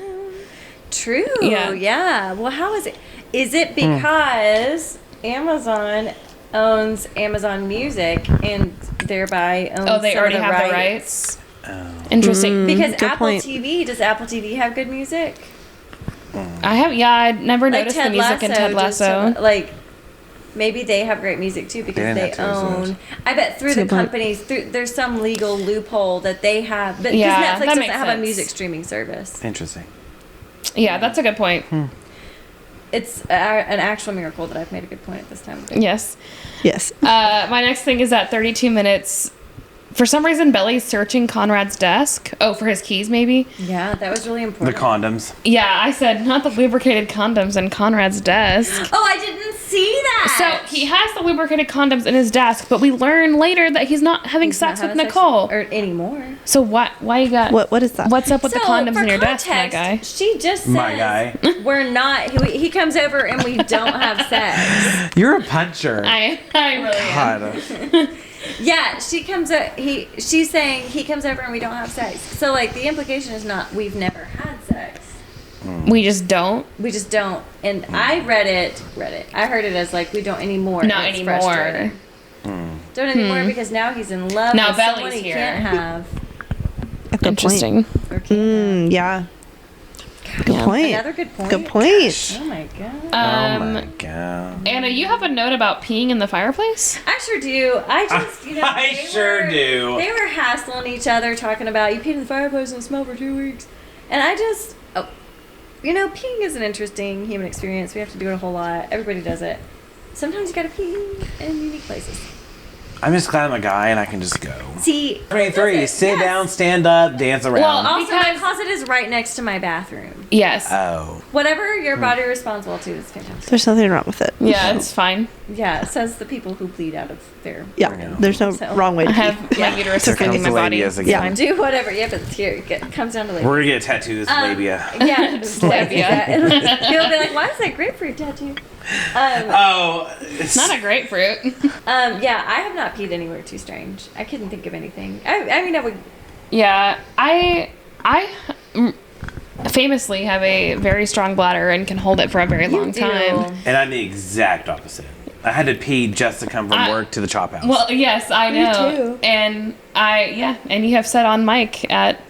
True. Yeah. Yeah. Well, how is it? Is it because Amazon owns Amazon Music and thereby owns Oh, they some already of the have rights? the rights. Interesting. Because Good Apple point. TV, does Apple TV have good music? I never noticed the music in Ted Lasso. Maybe they have great music too because They they didn't have to, own. I bet through the good point. companies, there's some legal loophole that they have. But because Yeah, Netflix that doesn't makes have a sense. music streaming service, Interesting. Yeah, that's a good point. it's an actual miracle that I've made a good point at this time of day. Yes. Yes. My next thing is at 32 minutes. For some reason, Belly's searching Conrad's desk. Oh, for his keys, maybe? Yeah, that was really The important. condoms. Yeah, I said, not the lubricated condoms in Conrad's desk. Oh, I didn't see that. So he has the lubricated condoms in his desk, but we learn later that he's not having He's not sex with having sex Nicole. or anymore. So why you got... What is that? What's up with the condoms for in your desk, my context, guy? She just says My guy. we're not. He comes over and we don't have sex. You're a puncher. I really am. God. Yeah, she comes. She's saying he comes over and we don't have sex. So like the implication is not we've never had sex. We just don't. We just don't. And I read it. I heard it as like we don't anymore. Not and it's anymore. frustrating. Don't anymore because now he's in love Now with someone Belly's he here. can't have. A good Interesting. Or can't Yeah. Good Yeah. point. Another good point. Good point. Oh my god. Oh my god. Anna, you have a note about peeing in the fireplace? I sure do. I just, I they sure do. They were hassling each other, talking about you peed in the fireplace and it smelled for 2 weeks. And I just, peeing is an interesting human experience. We have to do it a whole lot. Everybody does it. Sometimes you gotta pee in unique places. I'm just glad I'm a guy and I can just go. See, 23. that's it. Sit Yes. down, stand up, dance around. Well, Also, my Because- closet is right next to my bathroom. Yes. oh. Whatever your body responsible to is fantastic. There's nothing wrong with it. Yeah, it's fine. Yeah, it says the people who bleed out of their. Yeah. know. There's no So- wrong way I to have pee. my uterus Here defending comes my the body. labias It's again. fine. Do whatever. Yeah, but here it comes down to like. We're gonna get tattoos, labia. Yeah, labia. He'll be like, "Why is that grapefruit tattoo?" Oh, It's not a grapefruit. Yeah, I have not peed anywhere too strange. I couldn't think of anything. I mean, I would. Yeah, I famously have a very strong bladder and can hold it for a very long do. time. and I'm the exact opposite. I had to pee just to come from I- work to the chop house. Well, yes, I know. too. And and you have said on mic at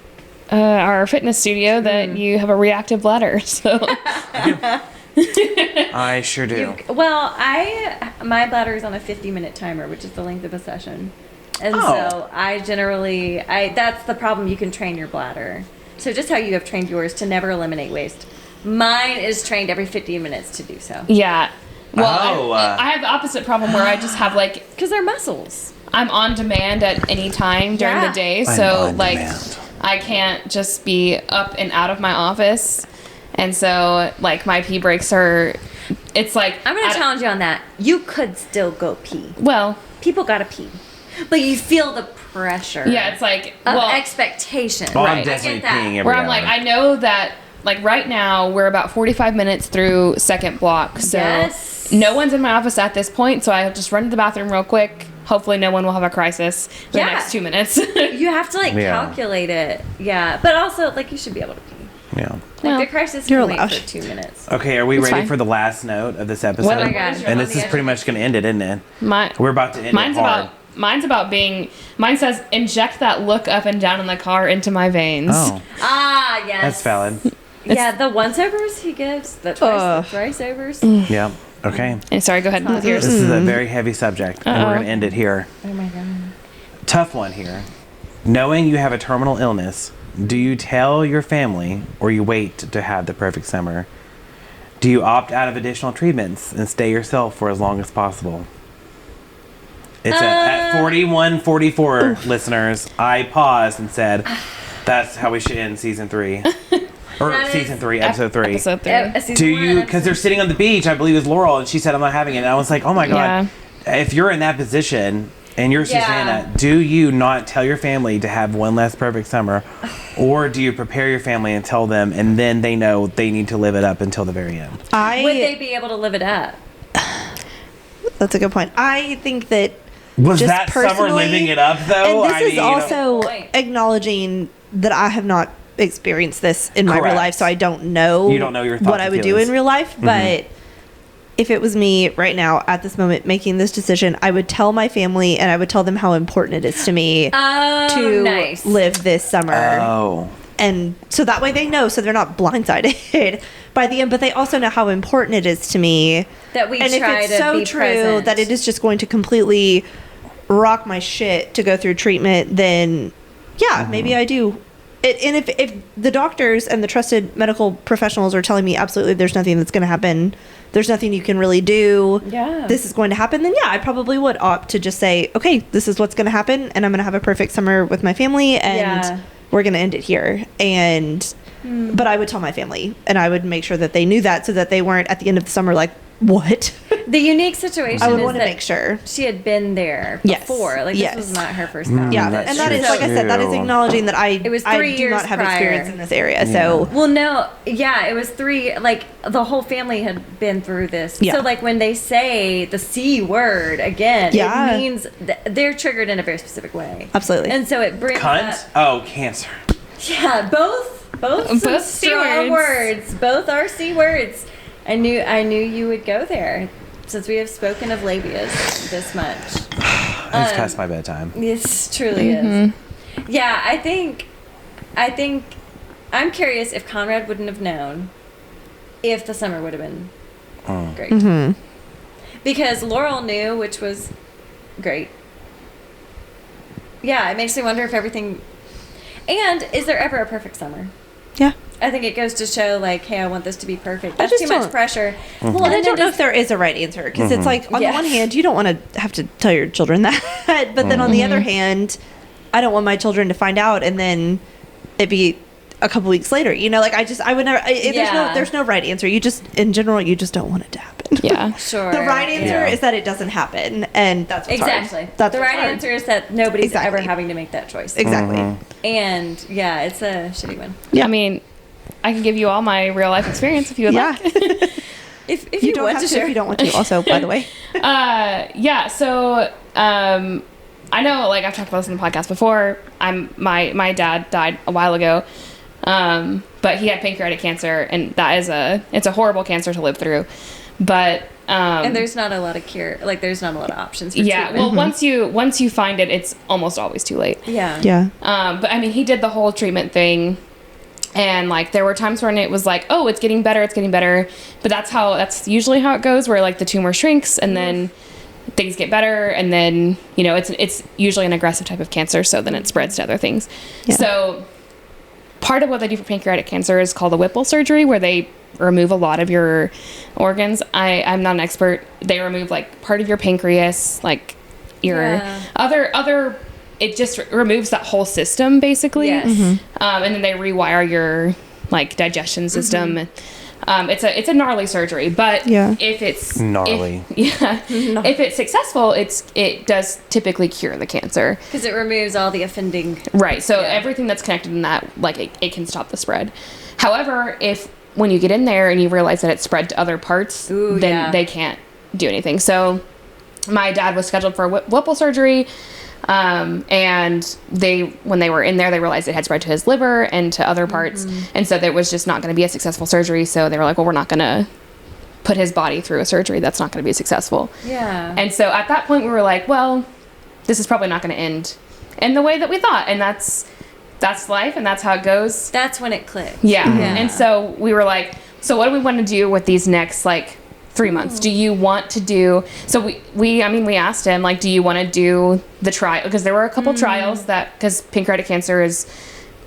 our fitness studio that you have a reactive bladder. So I sure do. My bladder is on a 50-minute timer, which is the length of a session. And Oh. so I generally, that's the problem. You can train your bladder. So just how you have trained yours to never eliminate waste. Mine is trained every 15 minutes to do so. Yeah. Well, Oh, I have the opposite problem where I just have like, Because they're muscles. I'm on demand at any time during Yeah. the day, I'm so on like demand. I can't just be up and out of my office, and so like my pee breaks are. It's like I'm going to challenge you on that. You could still go pee. Well, People got to pee. But you feel the pressure. yeah, it's like Of well, expectation. Oh, Right. I'm definitely I get that. peeing every where I'm hour. like I know that like right now we're about 45 minutes through second block, so Yes. no one's in my office at this point, so I just run to the bathroom real quick. Hopefully, no one will have a crisis in the Yeah. next 2 minutes. You have to like Yeah. calculate it. Yeah. But also, like, you should be able to pee. Yeah. Like, Well, the crisis you're can wait allowed. for 2 minutes. Okay, are we It's ready fine. for the last note of this episode? Oh my God. And this is pretty much going to end it, isn't it? We're about to end Mine's it hard. about mine's about being. Mine says inject that look up and down in the car into my veins. Oh, Ah, yes. that's valid. Yeah, the once overs he gives, the thrice overs. Yeah. Okay. And sorry, go ahead with yours. This is a very heavy subject, and we're going to end it here. Oh my God. Tough one here. Knowing you have a terminal illness, do you tell your family or you wait to have the perfect summer? Do you opt out of additional treatments and stay yourself for as long as possible? It's at 41:44, listeners. I paused and said, "That's how we should end season 3, or That is season 3, episode 3." Episode 3. Season Do one, you? Because they're sitting on the beach. I believe it was Laurel, and she said, "I'm not having it." And I was like, "Oh my god!" If you're in that position and you're Yeah. Susanna, do you not tell your family to have one less perfect summer, or do you prepare your family and tell them, and then they know they need to live it up until the very end? would they be able to live it up? That's a good point. I think that Was just that summer personally- living it up though? and this is you know- also Point. acknowledging that I have not experienced this in my real Correct. life, so I don't know. You don't know your thoughts what I and would do feelings. in real life. But if it was me right now at this moment making this decision, I would tell my family and I would tell them how important it is to me Oh, to nice. live this summer. Oh. And so that way they know, so they're not blindsided by the end, but they also know how important it is to me. That we And if try it's to so be true present. that it is just going to completely rock my shit to go through treatment, then yeah, maybe I do. And if the doctors and the trusted medical professionals are telling me absolutely there's nothing that's going to happen, there's nothing you can really do, Yeah. this is going to happen, then yeah, I probably would opt to just say, okay, this is what's going to happen, and I'm going to have a perfect summer with my family, and Yeah. we're going to end it here. And but I would tell my family, and I would make sure that they knew that, so that they weren't at the end of the summer like, what? The unique situation I would is want to that make sure. she had been there Yes. before. Like, Yes. this was not her first time. Yeah, that's and that is, true, like I said, that is too. acknowledging that It was I 3 do years not have prior. experience in this area. So Well, no, yeah, it was 3. Like, the whole family had been through this. Yeah. So, like, when they say the C word again, Yeah. it means they're triggered in a very specific way. absolutely. And so it brings Cunt? up, Oh, cancer. yeah, both some Both C strong words. words. Both are C words. I knew you would go there, since we have spoken of labias this much. It's past my bedtime. This truly is. Yeah, I think I'm curious if Conrad wouldn't have known if the summer would have been great. Because Laurel knew, which was great. Yeah, it makes me wonder if everything. And is there ever a perfect summer? yeah. I think it goes to show, like, hey, I want this to be perfect. I That's just too much don't- pressure. Well, And I and don't know then if there is a right answer, because it's like, on Yeah. the one hand, you don't want to have to tell your children that, but then on the other hand, I don't want my children to find out and then it be a couple weeks later. You know, like I would never. Yeah. There's no right answer. You just, in general, you just don't want it to happen. Yeah. sure. The right answer Yeah. is that it doesn't happen, and that's what's hard. Exactly. That's the what's right hard. answer is that nobody's Exactly. ever having to make that choice. Exactly. And yeah, it's a shitty one. Yeah. I mean, I can give you all my real life experience if you would Yeah. like. If You don't have to share. if you don't want to. Also, by the way, Yeah, so I know, like I've talked about this in the podcast before. My dad died a while ago, but he had pancreatic cancer, and it's a horrible cancer to live through. But And there's not a lot of cure. Like, there's not a lot of options. For yeah, treatment. well, once you find it, it's almost always too late. yeah. yeah. But I mean, he did the whole treatment thing. And like there were times when it was like, oh, it's getting better, but that's usually how it goes, where like the tumor shrinks and then things get better, and then it's usually an aggressive type of cancer, so then it spreads to other things. So part of what they do for pancreatic cancer is called a Whipple surgery, where they remove a lot of your organs. I'm not an expert. They remove like part of your pancreas, like your other it just removes that whole system basically. Yes. And then they rewire your like digestion system. It's a gnarly surgery, but if it's Gnarly. if it's successful, it does typically cure the cancer. Because it removes all the offending. Right. So everything that's connected in that, like it can stop the spread. However, when you get in there and you realize that it's spread to other parts, then they can't do anything. So my dad was scheduled for Whipple surgery. And when they were in there, they realized it had spread to his liver and to other parts. And so there was just not going to be a successful surgery. So they were like, well, we're not going to put his body through a surgery that's not going to be successful. Yeah. And so at that point we were like, well, this is probably not going to end in the way that we thought. And that's life, and that's how it goes. That's when it clicked. Yeah. And so we were like, so what do we want to do with these next like 3 months? Do you want to do, so we asked him, like, do you want to do the trial? Because there were a couple trials because pancreatic cancer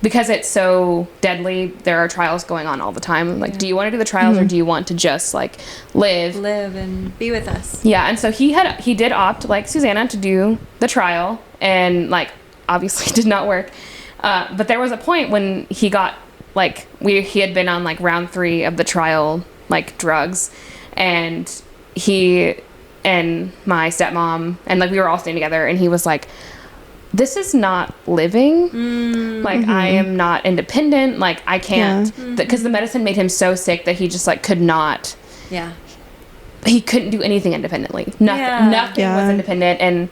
because it's so deadly, there are trials going on all the time. Like, do you want to do the trials or do you want to just like live and be with us? Yeah. And so he did opt, like Susanna, to do the trial, and like obviously did not work. But there was a point when he got like, he had been on like round 3 of the trial, like drugs, and he and my stepmom and like we were all staying together, and he was like, this is not living. Like I am not independent. Like I can't, because the medicine made him so sick that he just like could not. Yeah. He couldn't do anything independently. Nothing was independent. And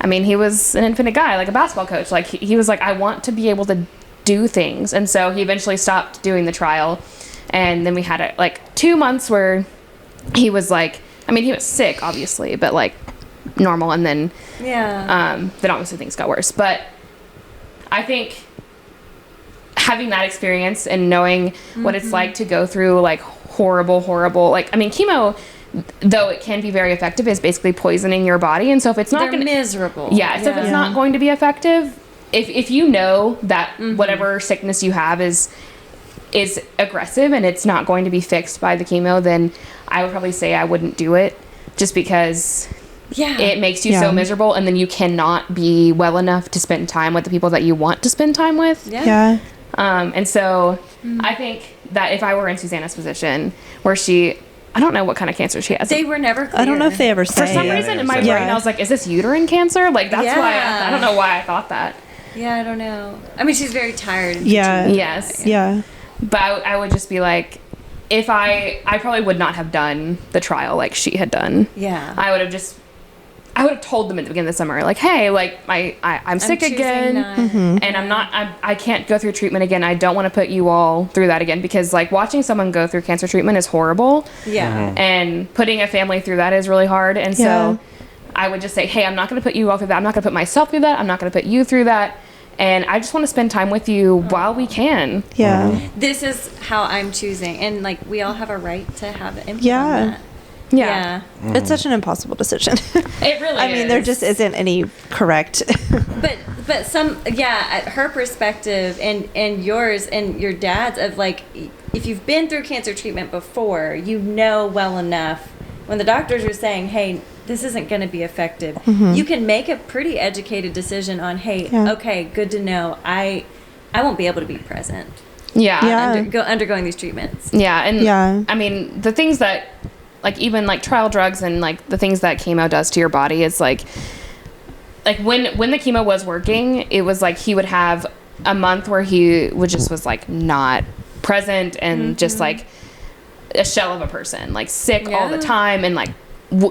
I mean, he was an independent guy, like a basketball coach. Like he was like, I want to be able to do things. And so he eventually stopped doing the trial. And then we had like 2 months where he was like, I mean, he was sick, obviously, but like normal. And then, then obviously things got worse. But I think having that experience and knowing what it's like to go through like horrible, like, I mean, chemo, though it can be very effective, is basically poisoning your body. And so if it's not going to miserable. Yeah. So if it's not going to be effective, if you know that whatever sickness you have is aggressive and it's not going to be fixed by the chemo, then I would probably say I wouldn't do it, just because it makes you so miserable, and then you cannot be well enough to spend time with the people that you want to spend time with. And so I think that if I were in Susanna's position, where I don't know what kind of cancer she has. They were never clear. I don't know if they ever say. For some reason in my brain I was like, is this uterine cancer? Like that's why I don't know why I thought that. Yeah, I don't know. I mean, she's very tired. Yes. Yeah. But I would just be like, if I probably would not have done the trial like she had done. Yeah. I would have told them at the beginning of the summer, like, hey, like I'm sick again, and I can't go through treatment again. I don't want to put you all through that again, because like watching someone go through cancer treatment is horrible. Yeah. And putting a family through that is really hard. And so I would just say, hey, I'm not going to put you all through that. I'm not going to put myself through that. I'm not going to put you through that. And I just want to spend time with you while we can. Yeah. This is how I'm choosing. And like, we all have a right to have input on that. Yeah. It's such an impossible decision. It really is. I mean, there just isn't any correct. But her perspective and yours and your dad's, of like, if you've been through cancer treatment before, you know well enough when the doctors are saying, hey, this isn't going to be effective, you can make a pretty educated decision on, hey, okay, good to know, I won't be able to be present. Undergoing these treatments. I mean, the things that, like, even like trial drugs and like the things that chemo does to your body is like when the chemo was working, it was like he would have a month where he was like not present and just like a shell of a person, like sick all the time, and like we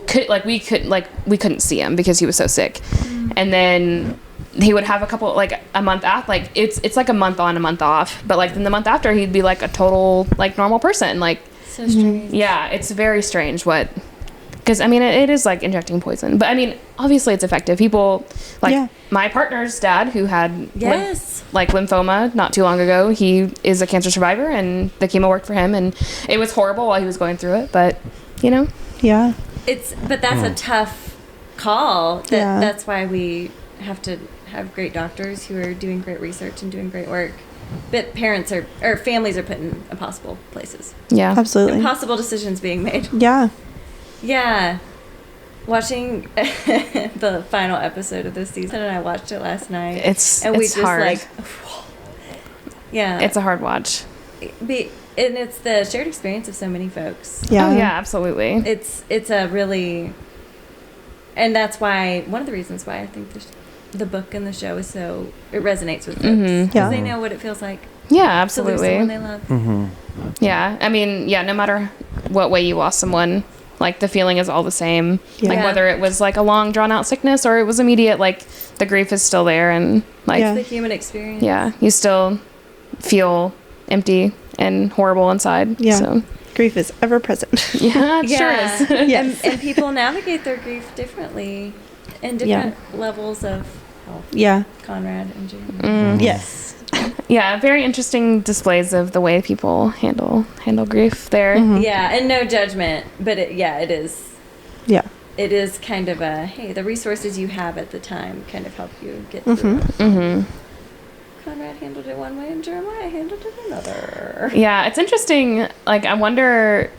couldn't see him because he was so sick. And then he would have a month after, like it's like a month on, a month off, but like then the month after he'd be like a total like normal person. Like, so strange. Yeah, it's very strange what Because, I mean, it is like injecting poison. But, I mean, obviously it's effective. People, like Yeah. my partner's dad, who had Yes. lymphoma not too long ago, he is a cancer survivor, and the chemo worked for him. And it was horrible while he was going through it. But, you know. Yeah. But that's a tough call. Yeah. That's why we have to have great doctors who are doing great research and doing great work. But families are put in impossible places. Yeah. Absolutely. Impossible decisions being made. Yeah. Yeah. Watching the final episode of this season, and I watched it last night. It's hard. Yeah. It's a hard watch. And it's the shared experience of so many folks. Yeah. Oh, yeah, absolutely. It's a really, and that's why, one of the reasons why I think the book and the show is so, it resonates with folks. Mhm. Because Yeah. they know what it feels like Yeah, to lose absolutely. someone they love. Yeah, I mean, yeah, no matter what way you lost someone, like the feeling is all the same. Like Yeah. whether it was like a long drawn out sickness or it was immediate, like the grief is still there, and like Yeah. The human experience. yeah, you still feel empty and horrible inside. Yeah. So Grief is ever present. yeah, it Yeah. sure is. Yes. And people navigate their grief differently in different levels of health. Yeah. Conrad and Jeremy. Yes. Yeah, very interesting displays of the way people handle grief there. Yeah, and no judgment, but it is. Yeah. It is kind of a, hey, the resources you have at the time kind of help you get through it. Conrad handled it one way and Jeremiah handled it another. Yeah, it's interesting. Like, I wonder,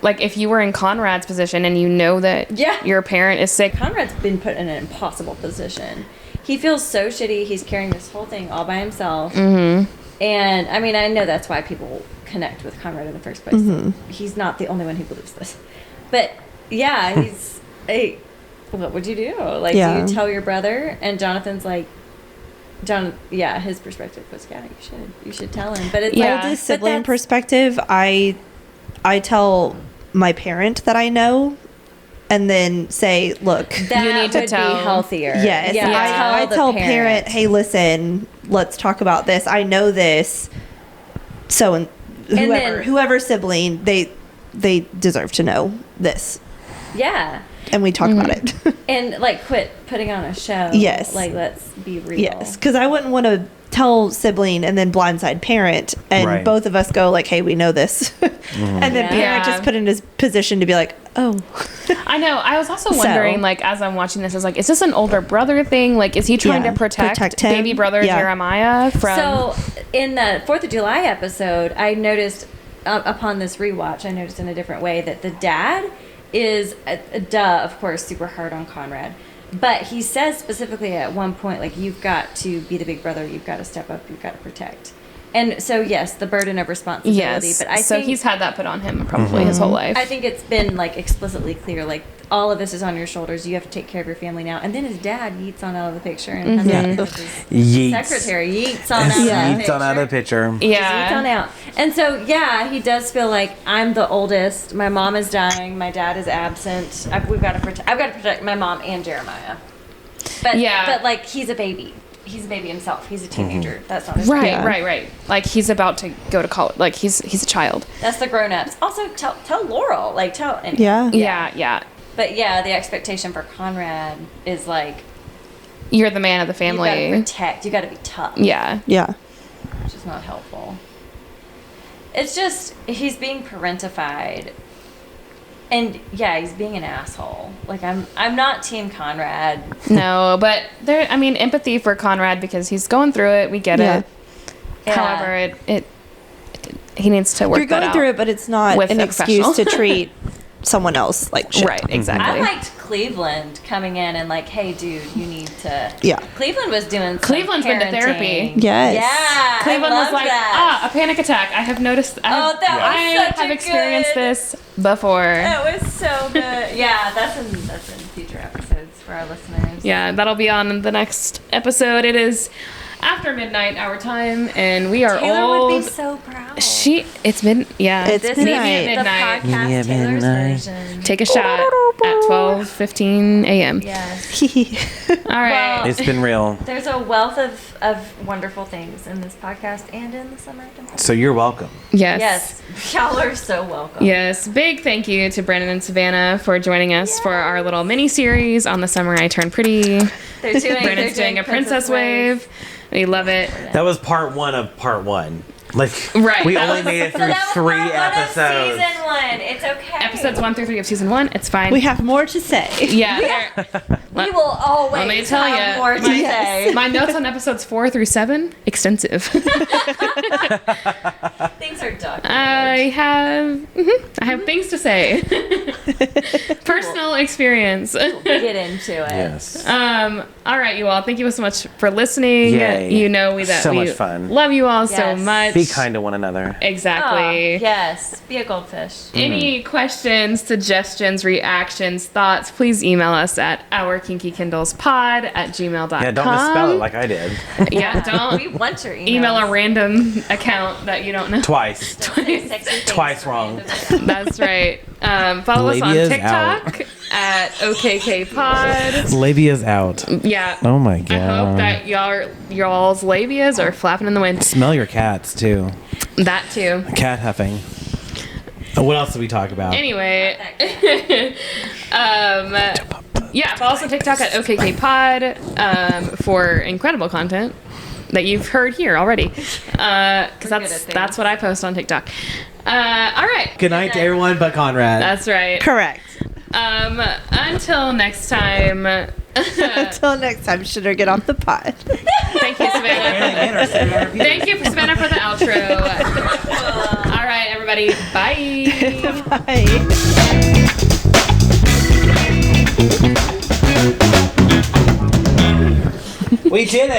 like, if you were in Conrad's position and you know that Yeah. your parent is sick. Conrad's been put in an impossible position. He feels so shitty. He's carrying this whole thing all by himself. And I mean, I know that's why people connect with Conrad in the first place. He's not the only one who believes this. But yeah, he's, hey, what would you do? Like, Yeah. do you tell your brother? And Jonathan's like, his perspective was, yeah, you should tell him. But it's Yeah. like, Oldest but sibling that's- perspective, I tell my parent that I know, and then say, look, that You need to would tell. be healthier. yes, Yeah, I the tell parent, hey, listen, let's talk about this. I know this. So, and then- whoever sibling, they deserve to know this, Yeah. and we talk about it. And like quit putting on a show. Yes. Like, let's be real. Yes, because I wouldn't want to tell sibling and then blindside parent, and Right. both of us go like, "Hey, we know this," and then Yeah. parent just put in his position to be like, "Oh, I know. I was also So- wondering, like, as I'm watching this, I was like, is this an older brother thing? Like, is he trying Yeah, to protect him. baby brother Yeah. Jeremiah from? So in the 4th of July episode, I noticed upon this rewatch, I noticed in a different way that the dad is, of course, super hard on Conrad. But he says specifically at one point, like, you've got to be the big brother, you've got to step up, you've got to protect. And so, yes, the burden of responsibility. yes. But I so think, he's had that put on him probably his whole life. I think it's been, like, explicitly clear, like, all of this is on your shoulders. You have to take care of your family now. And then his dad yeets on out of the picture and has his Yeets. secretary yeets on out of the Yeah. picture. Yeets on out of the picture. Yeets on yeah. out. And so, yeah, he does feel like, I'm the oldest. My mom is dying. My dad is absent. I've got to protect my mom and Jeremiah. But Yeah. but like, he's a baby. He's a baby himself. He's a teenager. That's not his Right, Yeah. right. Like, he's about to go to college. Like, he's a child. That's the grown-ups. Also, tell Laurel. Like, tell. Anyway. yeah, Yeah. But yeah, the expectation for Conrad is like, You're the man of the you got to family. protect. You got to be tough. Yeah. yeah, Which is not helpful. It's just, he's being parentified. And yeah, he's being an asshole. Like, I'm not Team Conrad. No, but there. I mean, empathy for Conrad because he's going through it. We get Yeah. it. Yeah. However, he needs to work you're that going out. through it, but it's not with an a excuse to professional. treat someone else like shit. Right, exactly. I liked Cleveland coming in and like, hey, dude, you need to. Yeah. Cleveland was doing some Cleveland's been to parenting. therapy. Yes. Yeah. Cleveland I was love like, that. a panic attack. I have noticed. I Oh, that was such have a experienced good- this before. That was so good. Yeah, that's in future episodes for our listeners. Yeah, that'll be on the next episode. It is after midnight our time, and we are Taylor old. would be so proud. It's It's This midnight. is the Midnight. podcast Taylor's version. Take a shot at 12:15 a.m. Yes. All right. Well, It's been real. There's a wealth of wonderful things in this podcast and in the Summer After Podcast. So you're welcome. Yes. Yes, y'all are so welcome. Yes. Big thank you to Brandon and Savannah for joining us for our little mini series on the Summer I Turned Pretty. Brandon's doing a Princess Wave. We love it. That was part 1 of part 1. Like, Right, we that only was- made it So through that was 3 part 1 of episodes. Season 1. It's okay. Episodes 1 through 3 of season 1. It's fine. We have more to say. Yeah. We will always Let me tell have you, more to say. my notes on episodes 4 through 7 extensive. Things are documented. I have things to say. Personal experience. Get into it. Yes. All right, you all. Thank you so much for listening. Yay. You know we So much fun. love you all so Yes. much. Be kind to one another. Exactly. Oh, yes. Be a goldfish. Any questions, suggestions, reactions, thoughts, please email us at ourkinkykindlespod@gmail.com. Yeah, don't misspell it like I did. Yeah, don't We want your emails. email a random account that you don't know. Twice. Don't say sexy things Twice to wrong. random- That's right. Follow us on Labia's TikTok at OKKPod. Labia's out. Yeah. Oh my I hope god. that y'all's labias are flapping in the wind. Smell your cats too. That too. Cat huffing. What else did we talk about? Anyway, yeah, follow us on TikTok at OKKPod for incredible content that you've heard here already. Because that's what I post on TikTok. All right. Good night to everyone but Conrad. That's right. Correct. Until next time. Until next time, Shitter, get off the pod. Thank you, Savannah. Thank you, Savannah, for the outro. All right, everybody. Bye. Bye. We did it.